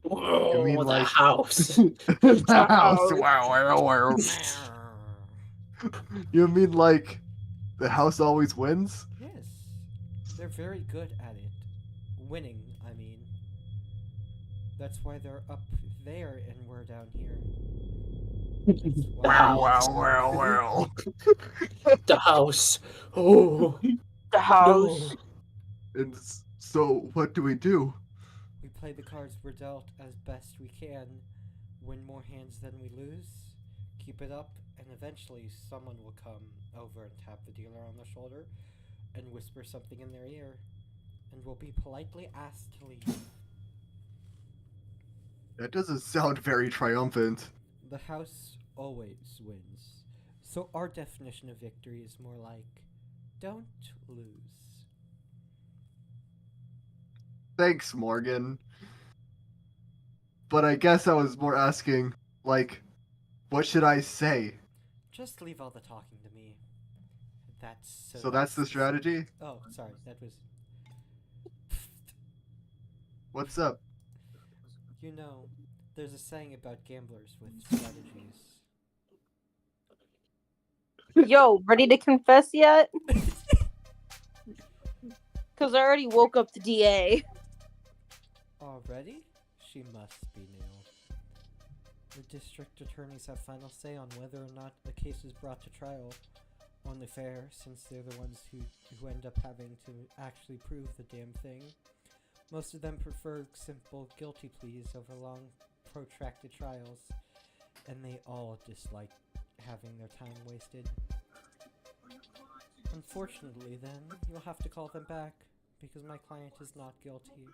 Whoa, mean the like- house. The house. Wow. You mean like the house always wins? Yes, they're very good at it. Winning, I mean. That's why they're up there and we're down here. That's why- Wow. The house. Oh. The house. And so, what do? We play the cards we're dealt as best we can, win more hands than we lose, keep it up, and eventually someone will come over and tap the dealer on the shoulder and whisper something in their ear, and will be politely asked to leave. That doesn't sound very triumphant. The house always wins, so our definition of victory is more like, don't lose. Thanks, Morgan. But I guess I was more asking, like, what should I say? Just leave all the talking to me. So that's the strategy? Oh, sorry, that was... What's up? You know, there's a saying about gamblers with strategies. Yo, ready to confess yet? Because I already woke up the DA. Already? She must be new. The district attorneys have final say on whether or not a case is brought to trial. Only fair, since they're the ones who end up having to actually prove the damn thing. Most of them prefer simple guilty pleas over long, protracted trials, and they all dislike having their time wasted. Unfortunately, then, you'll have to call them back, because my client is not guilty.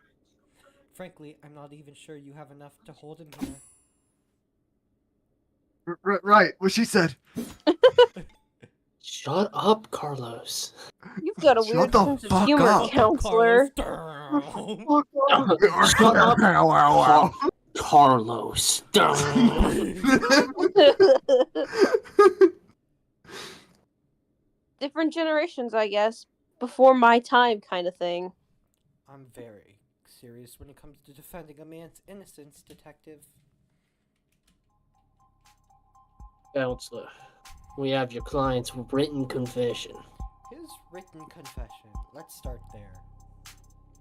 Frankly, I'm not even sure you have enough to hold him here. Right, what she said. Shut up, Carlos. You've got a Shut weird the sense of fuck humor, up. counselor. Shut up, Carlos. Different generations, I guess. Before my time, kind of thing. I'm very serious when it comes to defending a man's innocence, detective. Counselor, we have your client's written confession. His written confession. Let's start there.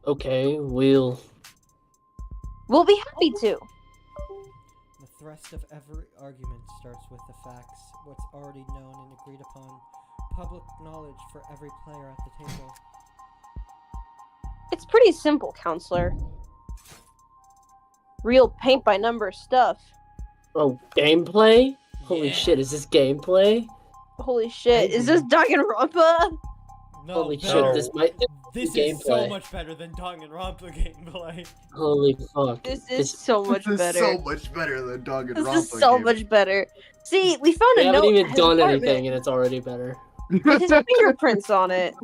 Okay, we'll We'll be happy to. The thrust of every argument starts with the facts, what's already known and agreed upon, public knowledge for every player at the table. It's pretty simple, counselor. Real paint by number stuff. Oh, gameplay? Holy Yeah. shit, is this gameplay? Holy shit, is this Danganronpa? No, Holy no. shit, this might This be is so gameplay. much better than Danganronpa gameplay. Holy fuck. This is so much This is better. so much better than This Danganronpa. is so game. much better. See, we found We a haven't note even at his done apartment anything and it's already better. with his fingerprints on it.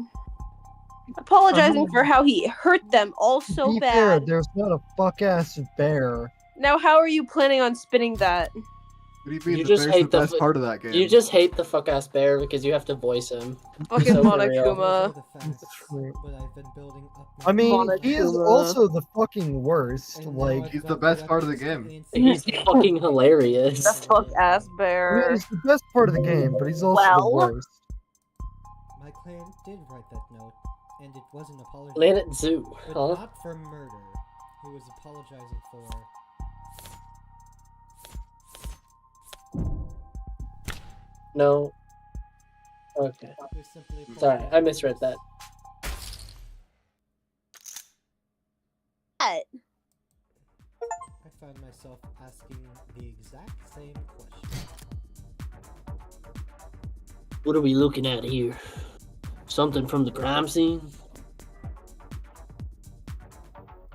Apologizing for how he hurt them all so be fair, bad. there's not a fuck ass bear. Now, how are you planning on spinning that? What do you mean You the just bear's the hate the best part of that game? You just hate the fuck ass bear because you have to voice him. Fucking So for real. Those are Monokuma. the facts, true. but I've been building up I mean, Monokuma. he is also the fucking worst. and now Like, I've He's the got best that part of the instantly game. He's fucking hilarious. The fuck ass I mean, bear. he's the best part of the game, but he's also Well? the worst. My client did write that note, and it was an apology. Planet Zoo, But huh? not for murder. He was apologizing for... No. Okay. he was simply Sorry, I apologizing misread for that. What? I found myself asking the exact same question. What are we looking at here? Something from the crime scene?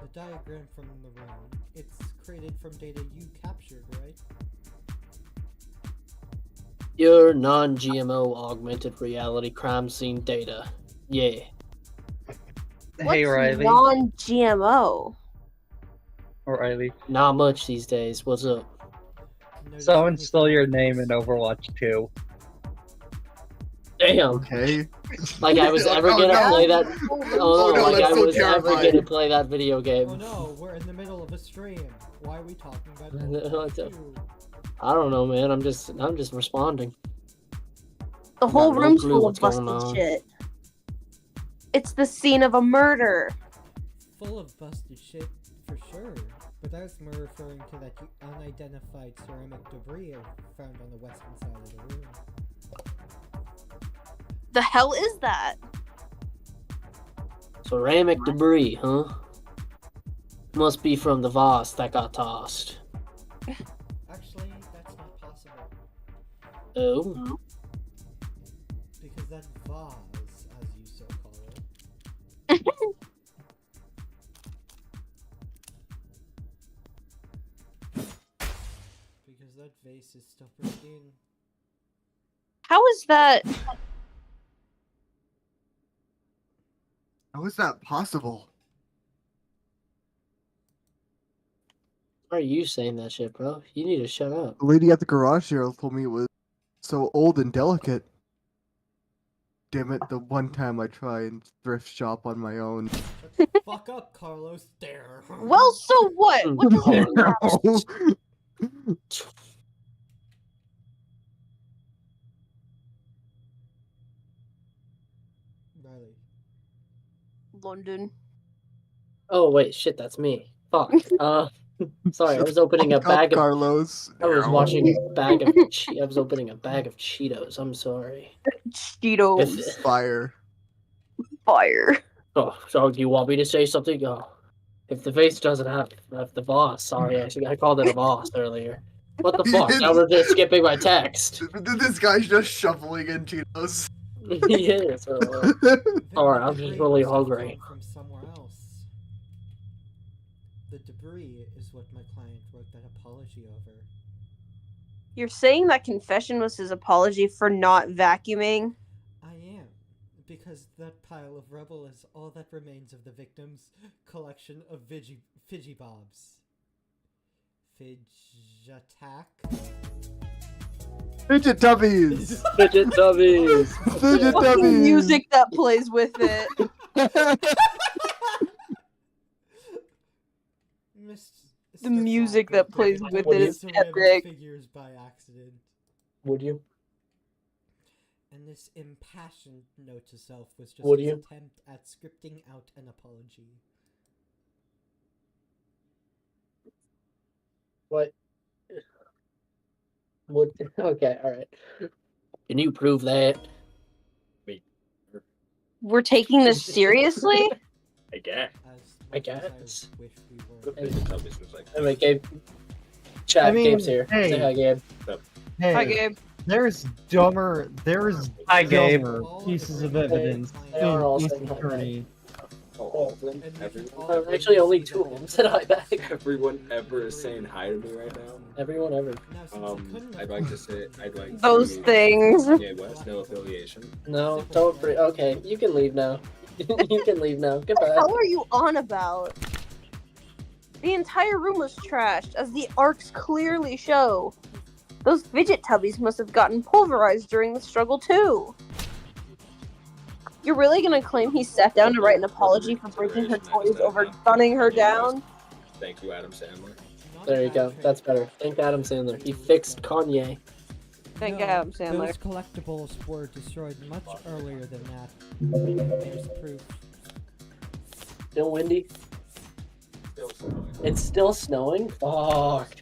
The diagram from the room, it's created from data you captured, right? Your non-GMO augmented reality crime scene data. Yeah. Hey, What's Riley. non-GMO? Riley. Not much these days. What's up? Notice Someone anything stole your else? name in Overwatch 2. Damn. Okay. Like I was ever Oh, gonna no. play that. Oh, Oh, no, like that's I so was ever terrifying. gonna play that video game. Oh no, we're in the middle of a stream. Why are we talking about No, Overwatch it's a- 2? I don't know, man. I'm just responding. The whole no room's clue full what's of going busted on. shit. It's the scene of a murder. Full of busted shit, for sure. But I was more referring to that unidentified ceramic debris found on the western side of the room. The hell is that? Ceramic debris, huh? Must be from the vase that got tossed. Actually, that's not possible. Oh. Because that vase, as you so call it, because that vase is still pristine. How is that? How is that possible? Why are you saying that shit, bro? You need to shut up. The lady at the garage sale told me it was so old and delicate. Damn it, the one time I try and thrift shop on my own. Shut the fuck up, Carlos. There. Well, so what? What does it matter? Riley. London. Oh wait, shit, that's me. Fuck. Sorry, I was opening a Fuck up, bag of. Carlos. I was watching a bag of. I was opening a bag of Cheetos. I'm sorry. Cheetos. Fire. Fire. Oh, so do you want me to say something? Oh, if the vase doesn't have the vase, sorry, I called it a vase earlier. What the fuck? Now we're just skipping my text. This guy's just shoveling in Cheetos. He is. Alright, I'm just really hungry. From somewhere else. The debris is what my client wrote that apology over. You're saying that confession was his apology for not vacuuming? I am, because that pile of rubble is all that remains of the victim's collection of Fidgy Bobs. Fidget-tack? Fidget Tubbies! Fidget Tubbies! Fidget Fucking Tubbies! music that plays with it. The music that plays with it is epic. Figures by accident. Would you? And this impassioned note to self was just Would his you? attempt at scripting out an apology. What? Would? Okay, alright. Can you prove that? We're taking this seriously? I guess. As I much as guess. wish we The were. Fidget Tubbies was like. Anyway, Gabe. Chat, I mean, Gabe's here. hey. Say hi, Gabe. Hey, Hi, Gabe. There's dumber. There's Hi, Gabe. dumber All pieces of the evidence They are all in saying East hi. Attorney. Oh, all of them? And we can Everyone? all Actually, only agree two of that them it said hi was- back. Everyone ever is saying hi to me right now. Everyone ever. Now, since it couldn't have I'd like to come say, I'd like Those to things. Yeah, West, no affiliation. No, don't. Okay, you can leave now. You can leave now. What Goodbye. the hell are you on about? The entire room was trashed, as the arcs clearly show. Those fidget tubbies must have gotten pulverized during the struggle, too. You're really gonna claim he sat down to write an apology for breaking her toys over gunning her down? Thank you, Adam Sandler. Not There a you bad go. trade. That's better. Thank Adam Sandler. He fixed Kanye. Thank No, Adam Sandler. Those collectibles were destroyed much earlier than that. There's proof. Still windy. It's still snowing. Fuck.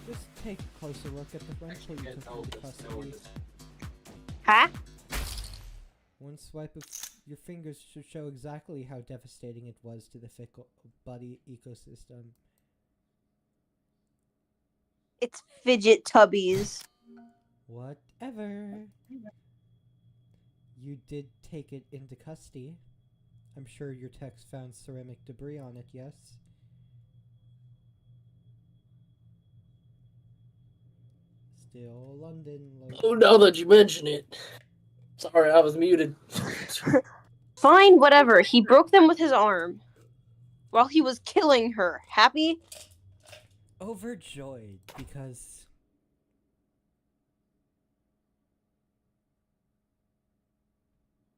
Just take a closer look at the rental you took into custody. Huh? One swipe of your fingers should show exactly how devastating it was to the fickle buddy ecosystem. It's fidget tubbies. Whatever. You did take it into custody. I'm sure your text found ceramic debris on it, yes? Still London. Oh, now that you mention it. Sorry, I was muted. Fine, whatever. He broke them with his arm. While he was killing her. Happy? Overjoyed because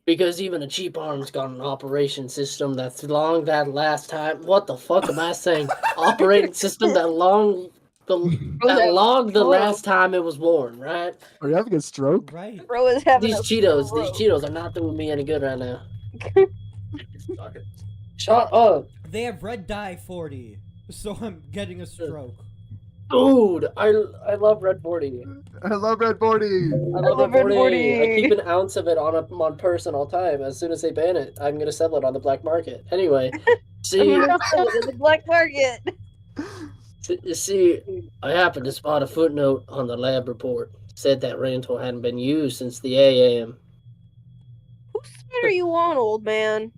Because even a cheap arm's got an operation system that's long that last time. What the fuck am I saying? Operating system that long the last time it was worn, right? Are you having a stroke? right. Bro is having These a Cheetos, stroke. these Cheetos are not doing me any good right now. Shut up. They have red dye 40, so I'm getting a stroke. Dude, I love Red 40. I love Red 40. I love love Red Red 40. I 40. keep an ounce of it on person all time. As soon as they ban it, I'm gonna sell it on the black market. Anyway, I'm see, gonna sell it in the black market. you see, I happened to spot a footnote on the lab report. Said that rental hadn't been used since the AM. Whose side are you on, old man?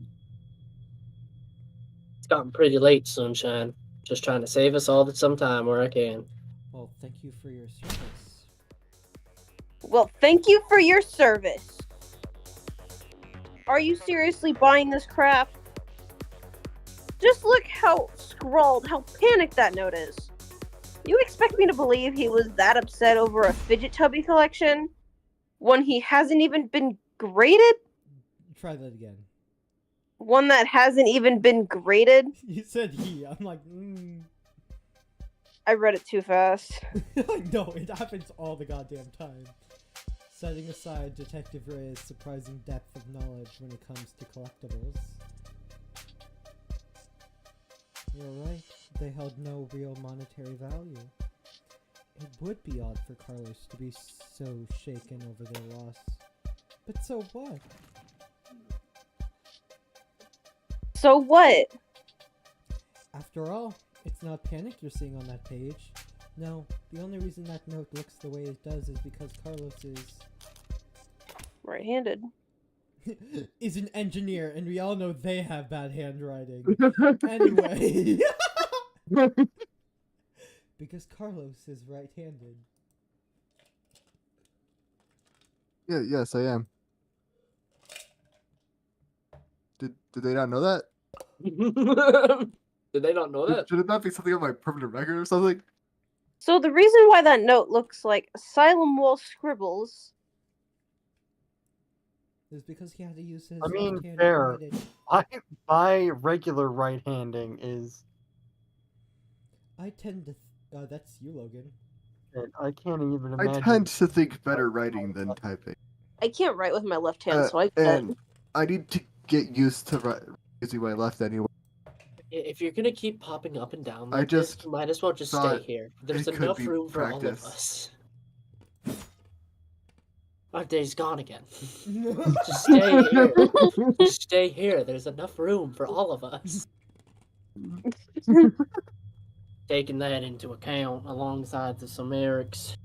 It's gotten pretty late, Sunshine. Just trying to save us all some time where I can. Well, thank you for your service. Well, thank you for your service. Are you seriously buying this crap? Just look how scrawled, how panicked that note is. You expect me to believe he was that upset over a fidget tubby collection when he hasn't even been graded? Try that again. One that hasn't even been graded? You said he. I'm like, I read it too fast. No, it happens all the goddamn time. Setting aside Detective Ray's surprising depth of knowledge when it comes to collectibles. You're right, they held no real monetary value. It would be odd for Carlos to be so shaken over their loss. But so what? So what? After all, it's not panic you're seeing on that page. No, the only reason that note looks the way it does is because Carlos Right-handed. is an engineer, and we all know they have bad handwriting. Anyway. Because Carlos is right-handed. Yeah, yes, I am. Did they not know that? Did they not know that? Should it not be something on my permanent record or something? So the reason why that note looks like Asylum Wall scribbles is because he had to use his I mean, right hand to fair. write it. My regular right-handing is. I tend to... that's you, Logan. I can't even imagine. I tend to think better writing than typing. I can't write with my left hand, so I can't. And I need to get used to using my left anyway. If you're gonna keep popping up and down I like this, just you might as well just stay thought here. There's it could enough be room for all of practice. us. Our day's gone again. Just stay here. Just stay here. There's enough room for all of us. Taking that into account alongside the Sumerics.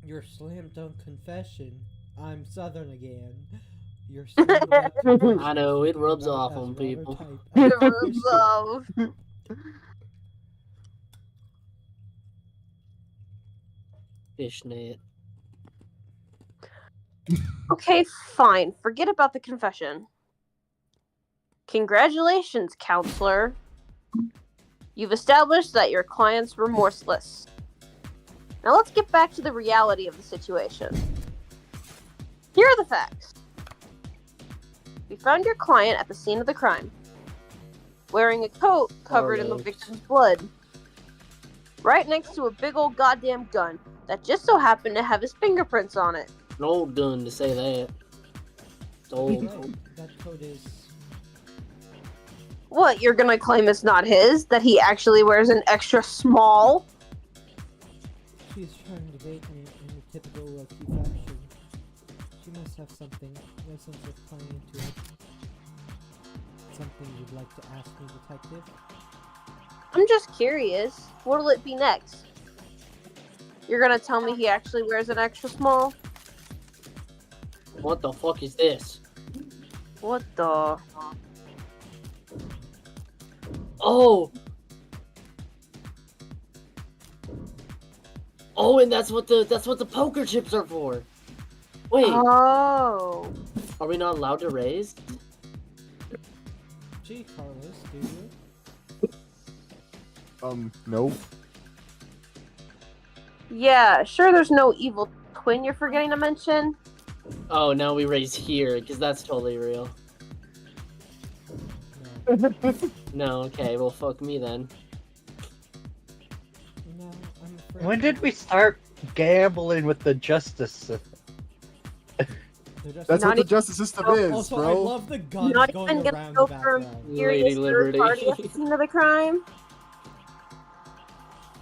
Your slam dunk confession. I'm Southern again. Your slam dunk confession I know, it is rubs about off as on people. watertight It as rubs fish. off. Fishnet. Okay, fine. Forget about the confession. Congratulations, counselor. You've established that your client's remorseless. Now let's get back to the reality of the situation. Here are the facts. We found your client at the scene of the crime, wearing a coat covered in the Carlos. victim's blood, right next to a big old goddamn gun that just so happened to have his fingerprints on it. An old gun to say that. It's old. Right, that code is... What, you're gonna claim it's not his? That he actually wears an extra small? She's trying to bait me in the typical Loki fashion. She must have something, no sense of playing into it. Something you'd like to ask me, detective? I'm just curious. What'll it be next? You're gonna tell me he actually wears an extra small? What the fuck is this? What the? Oh! Oh, and that's what the poker chips are for. Wait, Oh. are we not allowed to raise? Gee, Carlos, do you? No. Yeah, sure there's no evil twin you're forgetting to mention? Oh, now we raise here, because that's totally real. No. No, okay, well fuck me then. No, I'm afraid... When did we start gambling with the justice system? The That's what Not the even- justice system Oh, is, Also, I bro. love the guns Not going even gonna around go the for background. Lady Serious third Liberty. party at the scene of the crime.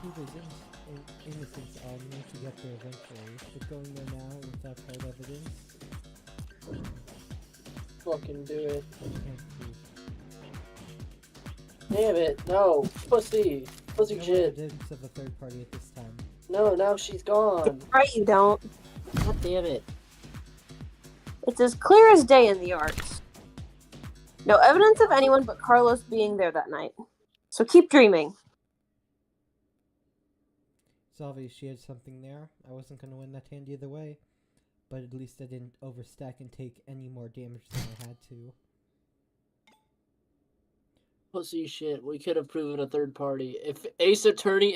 Who is innocence need to get there eventually, but going there now without hard evidence, Fucking do it. I can't prove. Damn it, no. Pussy. Pussy No shit. evidence of a third party at this time. No, now she's gone. Right, you don't. God damn it. It's as clear as day in the arts. No evidence of anyone but Carlos being there that night. So keep dreaming. It's obvious she had something there. I wasn't gonna win that hand either way, but at least I didn't overstack and take any more damage than I had to. Pussy shit. We could have proven a third party. If Ace Attorney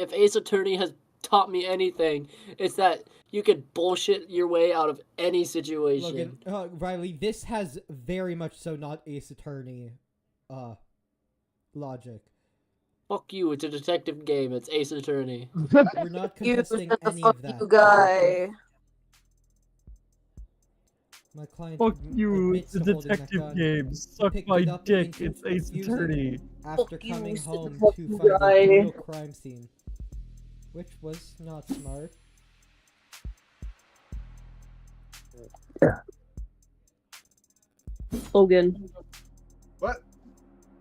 has taught me anything, it's that you could bullshit your way out of any situation. Logan, Riley, this has very much so not Ace Attorney, logic. Fuck you, it's a detective game, it's Ace Attorney. We're not You contesting shut the any fuck of that. you guy. My client Fuck you, admits it's a to holding that detective gun. game. Suck Picked my it up dick, and it's Ace used it Attorney. After Fuck you, coming shut the home fuck to you find guy. a brutal crime scene. Which was not smart. Logan. What?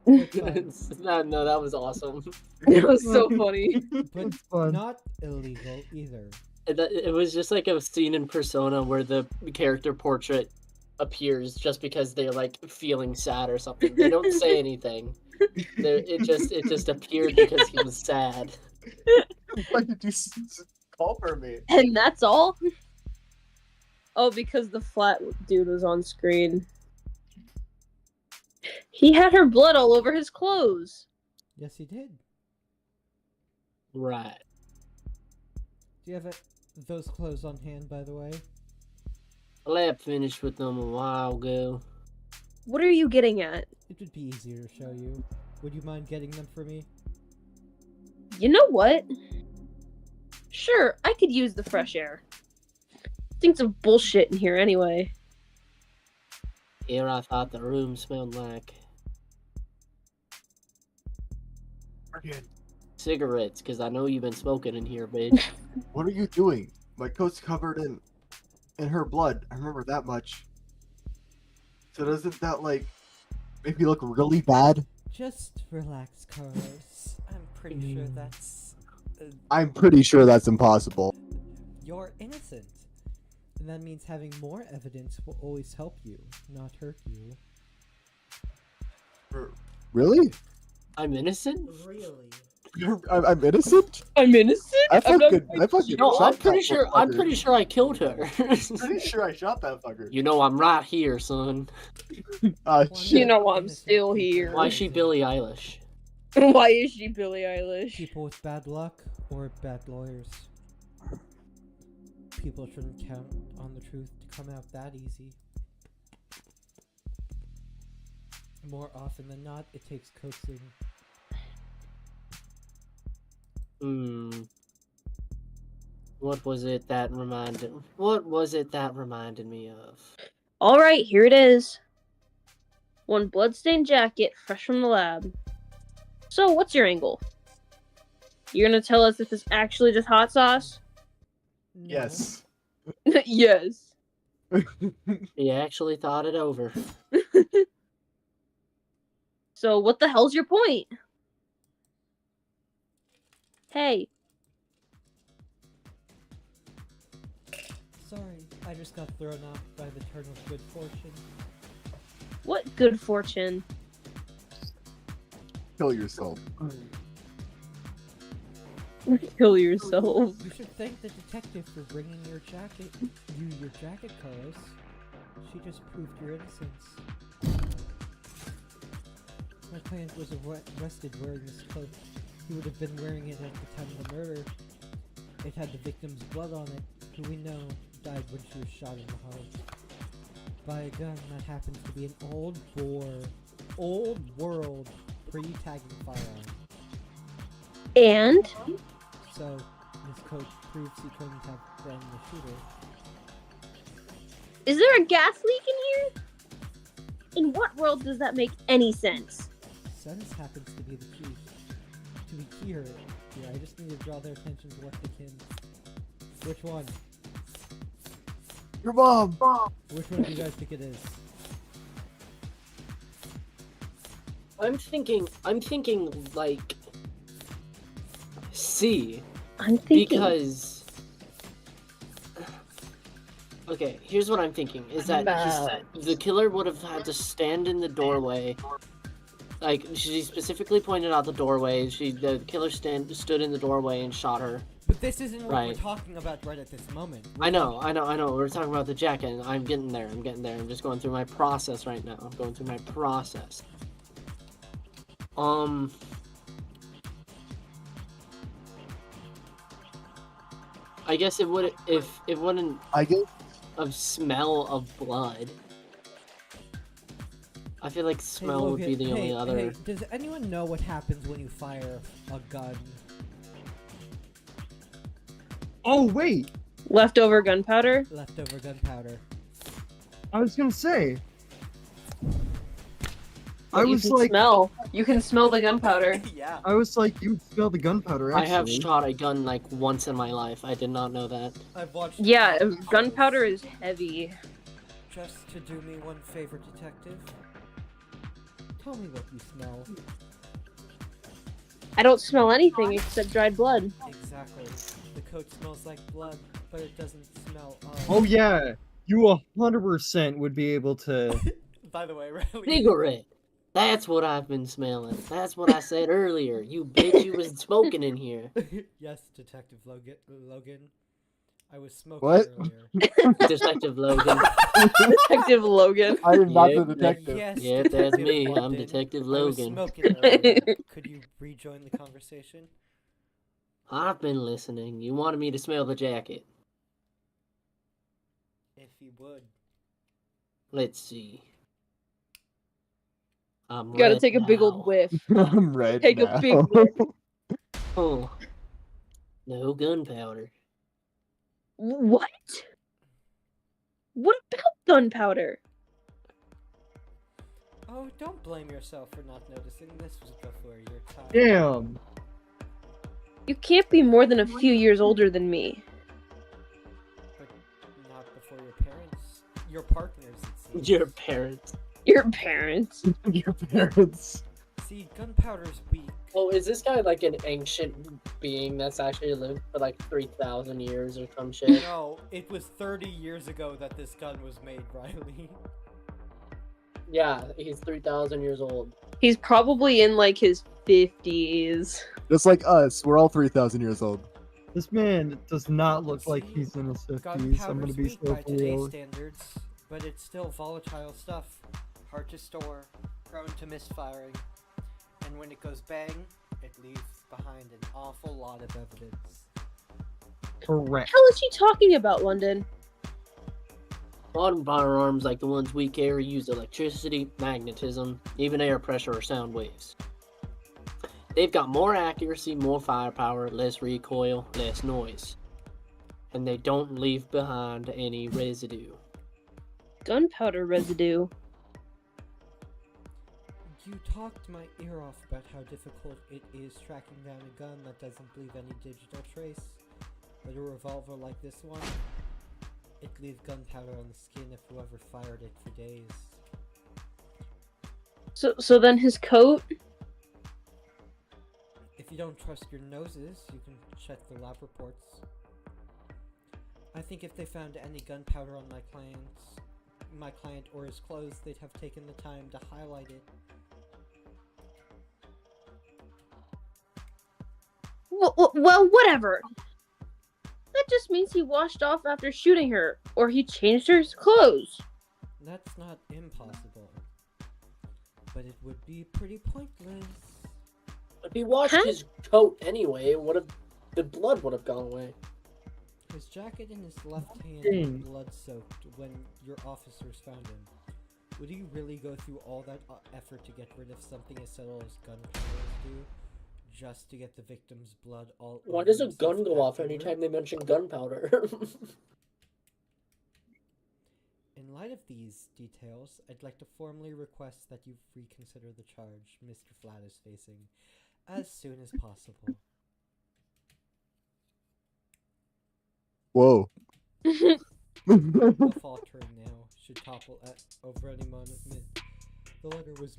But, fun. no, that was awesome. It was so funny. But It's fun. not illegal either. It was just like a scene in Persona where the character portrait appears just because they're like feeling sad or something. They don't say anything. It just appeared because he was sad. Why did you call for me? And that's all? Oh, because the flat dude was on screen. He had her blood all over his clothes. Yes, he did. Right. Do you have those clothes on hand, by the way? I lab finished with them a while ago. What are you getting at? It would be easier to show you. Would you mind getting them for me? You know what? Sure, I could use the fresh air. Stinks of bullshit in here anyway. Here I thought the room smelled like cigarettes, because I know you've been smoking in here, bitch. What are you doing? My coat's covered in her blood. I remember that much. So doesn't that like make me look really bad? Just relax, Carlos. I'm pretty sure that's... I'm pretty sure that's impossible. You're innocent. And that means having more evidence will always help you, not hurt you. Really? I'm innocent? Really? I'm innocent? I'm innocent? I fucking No, shot I'm that pretty sure motherfucker. I killed her. Pretty sure I shot that fucker. You know I'm right here, son. Shit. You know I'm still here. Why is she Billie Eilish? Why is she Billie Eilish? People with bad luck or bad lawyers. People shouldn't count on the truth to come out that easy. More often than not, it takes coaxing. What was it that reminded me of? Alright, here it is. One bloodstained jacket, fresh from the lab. So, what's your angle? You're gonna tell us if it's actually just hot sauce? No. Yes. Yes. He actually thought it over. So, what the hell's your point? Hey, Sorry, I just got thrown off by the turn of good fortune. what good fortune? Kill yourself. Kill yourself. You should thank the detective for bringing your jacket, Carlos. She just proved your innocence. My client was arrested wearing this cloak. He would have been wearing it at the time of the murder. It had the victim's blood on it, who we know died when she was shot in the heart. By a gun that happens to be an old world, pre-tagging firearm. And? So, this coat proves he couldn't have been the shooter. Is there a gas leak in here? In what world does that make any sense? Sense happens to be the key. To be key here. I just need to draw their attention to what they can. Which one? Your mom. Which one do you guys think it is? I'm thinking like C. I'm thinking. Because okay, here's what I'm thinking: is that the killer would have had to stand in the doorway. Like she specifically pointed out the doorway. The killer stood in the doorway and shot her. But this isn't what we're Right. talking about right at this moment. I know. We're talking about the jacket. And I'm getting there. I'm just going through my process right now. I'm going through my process. I guess it would if it wouldn't I guess. of smell of blood. I feel like smell would be the only other. Hey, does anyone know what happens when you fire a gun? Oh wait, Leftover gunpowder? Leftover gunpowder. I was gonna say. I You was can like, smell. You can smell the gunpowder. Yeah. I was like, you smell the gunpowder. I Actually. have shot a gun like once in my life. I did not know that. I've watched. Yeah, a lot of gunpowder shows. is heavy. Just to do me one favor, detective. Tell me what you smell. I don't smell anything except dried blood. Exactly. The coat smells like blood, but it doesn't smell of. Oh yeah, you 100% would be able to. By the way, Riley. Cigarette. That's what I've been smelling. That's what I said earlier. You bitch, you was smoking in here. Yes, Detective Logan. I was smoking What? earlier. Detective Logan. Detective Logan. I am not Yep, the detective. Yes, Yeah, that's Detective me. I'm London. Detective I was Logan. smoking earlier. Could you rejoin the conversation? I've been listening. You wanted me to smell the jacket. If you would. Let's see. I'm You gotta red take a big now. old whiff. I'm red Take now. a big whiff. Oh. No gunpowder. What? What about gunpowder? Oh, don't blame yourself for not noticing. This was before your time. Damn. You can't be more than a few years older than me. But not before your parents. Your partners, it seems. Your parents. Your parents. Your parents. See, gunpowder's weak. Oh, is this guy like an ancient being that's actually lived for like 3,000 years or some shit? No, it was 30 years ago that this gun was made, Riley. Yeah, he's 3,000 years old. He's probably in like his 50s. Just like us, we're all 3,000 years old. This man does not look like See, he's in his 50s. I'm Gunpowder's gonna be weak so by today's real. standards, but it's still volatile stuff. Hard to store, prone to misfiring, and when it goes bang, it leaves behind an awful lot of evidence. Correct. How is he talking about, London? Modern firearms like the ones we carry use electricity, magnetism, even air pressure or sound waves. They've got more accuracy, more firepower, less recoil, less noise. And they don't leave behind any residue. Gunpowder residue. You talked my ear off about how difficult it is tracking down a gun that doesn't leave any digital trace, but a revolver like this one, it leaves gunpowder on the skin of whoever fired it for days. So then his coat? If you don't trust your noses, you can check the lab reports. I think if they found any gunpowder on my client or his clothes, they'd have taken the time to highlight it. Well, whatever. That just means he washed off after shooting her, or he changed her clothes. That's not impossible. But it would be pretty pointless. If he washed Huh? his coat anyway, the blood would have gone away. His jacket and his left hand Dang. were blood-soaked when your officers found him. Would he really go through all that effort to get rid of something as subtle as gunpowder do, just to get the victim's blood all Why over does a himself gun go off afterward? anytime they mention gunpowder? In light of these details, I'd like to formally request that you reconsider the charge Mr. Flat is facing as soon as possible. Whoa. The faltering now should topple over any moment. The letter was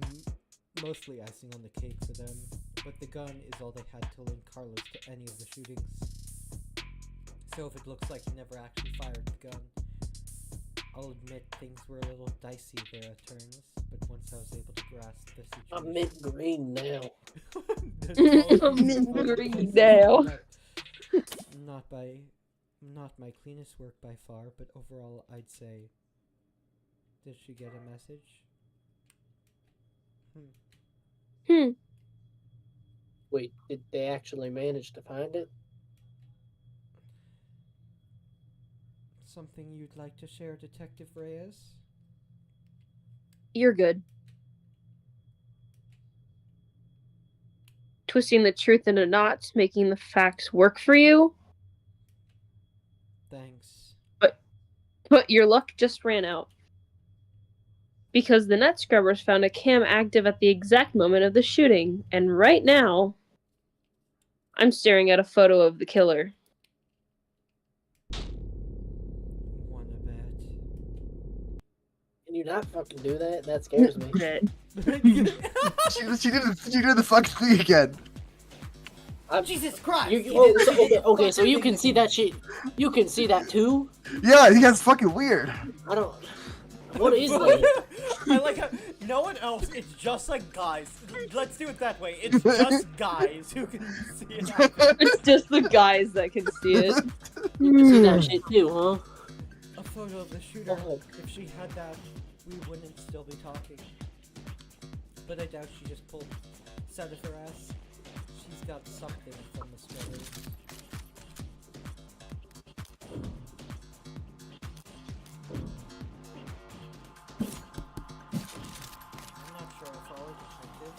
mostly icing on the cake for them, but the gun is all they had to link Carlos to any of the shootings. So if it looks like he never actually fired the gun, I'll admit things were a little dicey there at turns, but once I was able to grasp the situation... I'm mint green now. I'm mint green now. Not my cleanest work by far, but overall I'd say... Did she get a message? Wait, did they actually manage to find it? Something you'd like to share, Detective Reyes? You're good. Twisting the truth into knots, making the facts work for you. Thanks. But your luck just ran out. Because the net scrubbers found a cam active at the exact moment of the shooting, and right now, I'm staring at a photo of the killer. Wanna bet? Can you not fucking do that? That scares me. She did the fucking thing again. Jesus Christ! Okay, so you can see that shit. You can see that too? Yeah, I think that's fucking weird. I don't... What is that? I like how no one else, it's just like guys. Let's do it that way. It's just guys who can see it happen. It's just the guys that can see it. You can see that shit too, huh? A photo of the shooter. Oh. If she had that, we wouldn't still be talking. But I doubt she just pulled this out of her ass. She's got something from the scrubbers. I'm not sure if our detective.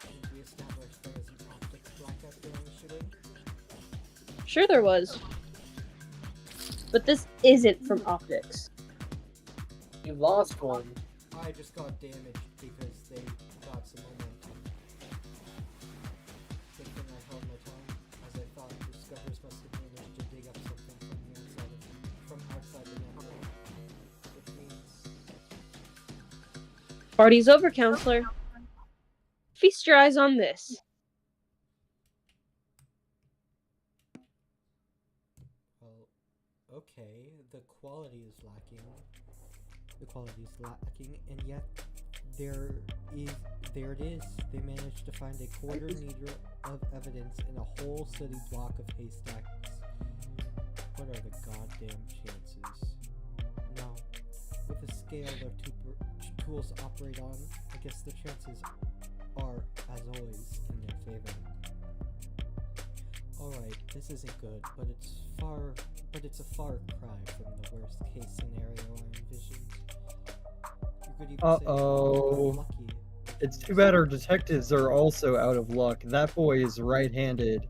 Did we establish there was an optics blackout during the shooting? Sure there was. But this isn't from optics. You lost one. I just got damaged because they got some momentum. Good thing I held my tongue, as I thought the scrubbers must have managed to dig up something from outside the network. Which means... Party's over, counselor. Feast your eyes on this. Well, okay, the quality is lacking. The quality is lacking, and yet there it is. They managed to find a quarter-meter of evidence in a whole city block of haystacks. What are the goddamn chances? Now, with the scale their tools operate on, I guess the chances are, as always, in their favor. Alright, this isn't good, but it's a far cry from the worst case scenario I envisioned. You could even say Uh-oh. lucky. It's too bad our detectives are also out of luck. That boy is right-handed.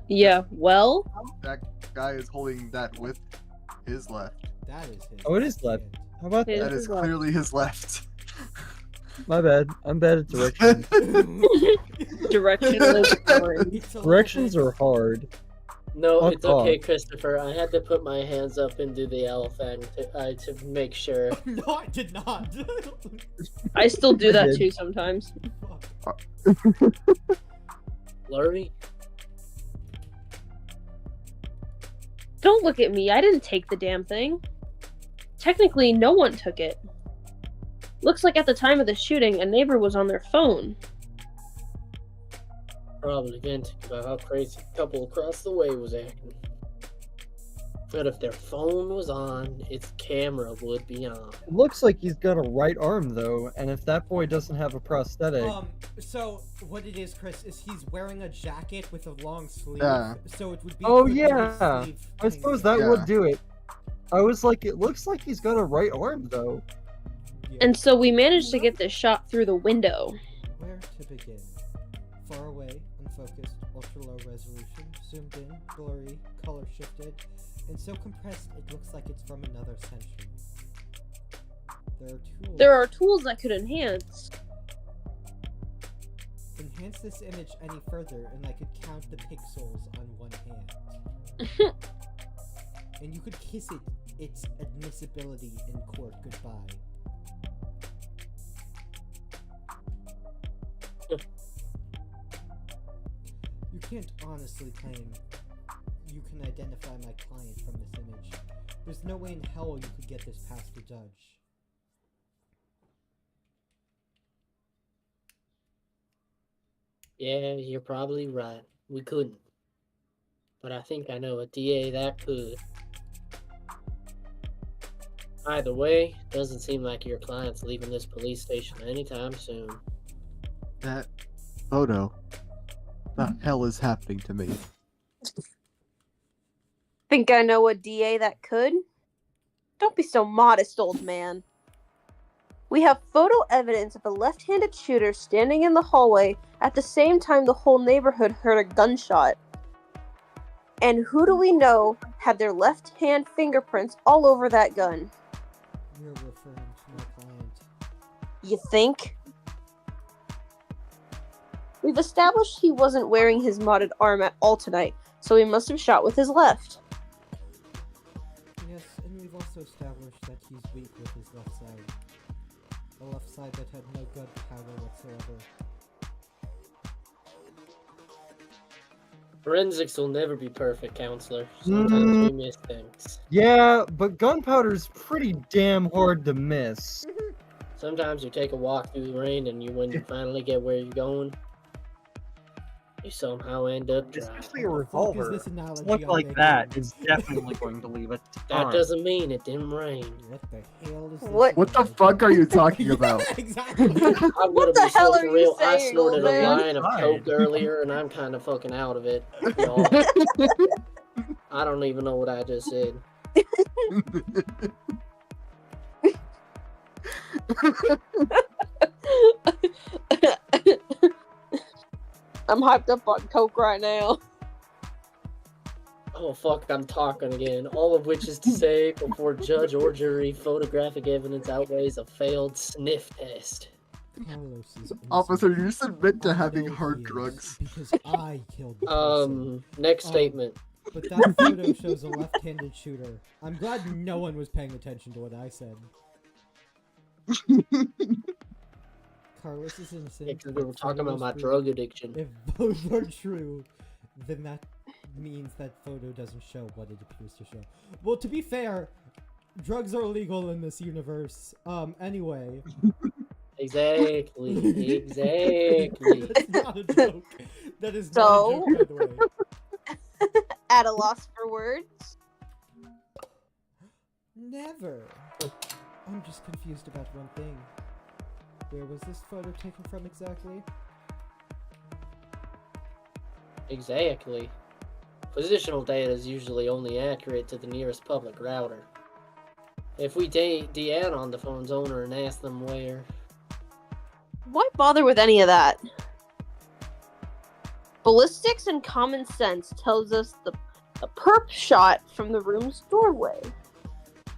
Yeah, well, That guy is holding that with his left. That is his. Oh, it is left. hand. How about His that? That is left. clearly his left. My bad. I'm bad at directions. directional scoring. It's a little Directions bit- are hard. No, Fuck it's okay, off. Christopher. I had to put my hands up and do the L thing to make sure. No, I did not. I still do I that did. too sometimes. Blurry? Don't look at me. I didn't take the damn thing. Technically, no one took it. Looks like at the time of the shooting, a neighbor was on their phone. Probably venting about how crazy the couple across the way was acting. But if their phone was on, its camera would be on. It looks like he's got a right arm, though, and if that boy doesn't have a prosthetic... So what it is, Chris, is he's wearing a jacket with a long sleeve. Yeah. So it would be. Oh, could be yeah. sleeve I suppose that Yeah. would do it. I was like, it looks like he's got a right arm, though. Yeah. And so we managed to get this shot through the window. Where to begin? Far away, unfocused, ultra low resolution, zoomed in, blurry, color shifted, and so compressed it looks like it's from another century. There are tools that could enhance. Enhance this image any further, and I could count the pixels on one hand. And you could kiss its admissibility in court goodbye. You can't honestly claim you can identify my client from this image. There's no way in hell you could get this past the judge. Yeah, you're probably right. We couldn't. But I think I know a DA that could. Either way, doesn't seem like your client's leaving this police station anytime soon. That photo. The hell is happening to me? Think I know a DA that could? Don't be so modest, old man. We have photo evidence of a left-handed shooter standing in the hallway at the same time the whole neighborhood heard a gunshot. And who do we know had their left hand fingerprints all over that gun? You're referring to my client. You think? We've established he wasn't wearing his modded arm at all tonight, so he must have shot with his left. Yes, and we've also established that he's weak with his left side. The left side that had no gunpowder whatsoever. Forensics will never be perfect, counselor. Sometimes we miss things. Yeah, but gunpowder's pretty damn hard to miss. Sometimes you take a walk through the rain and when you finally get where you're going, you somehow end up dry. Especially a What the fuck is revolver. this analogy Look I'm like making? that is definitely going to leave a That ton. doesn't mean it didn't rain. What the hell is this? What- What the fuck are you talking about? Yeah, exactly. I'm What gonna the be hell so are for you real. I saying, snorted old a man? line of Fine. coke earlier, and I'm kind of fucking out of it. Y'all. I don't even know what I just said. I'm hyped up on coke right now. Oh fuck, I'm talking again. All of which is to say, before judge or jury, photographic evidence outweighs a failed sniff test. Carlos is innocent. Officer, you submit to I having know hard he is, drugs. Because I killed the person. Next statement. But that photo shows a left-handed shooter. I'm glad no one was paying attention to what I said. Carlos is innocent. Yeah, 'cause we were If talking photo about is my true- drug addiction. If both are true, then that means that photo doesn't show what it appears to show. Well, to be fair, drugs are illegal in this universe. Anyway. Exactly. Exactly. That's not a joke. That is So? not a joke, by the way. At a loss for words? Never. I'm just confused about one thing. Where was this photo taken from exactly? Exactly. Positional data is usually only accurate to the nearest public router. If we DN on the phone's owner and ask them where, Why bother with any of that? Ballistics and common sense tells us a perp shot from the room's doorway.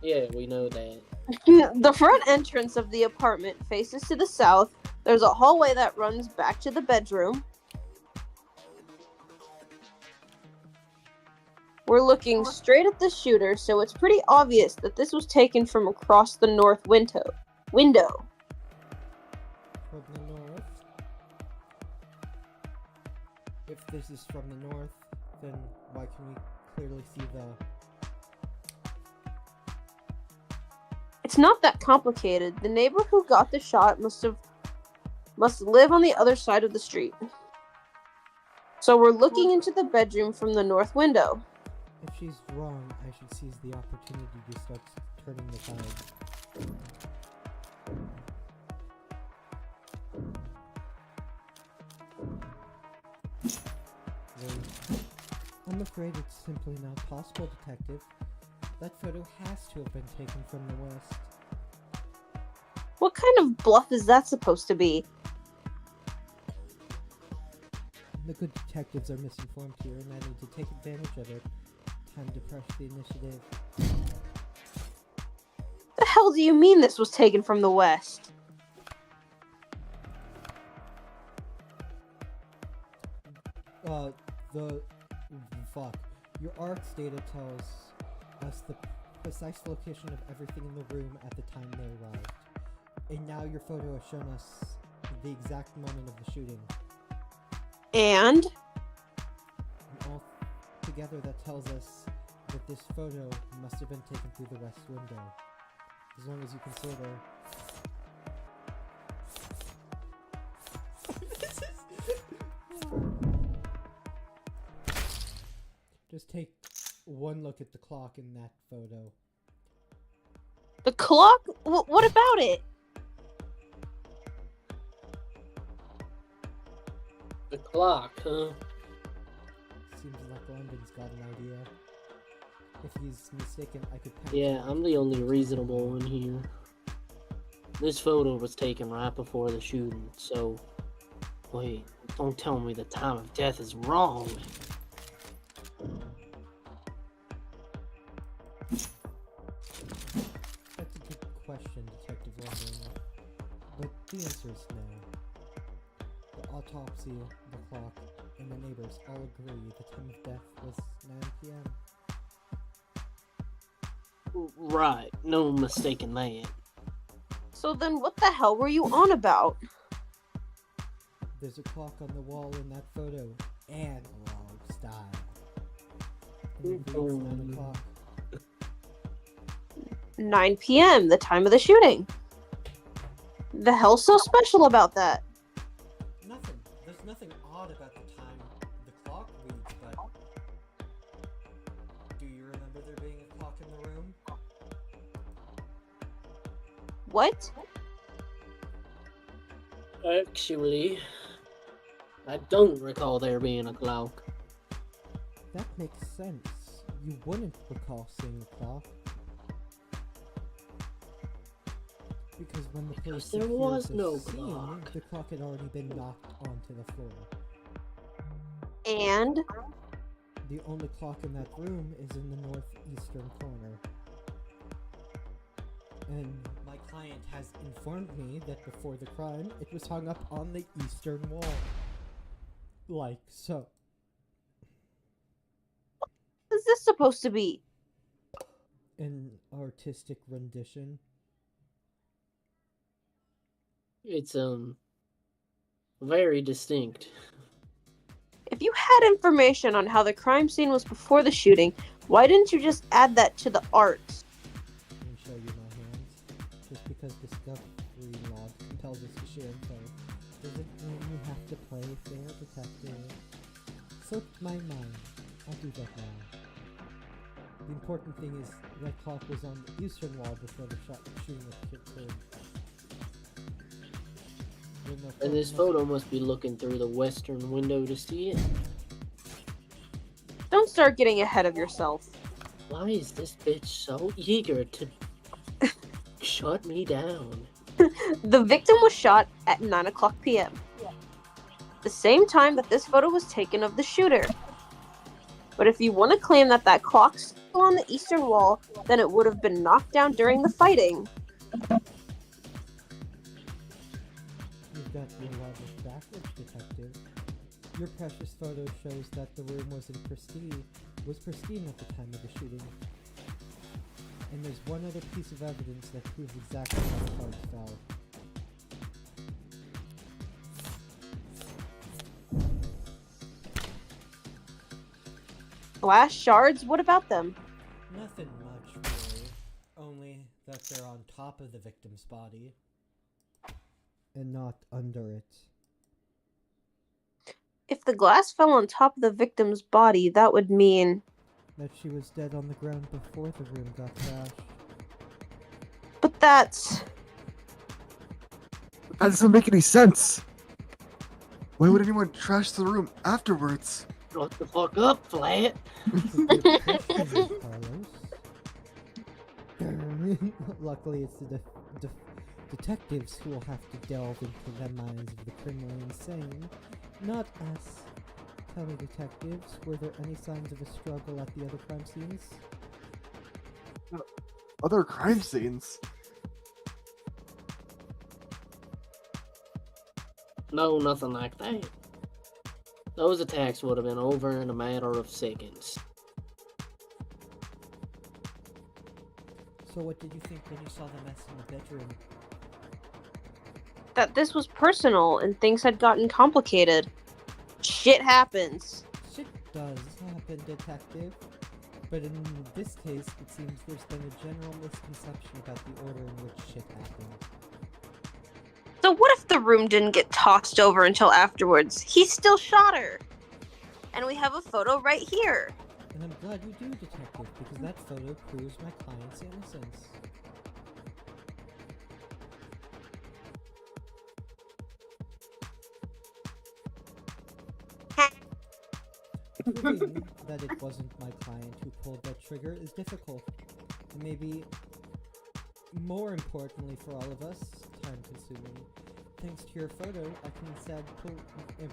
yeah, we know that. The front entrance of the apartment faces to the south. There's a hallway that runs back to the bedroom. We're looking straight at the shooter, so it's pretty obvious that this was taken from across the north window. From the north? If this is from the north, then why can we clearly see the... It's not that complicated. The neighbor who got the shot must live on the other side of the street. So we're looking into the bedroom from the north window. If she's wrong, I should seize the opportunity to start turning the tide. Wait. I'm afraid it's simply not possible, Detective. That photo has to have been taken from the west. What kind of bluff is that supposed to be? The good detectives are misinformed here, and I need to take advantage of it. Time to press the initiative. The hell do you mean this was taken from the West? Fuck. Your ARC's data tells us the precise location of everything in the room at the time they arrived. And now your photo has shown us the exact moment of the shooting. And? All together that tells us that this photo must have been taken through the west window. As long as you consider... Just take one look at the clock in that photo. The clock? What about it? The clock, huh? Seems like London's got an idea. If he's mistaken, I could penetrate. Yeah, I'm the only reasonable one here. This photo was taken right before the shooting, so... Wait, don't tell me the time of death is wrong. That's a good question, Detective London. But the answer is no. The autopsy, the clock, and the neighbors all agree the time of death was 9 p.m. Right, no mistaking that. So then what the hell were you on about? There's a clock on the wall in that photo, analog style. And it reads 9 o'clock. 9 p.m., the time of the shooting. The hell's so special about that? Nothing. There's nothing odd about the time the clock reads, but... Do you remember there being a clock in the room? What? Actually, I don't recall there being a clock. That makes sense. You wouldn't recall seeing a clock. Because when the police there secured was the no scene, clock. the clock had already been knocked onto the floor. And? The only clock in that room is in the northeastern corner. And my client has informed me that before the crime, it was hung up on the eastern wall. Like so. What is this supposed to be? An artistic rendition. It's, very distinct. If you had information on how the crime scene was before the shooting, why didn't you just add that to the art? Let me show you my hands. Just because discovery law compels us to share info, doesn't mean you have to play fair detective. Slipped my mind. I'll do that now. The important thing is that clock was on the eastern wall before the shooting occurred. And this photo must be looking through the western window to see it. Don't start getting ahead of yourself. Why is this bitch so eager to shut me down? The victim was shot at 9 o'clock p.m. The same time that this photo was taken of the shooter. But if you want to claim that that clock's still on the eastern wall, then it would have been knocked down during the fighting. You've got your logic backwards, detective. Your precious photo shows that the room was pristine at the time of the shooting. And there's one other piece of evidence that proves exactly how the cards fell. Glass shards? What about them? Nothing much, really. Only that they're on top of the victim's body. And not under it. If the glass fell on top of the victim's body, that would mean... That she was dead on the ground before the room got trashed. But that's... That doesn't make any sense. Why would anyone trash the room afterwards? Shut the fuck up, Flat. That's a good question, Carlos. Luckily, it's the detectives who will have to delve into the minds of the criminally insane, not us. tell me, detectives, were there any signs of a struggle at the other crime scenes? Other crime scenes? No, nothing like that. Those attacks would have been over in a matter of seconds. So what did you think when you saw the mess in the bedroom? That this was personal and things had gotten complicated. Shit happens. Shit does happen, detective. But in this case, it seems there's been a general misconception about the order in which shit happened. So what if the room didn't get tossed over until afterwards? He still shot her. And we have a photo right here. And I'm glad you do, detective, because that photo proves my client's innocence. Proving that it wasn't my client who pulled that trigger is difficult. And maybe, more importantly for all of us, time-consuming. Thanks to your photo, I can instead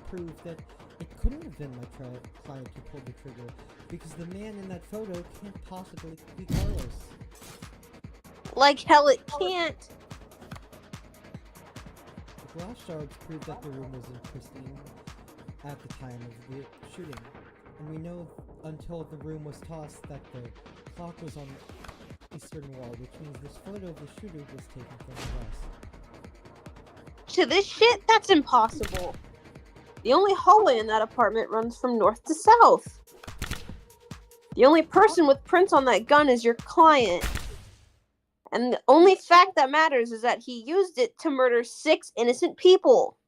prove that it couldn't have been my client who pulled the trigger, because the man in that photo can't possibly be Carlos. Like hell it can't. The glass shards prove that the room was in pristine at the time of the shooting. And we know until the room was tossed that the clock was on the eastern wall, which means this photo of the shooter was taken from the west. To this shit, that's impossible. The only hallway in that apartment runs from north to south. The only person with prints on that gun is your client. And the only fact that matters is that he used it to murder 6 innocent people.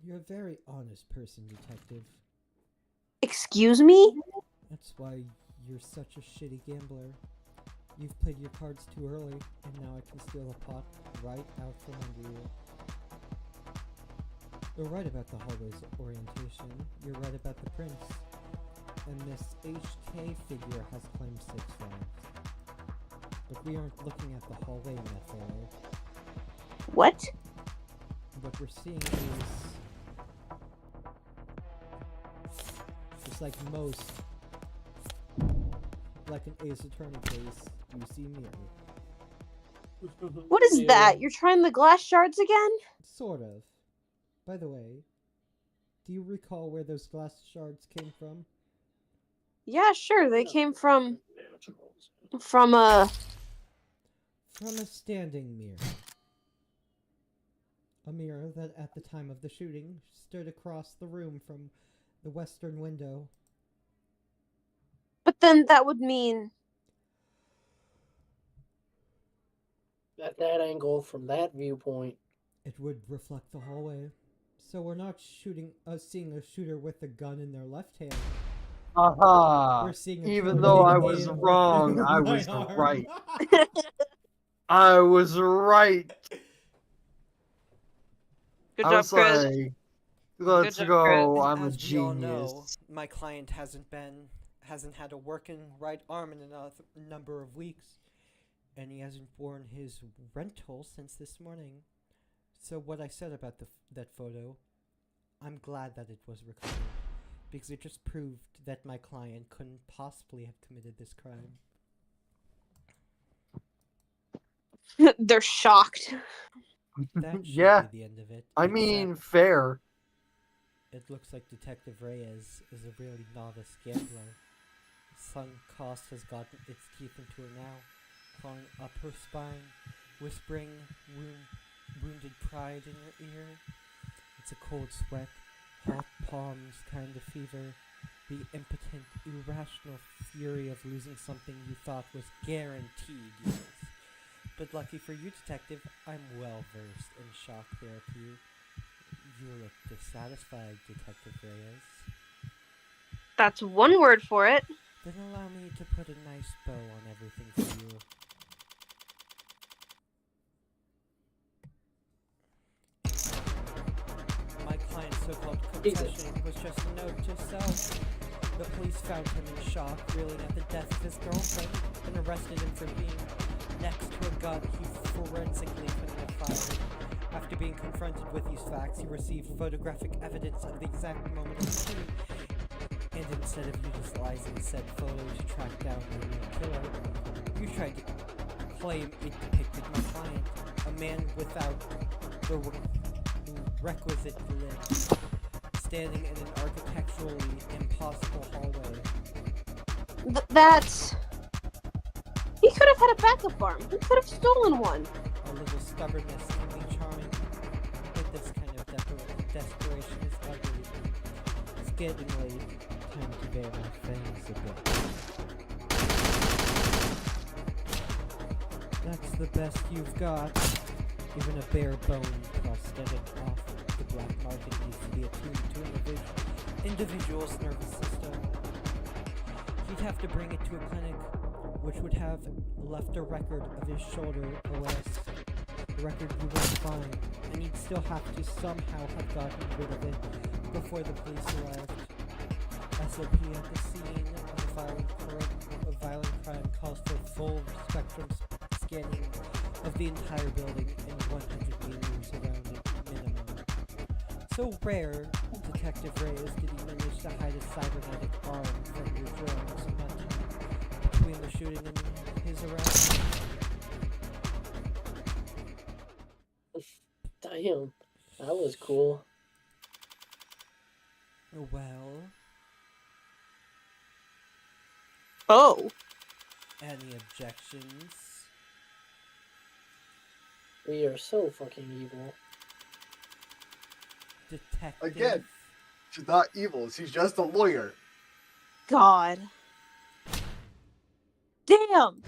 You're a very honest person, detective. Excuse me? That's why you're such a shitty gambler. You've played your cards too early, and now I can steal a pot right out from under you. You're right about the hallway's orientation. You're right about the prints. And this HK figure has claimed 6 lives. But we aren't looking at the hallway in that photo. What? What we're seeing is... just like most... like an Ace Attorney case, you see mirror. What is that? You're trying the glass shards again? Sort of. By the way, do you recall where those glass shards came from? Yeah, sure. They came from a standing mirror. A mirror that at the time of the shooting stood across the room from the western window. But then that would mean... At that angle, from that viewpoint, it would reflect the hallway. So we're not seeing a shooter with a gun in their left hand. Aha! We're seeing a Even killer though with I a was hand wrong, with I a was right arm. right. I was right. Good I job, was Chris. like, let's job, go. Chris. I'm a As we all know, genius. my client hasn't had a working right arm in a number of weeks, and he hasn't worn his rental since this morning. So what I said about that photo, I'm glad that it was recovered, because it just proved that my client couldn't possibly have committed this crime. They're shocked. That should Yeah. be the end of it. I except mean, fair. it looks like Detective Reyes is a really novice gambler. Sunk cost has gotten its teeth into her now, clawing up her spine, whispering wounded pride in her ear. It's a cold sweat, hot palms kind of fever, the impotent, irrational fury of losing something you thought was guaranteed yours. But lucky for you, detective, I'm well versed in shock therapy. You look dissatisfied, Detective Reyes. That's one word for it. Then allow me to put a nice bow on everything for you. My client's so-called confession was just a note to self. The police found him in shock, reeling at the death of his girlfriend, and arrested him for being next to a gun he forensically couldn't have fired. After being confronted with these facts, he received photographic evidence of the exact moment of the shooting And instead of utilizing said photo to track down the real killer, you tried to claim it depicted my client, a man without the requisite limbs, standing in an architecturally impossible hallway. That's... He could have had a backup arm. He could have stolen one. A little stubbornness can be charming, but this kind of desperation is ugly. It's getting late. Time to bare my fangs a bit. That's the best you've got. Even a bare bone prosthetic off the black market needs to be attuned to an individual's nervous system. He'd have to bring it to a clinic, which would have left a record of his shoulder arrest. A record you won't find, and you'd still have to somehow have gotten rid of it before the police arrived. SOP at the scene of a violent crime calls for full spectrum scanning of the entire building and 100 meters around it minimum. So rare, Detective Reyes, did he manage to hide a cybernetic arm from your drones in that time between the shooting and his arrest? Damn, that was cool. Well, Oh. any objections? We are so fucking evil. Detective? Again. She's not evil. She's just a lawyer. God. Damn!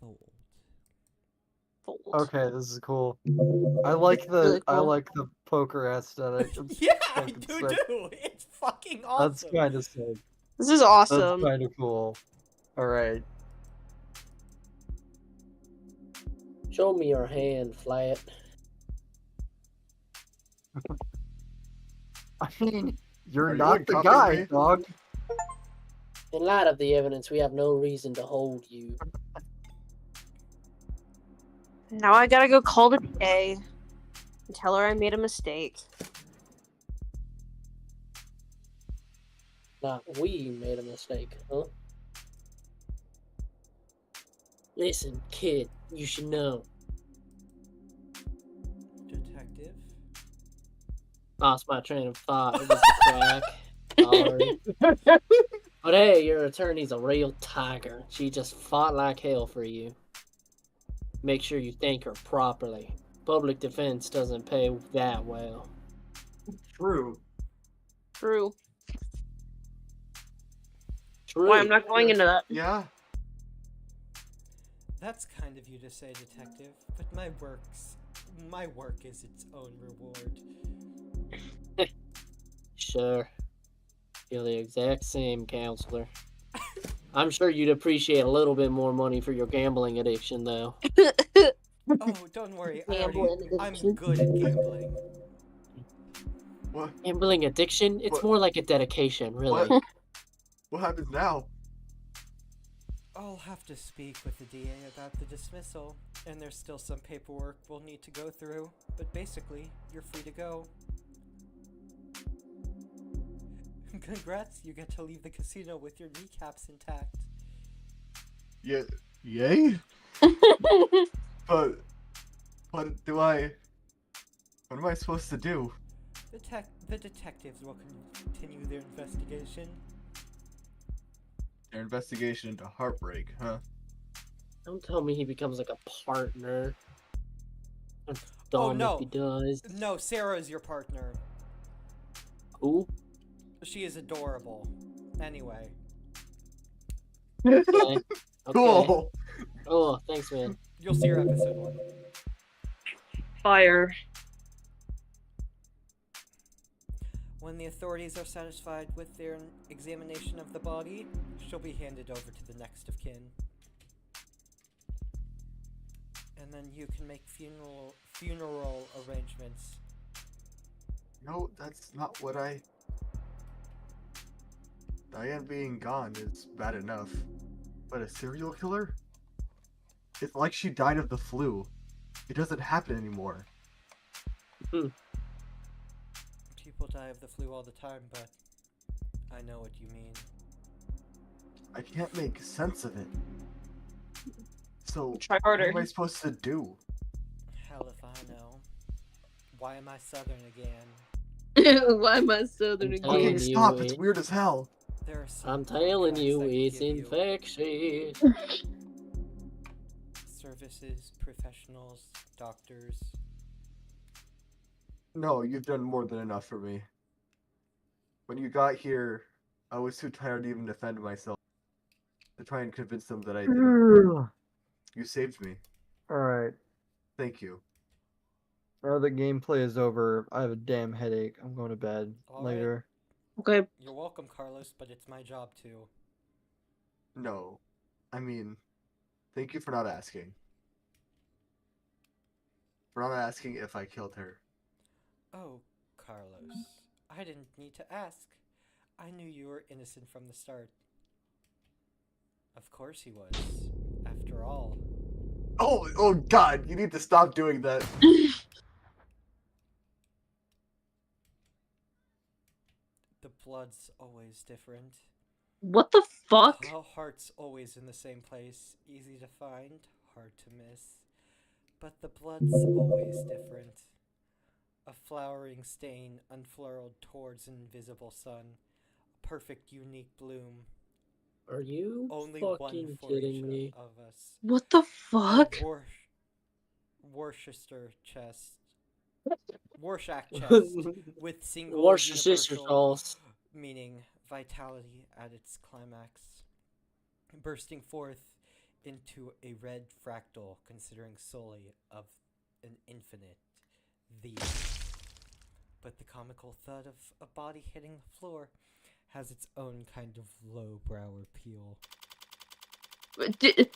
Fold. Fold. Okay, this is cool. I like the Really I cool. like the poker aesthetic. It's Yeah, I fucking do sick. too! It's fucking That's awesome! kind of sick. This is That's awesome. kind of cool. All right. Show me your hand, Flat. I mean, you're Are you not the handcuffing guy, me? dog. In light of the evidence, we have no reason to hold you. Now I gotta go call the PA and tell her I made a mistake. Not we made a mistake, huh? Listen, kid, you should know. Detective? Lost my train of thought. It was a crack. Sorry. But hey, your attorney's a real tiger. She just fought like hell for you. Make sure you thank her properly. Public defense doesn't pay that well. True. True. True. Why I'm not going into that. Yeah. That's kind of you to say, Detective, but my work is its own reward. Sure. You're the exact same, counselor. I'm sure you'd appreciate a little bit more money for your gambling addiction, though. Oh, don't worry, Gambling I'm addiction. good at gambling. What? Gambling addiction? It's What? more like a dedication, really. What? What happens now? I'll have to speak with the DA about the dismissal, and there's still some paperwork we'll need to go through, but basically, you're free to go. Congrats, you get to leave the casino with your kneecaps intact. Yeah. Yay? But what do I? What am I supposed to do? The detectives will continue their investigation. Their investigation into Heartbreak, huh? Don't tell me he becomes like a partner. I'm Oh, dumb no. if he does. No, Sarah is your partner. Who? She is adorable. Anyway. Okay. Okay. Cool. Oh, thanks, man. You'll see her episode 1. Fire. When the authorities are satisfied with their examination of the body, she'll be handed over to the next of kin. And then you can make funeral arrangements. No, that's not what I. Diane being gone is bad enough. But a serial killer? It's like she died of the flu. It doesn't happen anymore. People die of the flu all the time, but I know what you mean. I can't make sense of it. So, Try what harder. am I supposed to do? Hell if I know. Why am I southern again? Why am I southern I'm again? Okay, you stop. It's ain't- weird as hell. There are some I'm telling contracts you, I can it's give you. infectious. Services, professionals, doctors. No, you've done more than enough for me. When you got here, I was too tired to even defend myself. To try and convince them that I didn't. You saved me. Alright. Thank you. Now that gameplay is over, I have a damn headache. I'm going to bed All right. later. Okay. You're welcome, Carlos, but it's my job too. No. I mean, thank you for not asking. For not asking if I killed her. Oh, Carlos. I didn't need to ask. I knew you were innocent from the start. Of course he was. After all. Oh God! You need to stop doing that. The blood's always different. What the fuck? How heart's always in the same place. Easy to find, hard to miss. But the blood's always different. A flowering stain unfurled towards an invisible sun. A perfect, unique bloom. Are you Only one fucking for each kidding me? of us. What the fuck? Worcester chest. Rorschach chest with single Worcestershire universal sauce. meaning, vitality at its climax, bursting forth into a red fractal, considering solely of an infinite thee. But the comical thud of a body hitting the floor has its own kind of lowbrow appeal. Did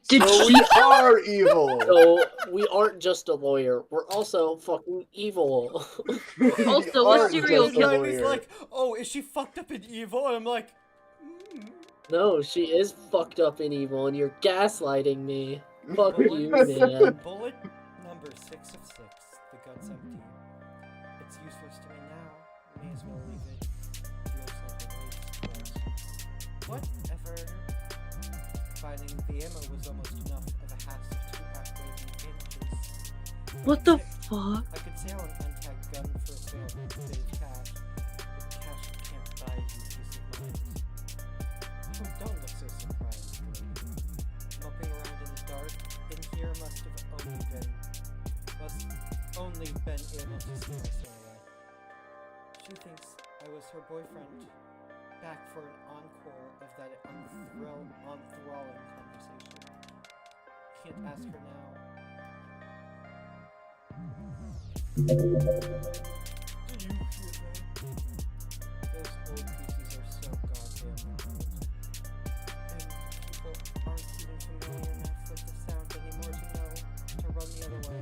So she? we are evil. So we aren't just a lawyer, we're also fucking evil. We Also, what aren't serial just a killer- Riley's lawyer. like, oh, is she fucked up and evil? And I'm like, No, she is fucked up and evil, and you're gaslighting me. Fuck you, Bullets. man. Bullet number 6 of 6. The gun's empty. It's useless to me now. May as well leave it. Feels like a waste. Whatever. Finding the ammo was almost enough of a hassle to activate inches. What the fuck? I could sell an untagged gun for a failed bit of cash, but cash can't buy you peace of mind. Oh, don't look so surprised, lady. Moping around in the dark, in here must only been able to see my silhouette. She thinks I was her boyfriend, back for an encore of that enthralling conversation. Can't ask her now. Do you hear that? Those old pieces are so goddamn loud. And people aren't even familiar enough with the sound anymore to know to run the other way.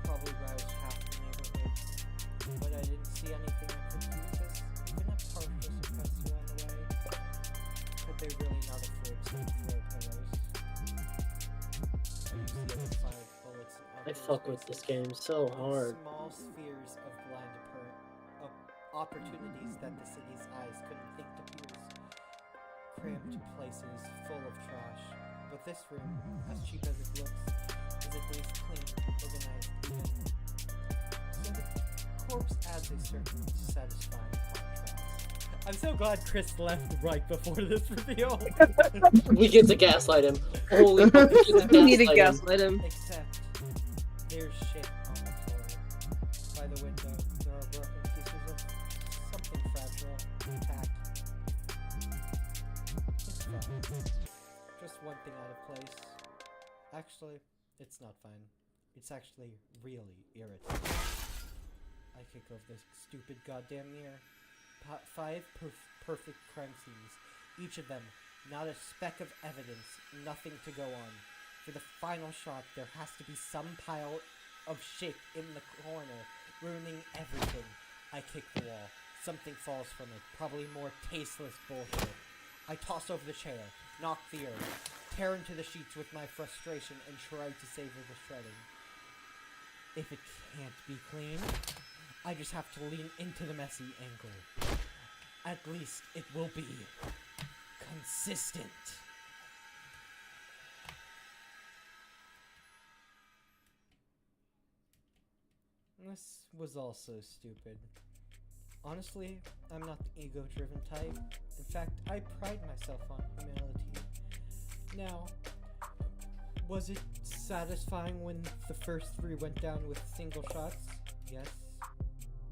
Probably roused half the neighborhood. But I didn't see anything that could use this, even a partial suppressor on the way. Could they really not afford some throw pillows? I used the other 5 bullets in I outdoor fuck with this spaces. game so hard. Small spheres of blind opportunities that the city's eyes couldn't think to pierce. Cramped places full of trash. But this room, as cheap as it looks, is at least clean, organized, even. So the corpse adds a certain satisfying contrast. I'm so glad Chris left right before this reveal. We get to gaslight him. Holy fuck, we get to We need to gaslight him. gaslight him. Except, there's shit on the floor. By the window, there are broken pieces of something fragile, intact. It's fine. Just one thing out of place. Actually, it's not fine. It's actually really irritating. I kick over this stupid goddamn mirror. 5 perfect crime scenes. Each of them, not a speck of evidence, nothing to go on. For the final shot, there has to be some pile of shit in the corner, ruining everything. I kick the wall. Something falls from it, probably more tasteless bullshit. I toss over the chair, knock the earth, tear into the sheets with my frustration, and try to savor the shredding. If it can't be clean, I just have to lean into the messy angle. At least it will be consistent. This was also stupid. Honestly, I'm not the ego-driven type. In fact, I pride myself on humility. Now, was it satisfying when the first 3 went down with single shots? Yes.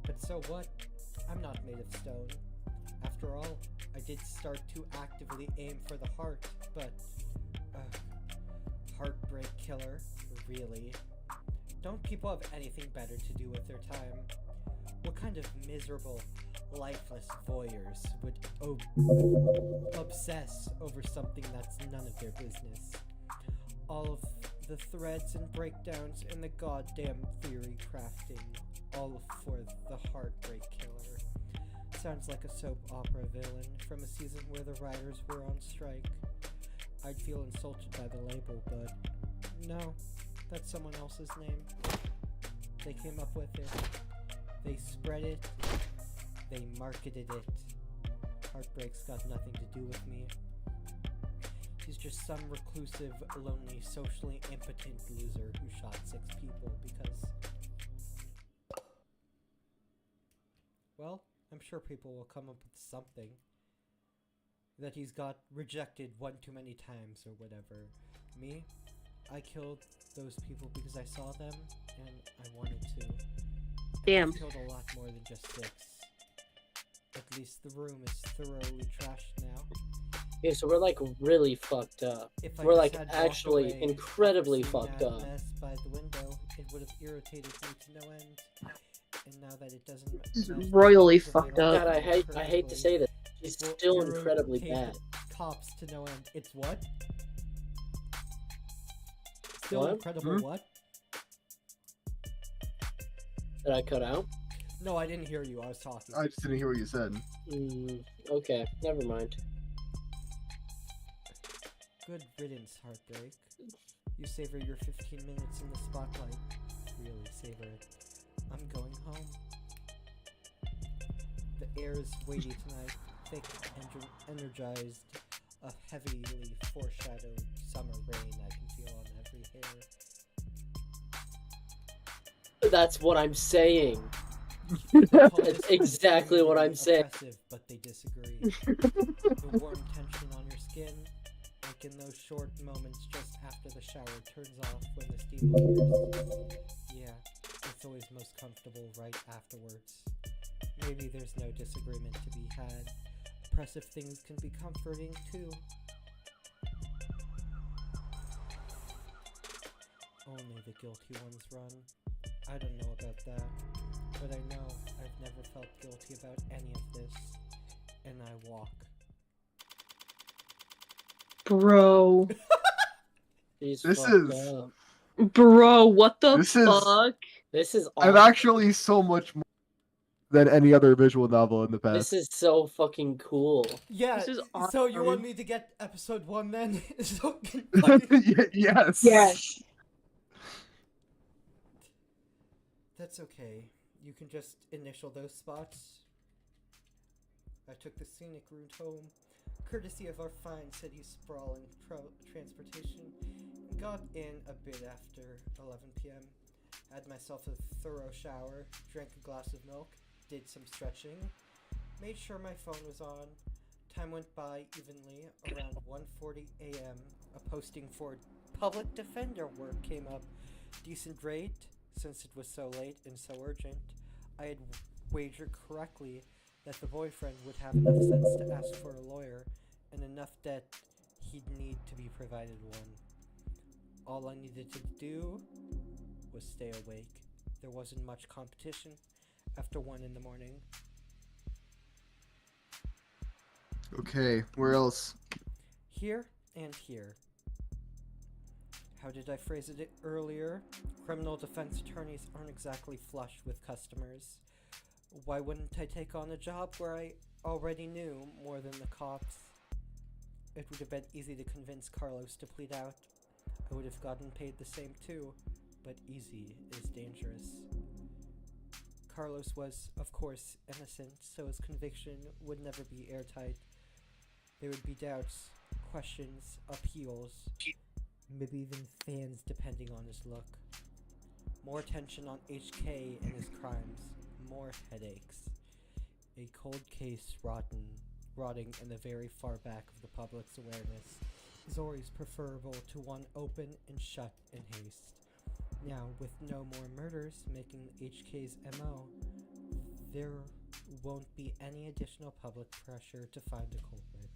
But so what? I'm not made of stone. After all, I did start to actively aim for the heart, but... heartbreak killer? Really? Don't people have anything better to do with their time? What kind of miserable, lifeless voyeurs would obsess over something that's none of their business? All of the threads and breakdowns in the goddamn theory crafting, all for the heartbreak killer. Sounds like a soap opera villain from a season where the writers were on strike. I'd feel insulted by the label, but no, that's someone else's name. They came up with it. They spread it. They marketed it. Heartbreak's got nothing to do with me. He's just some reclusive, lonely, socially impotent loser who shot 6 people because... Well, I'm sure people will come up with something. That he's got rejected one too many times or whatever. Me? I killed those people because I saw them and I wanted to. Damn. I killed a lot more than just 6. At least the room is thoroughly trashed now. Okay, so we're like really fucked up. If I We're just like had walked actually away incredibly after seeing fucked that up. mess by the window, it would have irritated me to no end. And now that it doesn't This is melt royally because fucked they up. lost God, I it hate to say this. It's it will still incredibly irritate bad. the cops to no end. It's what? Still What? incredible what? Did I cut out? No, I didn't hear you. I was talking. I just didn't hear what you said. Okay, never mind. Good riddance, Heartbreak. You savor your 15 minutes in the spotlight. Really savor it. I'm going home. The air is weighty tonight, thick and energized. A heavily foreshadowed summer rain I can feel on every hair. That's what I'm saying. They call That's this exactly what I'm saying. oppressive, but they disagree. The warm tension on your skin, like in those short moments just after the shower turns off when the steam lingers. Yeah, it's always most comfortable right afterwards. Maybe there's no disagreement to be had. Oppressive things can be comforting too. Only the guilty ones run. I don't know about that, but I know I've never felt guilty about any of this, and I walk. Bro. He's This fucked is- up. Bro, what the This is- fuck? This is I'm awful. actually so much more than any other visual novel in the past. This is so fucking cool. Yeah, This is so you want awesome. me to get episode 1 then? So Yes. Yes. That's okay. You can just initial those spots. I took the scenic route home, courtesy of our fine city sprawling transportation, and got in a bit after 11 p.m. Had myself a thorough shower, drank a glass of milk, did some stretching, made sure my phone was on. Time went by evenly. Around 1:40 a.m., a posting for public defender work came up. Decent rate, since it was so late and so urgent. I had wagered correctly that the boyfriend would have enough sense to ask for a lawyer, and enough that he'd need to be provided one. All I needed to do was stay awake. There wasn't much competition after 1 in the morning. Okay, where else? Here and here. How did I phrase it earlier? Criminal defense attorneys aren't exactly flush with customers. Why wouldn't I take on a job where I already knew more than the cops? It would have been easy to convince Carlos to plead out. I would have gotten paid the same too, but easy is dangerous. Carlos was, of course, innocent, so his conviction would never be airtight. There would be doubts, questions, appeals, maybe even fans depending on his look. More attention on HK and his crimes, more headaches. A cold case rotting in the very far back of the public's awareness is always preferable to one open and shut in haste. Now, with no more murders making HK's MO, there won't be any additional public pressure to find a culprit.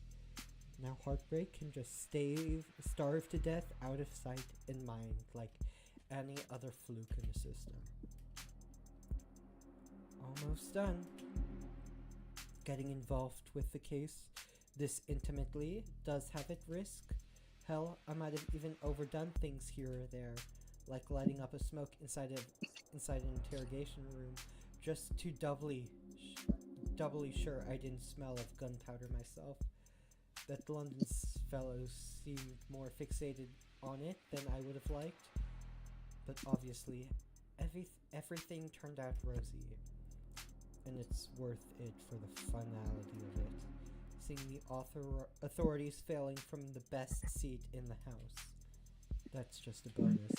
Now Heartbreak can just starve to death out of sight and mind like any other fluke in the system. Almost done. Getting involved with the case this intimately does have its risk. Hell, I might have even overdone things here or there, like lighting up a smoke inside an interrogation room, just to doubly sure I didn't smell of gunpowder myself. That London's fellows seemed more fixated on it than I would have liked, but obviously, everything turned out rosy, and it's worth it for the finality of it. Seeing the authorities failing from the best seat in the house. That's just a bonus.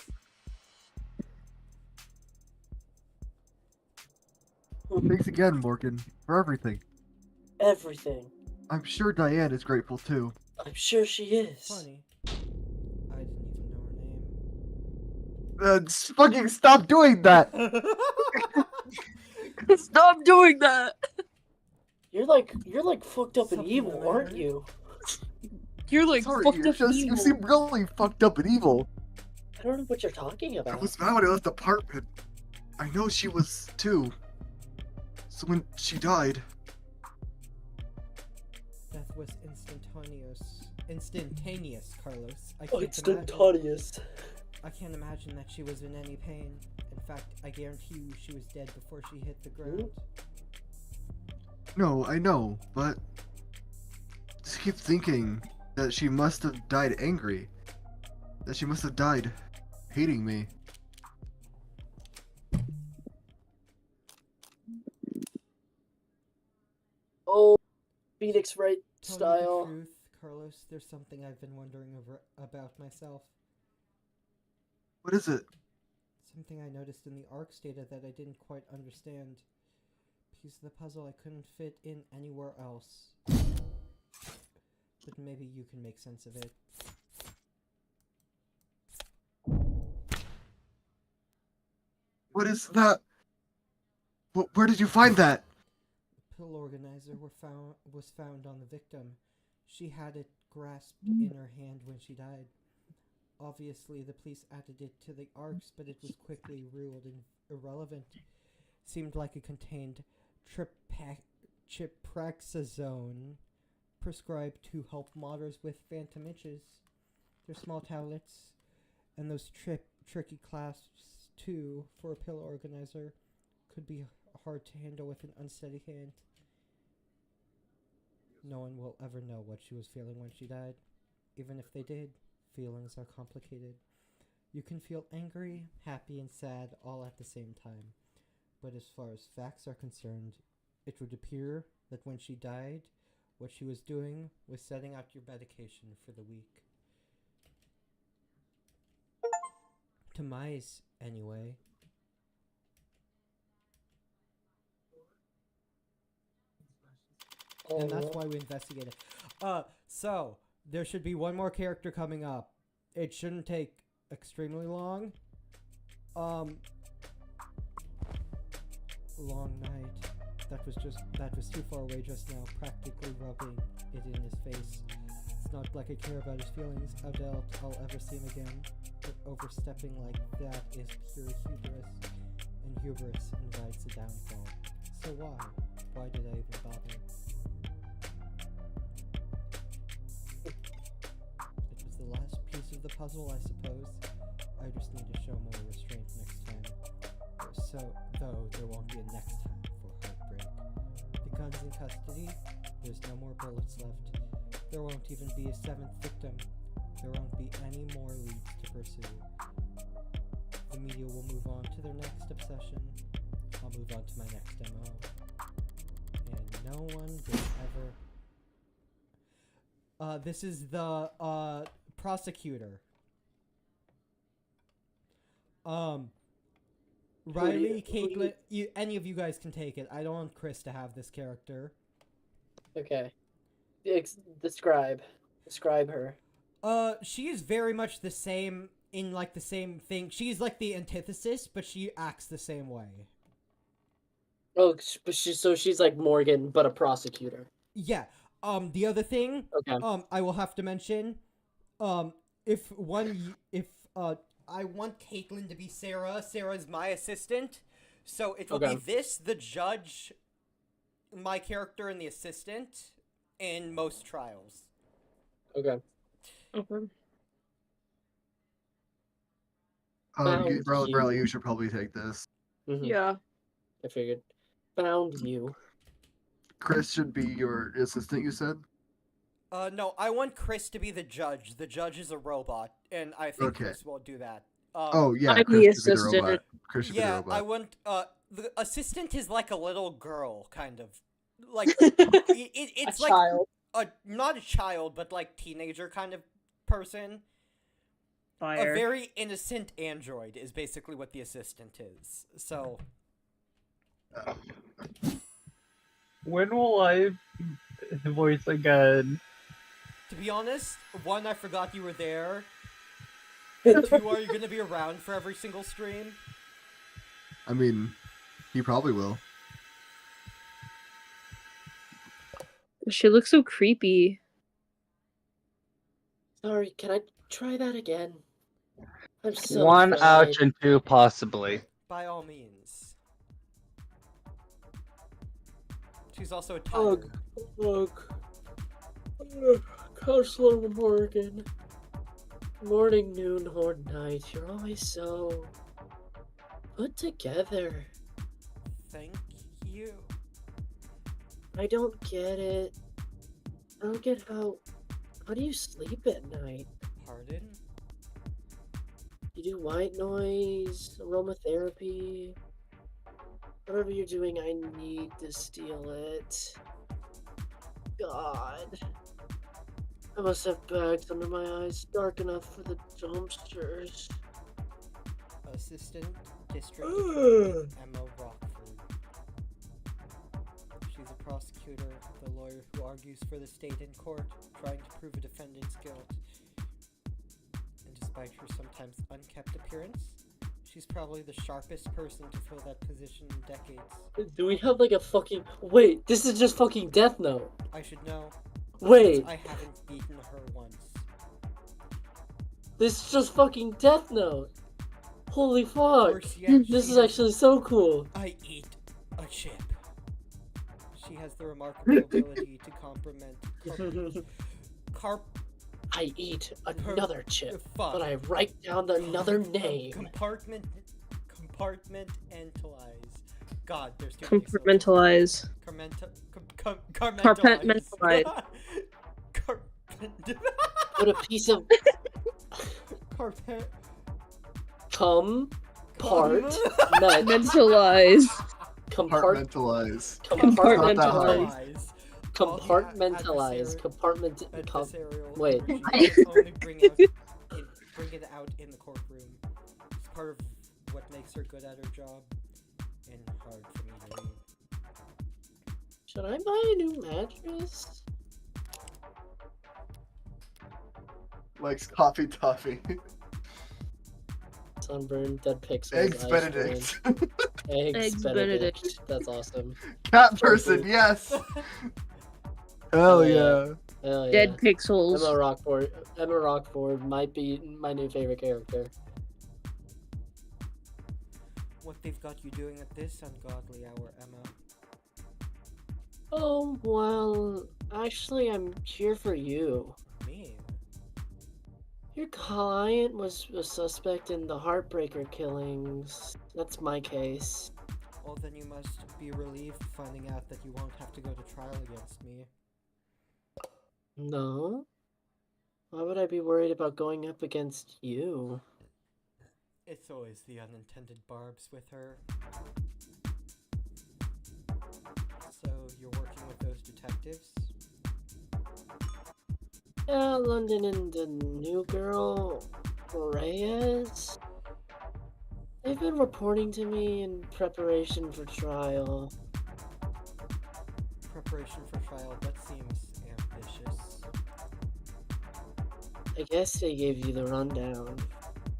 Thanks again, Morgan, for everything. Everything. I'm sure Diane is grateful too. I'm sure she is. Funny. I didn't even know her name. Fucking stop doing that! Stop doing that! You're like fucked up and Something evil, I aren't heard. you? You're like Sorry, fucked you up evil. seem really fucked up and evil. I don't know what you're talking I about. was mad when I left the apartment. I know she was too. So when she died, Death was instantaneous, Carlos. I can't imagine that she was in any pain. In fact, I guarantee you she was dead before she hit the ground. no, I know, but I just keep thinking that she must have died angry. That she must have died hating me. Oh, Phoenix Wright Tell style. me the truth, Carlos. There's something I've been wondering about myself. What is it? Something I noticed in the ARC's data that I didn't quite understand. Piece of the puzzle I couldn't fit in anywhere else. But maybe you can make sense of it. What is that? Where did you find that? The pill organizer was found on the victim. She had it grasped in her hand when she died. Obviously, the police added it to the ARCs, but it was quickly ruled irrelevant. Seemed like it contained ciprexazone, prescribed to help modders with phantom itches. They're small tablets, and those tricky clasps, too, for a pill organizer, could be hard to handle with an unsteady hand. No one will ever know what she was feeling when she died. Even if they did, feelings are complicated. You can feel angry, happy, and sad all at the same time. But as far as facts are concerned, it would appear that when she died, what she was doing was setting out your medication for the week. To mice, anyway. And that's why we investigated. So, there should be one more character coming up. It shouldn't take extremely long. Long night. That was too far away just now, practically rubbing it in his face. It's not like I care about his feelings. I doubt I'll ever see him again. But overstepping like that is pure hubris. And hubris invites a downfall. So why? Why did I even bother? It was the last piece of the puzzle, I suppose. I just need to show more restraint next time. Though there won't be a next time for Heartbreak. The gun's in custody. There's no more bullets left. There won't even be a seventh victim. There won't be any more leads to pursue. The media will move on to their next obsession. I'll move on to my next MO. And no one will ever. This is the prosecutor. Riley, Caitlin, any of you guys can take it. I don't want Chris to have this character. Okay. Describe her. She is very much the same in like the same thing. She's like the antithesis, but she acts the same way. Oh, but she's like Morgan, but a prosecutor. Yeah. The other thing, Okay. I will have to mention, if I want Caitlin to be Sarah. Sarah's my assistant, so it will be this, the judge, my character, and the assistant in most trials. Okay. Bradley, you should probably take this. Mm-hmm. Yeah. I figured. Found you. Chris should be your assistant, you said? No, I want Chris to be the judge. The judge is a robot, and I think Okay. Chris won't do that. Oh, yeah, I'm Chris the should be the assistant. robot. Chris should be the Yeah, robot. I want, the assistant is like a little girl, kind of. Like, it's like, child. Not a child, but like teenager kind of person. Fire. A very innocent android is basically what the assistant is. So, When will I voice again? to be honest, one, I forgot you were there. And two, are you gonna be around for every single stream? I mean, he probably will. She looks so creepy. Sorry, can I try that again? I'm so One afraid. ouch and two possibly. By all means. She's also tired. Look. Counselor Morgan. Morning, noon, or night. You're always so put together. Thank you. I don't get it. I don't get how do you sleep at night? Pardon? You do white noise, aromatherapy. Whatever you're doing, I need to steal it. God. I must have bags under my eyes dark enough for the dumpsters. Assistant District Attorney Emma Rockford. She's a prosecutor, the lawyer who argues for the state in court, trying to prove a defendant's guilt. And despite her sometimes unkept appearance, she's probably the sharpest person to fill that position in decades. Do we have like a fucking... Wait, this is just fucking Death Note. I should know. Wait, I haven't beaten her once. this is just fucking Death Note. Holy fuck. Worse yet, This she is has- actually so cool. I eat a chip. She has the remarkable ability to I eat another chip, fuck. but I write down another name. Compartmentalize. God, there's too many Compartmentalize. Compartmentalize. Put a piece of Carpet. Mentalize. Compartmentalize. Wait. Only bring it out in the courtroom. It's part of what makes her good at her job, and hard for me to read. Should I buy a new mattress? Likes coffee toffee. Sunburn, dead pixels. Eggs ice Benedict. cream. Eggs Eggs Benedict. Benedict. That's awesome. Cat person, yes. Hell yeah. Hell yeah. Dead pixels. Emma Rockford might be my new favorite character. What they've got you doing at this ungodly hour, Emma? Oh, well, actually, I'm here for you. Me? Your client was a suspect in the Heartbreaker killings. That's my case. Well, then you must be relieved finding out that you won't have to go to trial against me. No? Why would I be worried about going up against you? It's always the unintended barbs with her. detectives? Yeah, London and the new girl, Reyes. They've been reporting to me in preparation for trial. Preparation for trial, that seems ambitious. I guess they gave you the rundown.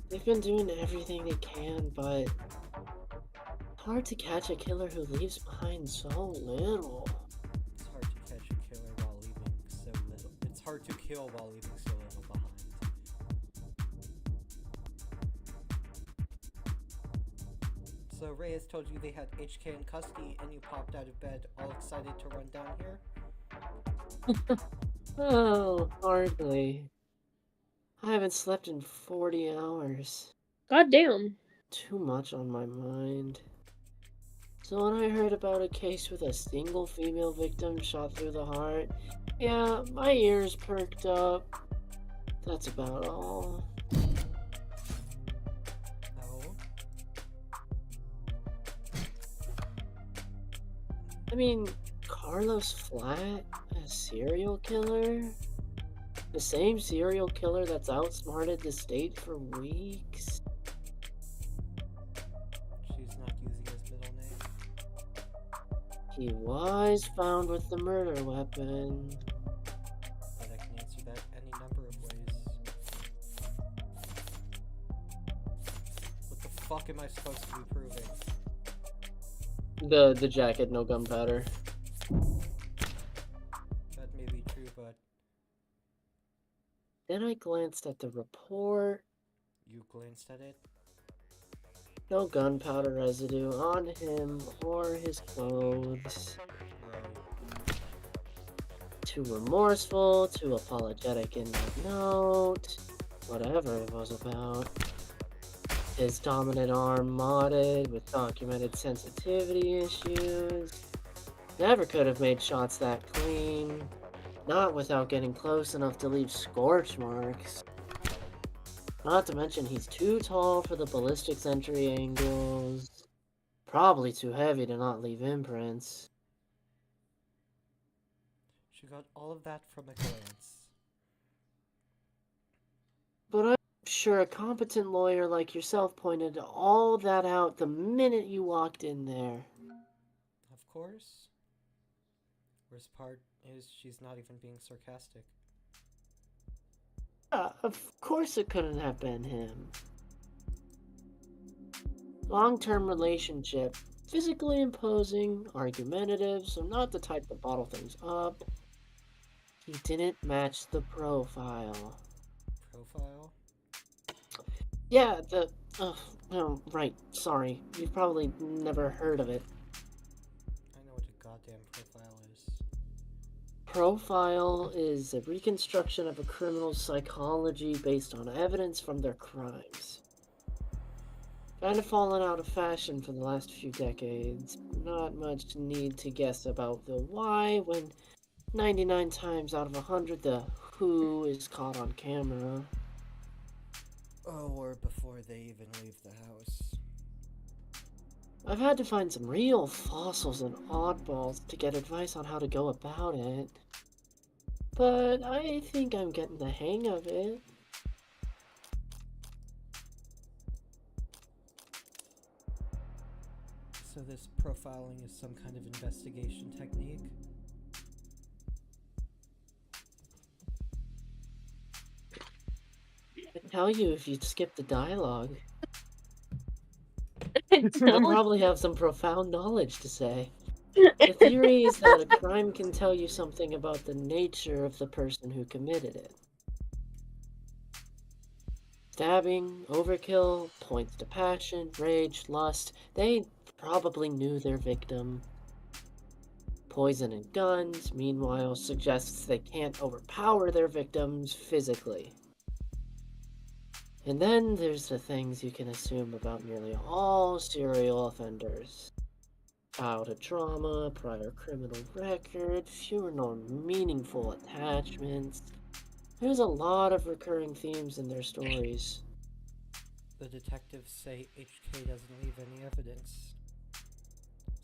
They've been doing everything they can, but it's hard to catch a killer who leaves behind so little. It's hard to catch a killer while leaving so little. It's hard to kill while leaving so little behind. So Reyes told you they had HK in custody and you popped out of bed all excited to run down here? Oh, hardly. I haven't slept in 40 hours. God damn. Too much on my mind. So when I heard about a case with a single female victim shot through the heart, yeah, my ears perked up. That's about all. Oh? I mean, Carlos Flat, a serial killer? The same serial killer that's outsmarted the state for weeks? She's not using his middle name. He was found with the murder weapon. But I can answer that any number of ways. What the fuck am I supposed to be proving? The jacket, no gunpowder. That may be true, but Then I glanced at the report. you glanced at it? No gunpowder residue on him or his clothes. Right. Too remorseful, too apologetic in that note. Whatever it was about. His dominant arm modded with documented sensitivity issues. Never could have made shots that clean. Not without getting close enough to leave scorch marks. Not to mention he's too tall for the ballistics entry angles. Probably too heavy to not leave imprints. She got all of that from a glance. But I'm sure a competent lawyer like yourself pointed all that out the minute you walked in there. Of course. Worst part is she's not even being sarcastic. Of course it couldn't have been him. Long-term relationship. Physically imposing, argumentative, so not the type to bottle things up. He didn't match the profile. Profile? Yeah, oh, right, sorry. You've probably never heard of it. I know what a goddamn profile is. Profile is a reconstruction of a criminal's psychology based on evidence from their crimes. Kind of fallen out of fashion for the last few decades. Not much need to guess about the why when 99 times out of 100 the who is caught on camera. Oh, or before they even leave the house. I've had to find some real fossils and oddballs to get advice on how to go about it. But I think I'm getting the hang of it. So this profiling is some kind of investigation technique? I'd tell you if you'd skip the dialogue. Don't. I'd probably have some profound knowledge to say. The theory is that a crime can tell you something about the nature of the person who committed it. Stabbing, overkill, points to passion, rage, lust. They probably knew their victim. Poison and guns, meanwhile, suggests they can't overpower their victims physically. And then there's the things you can assume about nearly all serial offenders. Childhood trauma, prior criminal record, fewer nor meaningful attachments. There's a lot of recurring themes in their stories. The detectives say HK doesn't leave any evidence.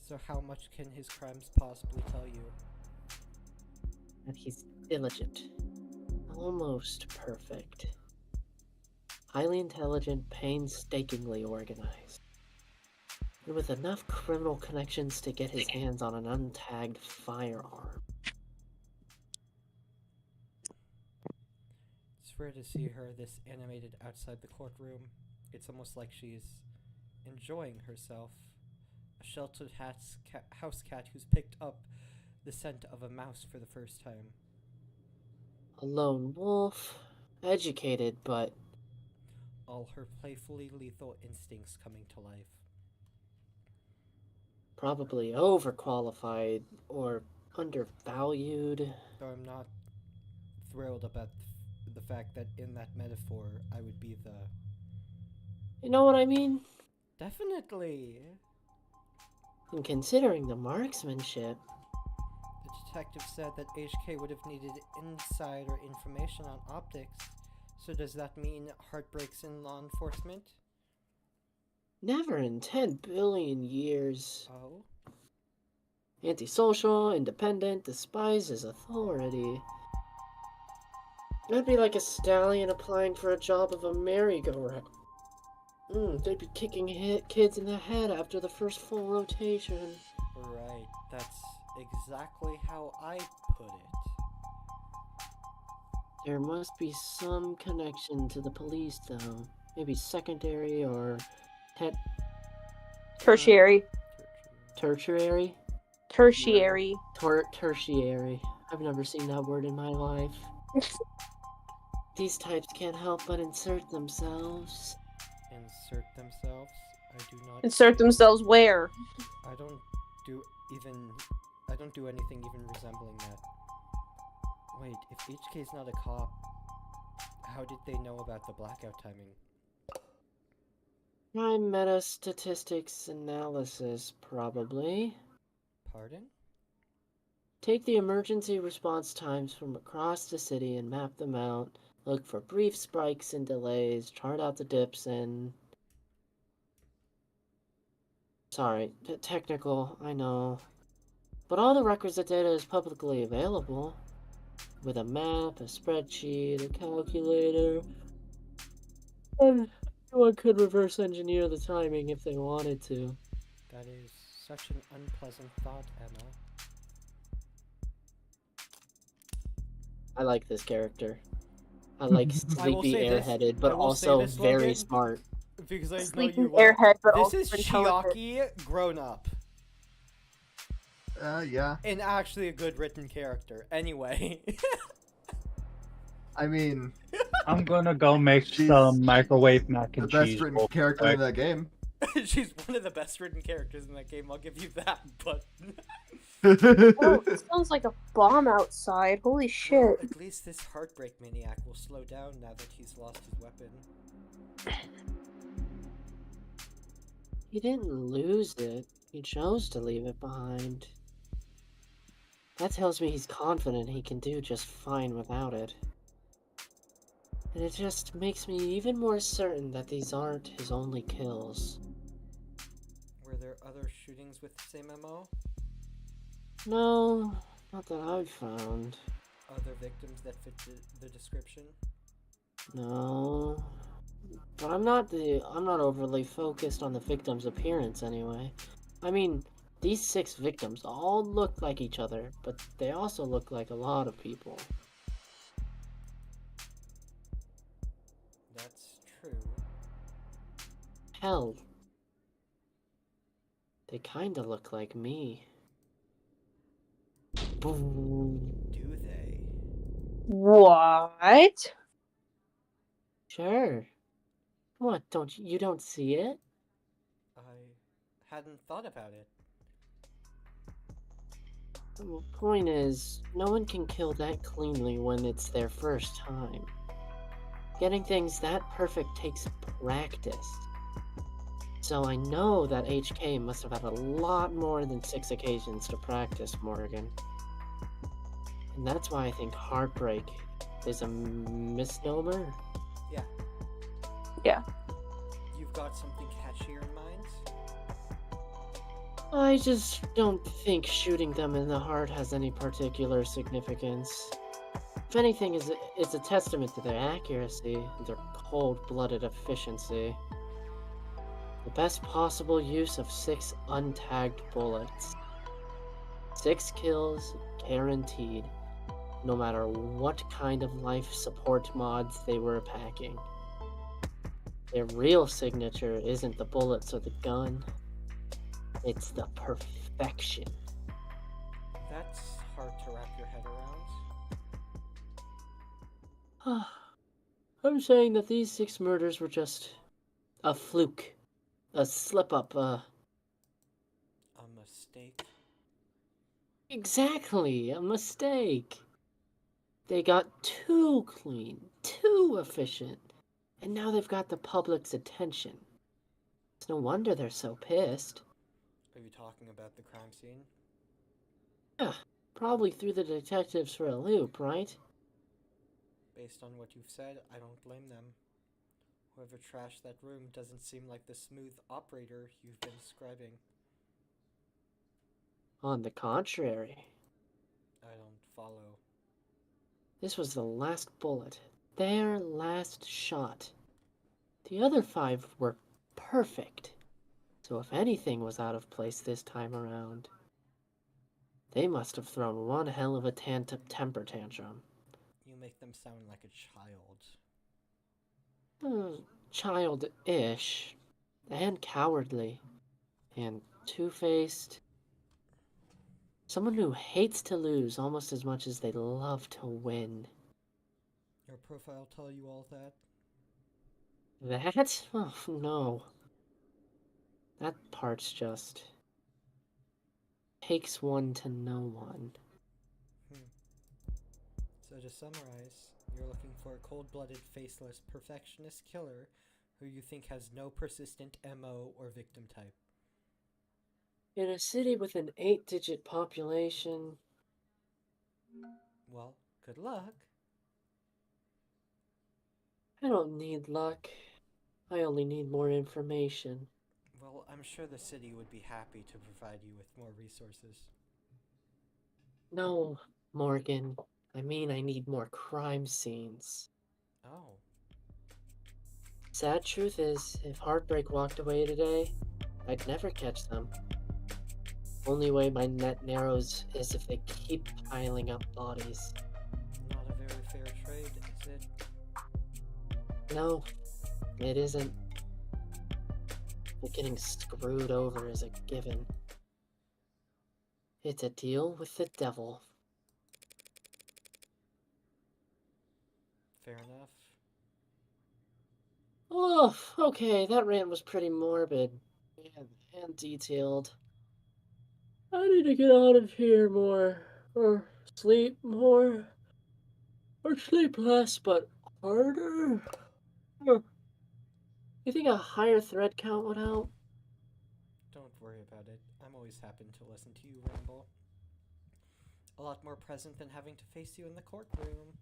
So how much can his crimes possibly tell you? that he's diligent, almost perfect, highly intelligent, painstakingly organized, and with enough criminal connections to get his hands on an untagged firearm. It's rare to see her this animated outside the courtroom. It's almost like she's enjoying herself. A sheltered house cat who's picked up the scent of a mouse for the first time. A lone wolf, educated, but All her playfully lethal instincts coming to life. probably overqualified or undervalued. Though I'm not thrilled about the fact that in that metaphor I would be the... You know what I mean? Definitely! And considering the marksmanship, The detective said that HK would have needed insider information on optics. So does that mean heartbreaks in law enforcement? never in 10 billion years. Oh? Antisocial, independent, despises authority. That'd be like a stallion applying for a job of a merry-go-round. They'd be kicking kids in the head after the first full rotation. Right, that's exactly how I put it. There must be some connection to the police, though. Maybe secondary or Tertiary. tertiary? Tertiary. Tertiary. I've never seen that word in my life. These types can't help but insert themselves. Insert themselves? I do not... Insert themselves where? I don't do anything even resembling that. Wait, if HK's not a cop, how did they know about the blackout timing? Crime meta statistics analysis, probably. Pardon? Take the emergency response times from across the city and map them out. Look for brief spikes and delays. Chart out the dips and... Sorry, technical, I know. But all the requisite data is publicly available. With a map, a spreadsheet, a calculator. And anyone could reverse engineer the timing if they wanted to. That is such an unpleasant thought, Emma. I like this character. I like I will sleepy say this- airheaded, but I will say also this, very Logan. smart. Because I know Sleeping you will. airhead, but This also is intelligent. Chiaki grown up. Yeah. And actually a good written character. Anyway. I mean, I'm gonna go make She's some microwave mac the and best cheese. written real character quick. in that game. She's one of the best written characters in that game, I'll give you that, but... Oh, it sounds like a bomb outside. Holy Well, shit. at least this heartbreak maniac will slow down now that he's lost his weapon. He didn't lose it. He chose to leave it behind. That tells me he's confident he can do just fine without it. And it just makes me even more certain that these aren't his only kills. Were there other shootings with the same MO? No, not that I've found. Other victims that fit the description? No. But I'm not overly focused on the victim's appearance anyway. I mean, these 6 victims all look like each other, but they also look like a lot of people. That's true. Hell, they kinda look like me. Boom. Do they? What? Sure. What, you don't see it? I hadn't thought about it. The point is, no one can kill that cleanly when it's their first time. Getting things that perfect takes practice. So I know that HK must have had a lot more than 6 occasions to practice, Morgan. And that's why I think heartbreak is a misnomer. Yeah. Yeah. You've got something catchier in mind? I just don't think shooting them in the heart has any particular significance. If anything, it's a testament to their accuracy and their cold-blooded efficiency. The best possible use of 6 untagged bullets. 6 kills guaranteed, no matter what kind of life support mods they were packing. Their real signature isn't the bullets or the gun. It's the perfection. That's hard to wrap your head around. I'm saying that these 6 murders were just a fluke, a slip-up, A mistake. Exactly, a mistake. They got too clean, too efficient, and now they've got the public's attention. It's no wonder they're so pissed. Are you talking about the crime scene? Yeah, probably threw the detectives for a loop, right? Based on what you've said, I don't blame them. Whoever trashed that room doesn't seem like the smooth operator you've been describing. On the contrary, I don't follow. this was the last bullet, their last shot. The other 5 were perfect. So if anything was out of place this time around, they must have thrown one hell of a temper tantrum. You make them sound like a child. Childish, and cowardly, and two-faced. Someone who hates to lose almost as much as they love to win. Your profile tell you all that? That? Oh, no. That part's just... takes one to know one. So to summarize, you're looking for a cold-blooded, faceless, perfectionist killer who you think has no persistent MO or victim type. In a city with an 8-digit population... Well, good luck. I don't need luck. I only need more information. Well, I'm sure the city would be happy to provide you with more resources. No, Morgan. I mean, I need more crime scenes. Oh. Sad truth is, if Heartbreak walked away today, I'd never catch them. Only way my net narrows is if they keep piling up bodies. Not a very fair trade, is it? No, it isn't. But getting screwed over is a given. It's a deal with the devil. Fair enough. Oh, okay, that rant was pretty morbid and detailed. I need to get out of here more, or sleep more, or sleep less but harder. You think a higher thread count would help? Don't worry about it. I'm always happy to listen to you ramble. A lot more present than having to face you in the courtroom.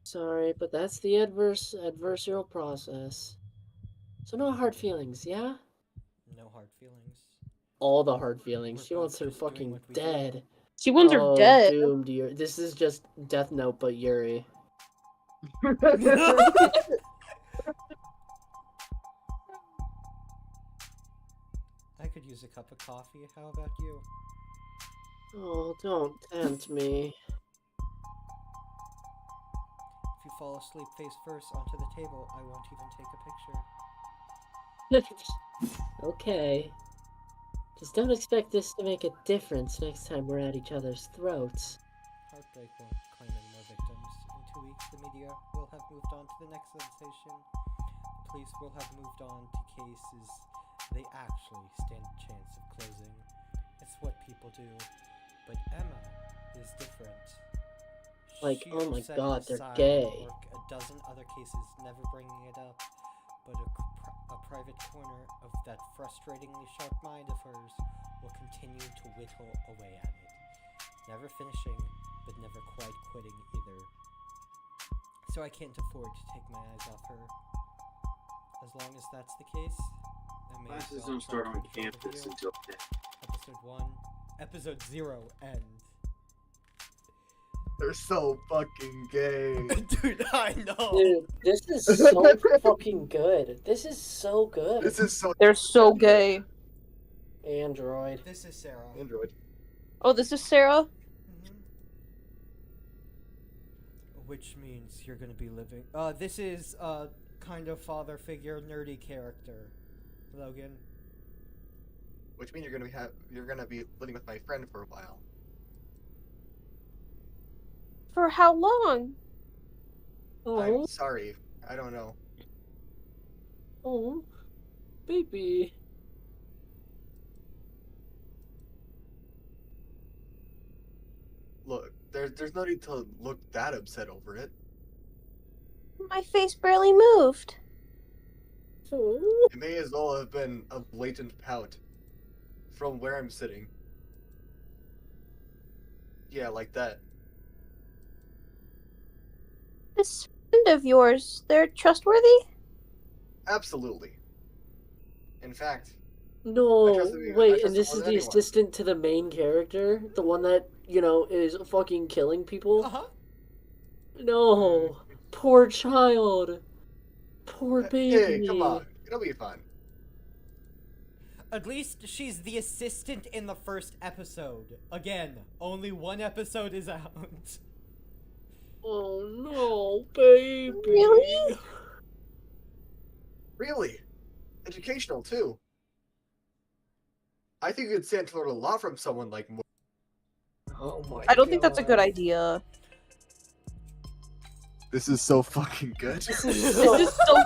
Sorry, but that's the adversarial process. So no hard feelings, yeah? No hard feelings. All the hard feelings. We're She both wants her just doing fucking what we do. dead. She wants her dead. Doomed Yuri. This is just Death Note, but Yuri. I could use a cup of coffee. How about you? Oh, don't tempt me. If you fall asleep face first onto the table, I won't even take a picture. Okay. Just don't expect this to make a difference next time we're at each other's throats. Heartbreak won't claim any more victims. In 2 weeks, the media will have moved on to the next sensation. The police will have moved on to cases they actually stand a chance of closing. It's what people do. But Emma is different. Like, She oh my set it god, they're aside gay. and work a dozen other cases, never bringing it up. But a private corner of that frustratingly sharp mind of hers will continue to whittle away at it. Never finishing, but never quite quitting either. So I can't afford to take my eyes off her. As long as that's the case, may Classes God don't start on control the campus video. until 10. Episode 1. Episode 0, end. They're so fucking gay. Dude, I know. Dude, this is so fucking good. This is so good. This is so They're so gay. Android. This is Sarah. Android. Oh, this is Sarah? Mhm. Which means you're gonna be living. This is kind of father figure, nerdy character, Logan. Which means you're gonna be living with my friend for a while. For how long? Oh, I'm sorry. I don't know. oh, baby. Look, there's no need to look that upset over it. My face barely moved. Oh. It may as well have been a blatant pout. From where I'm sitting. Yeah, like that. This friend of yours, they're trustworthy? Absolutely. In fact, I No, trust him- I wait, trust and this him is more the than anyone. assistant to the main character? The one that, you know, is fucking killing people? Uh-huh. No, poor child. Poor baby. Hey, come on. It'll be fun. At least she's the assistant in the first episode. Again, only one episode is out. Oh no, baby. Really? Really? Educational, too. I think you could stand to learn a lot from someone like Mo- Oh my I don't think that's a good God. idea. This is so fucking good. This is This is so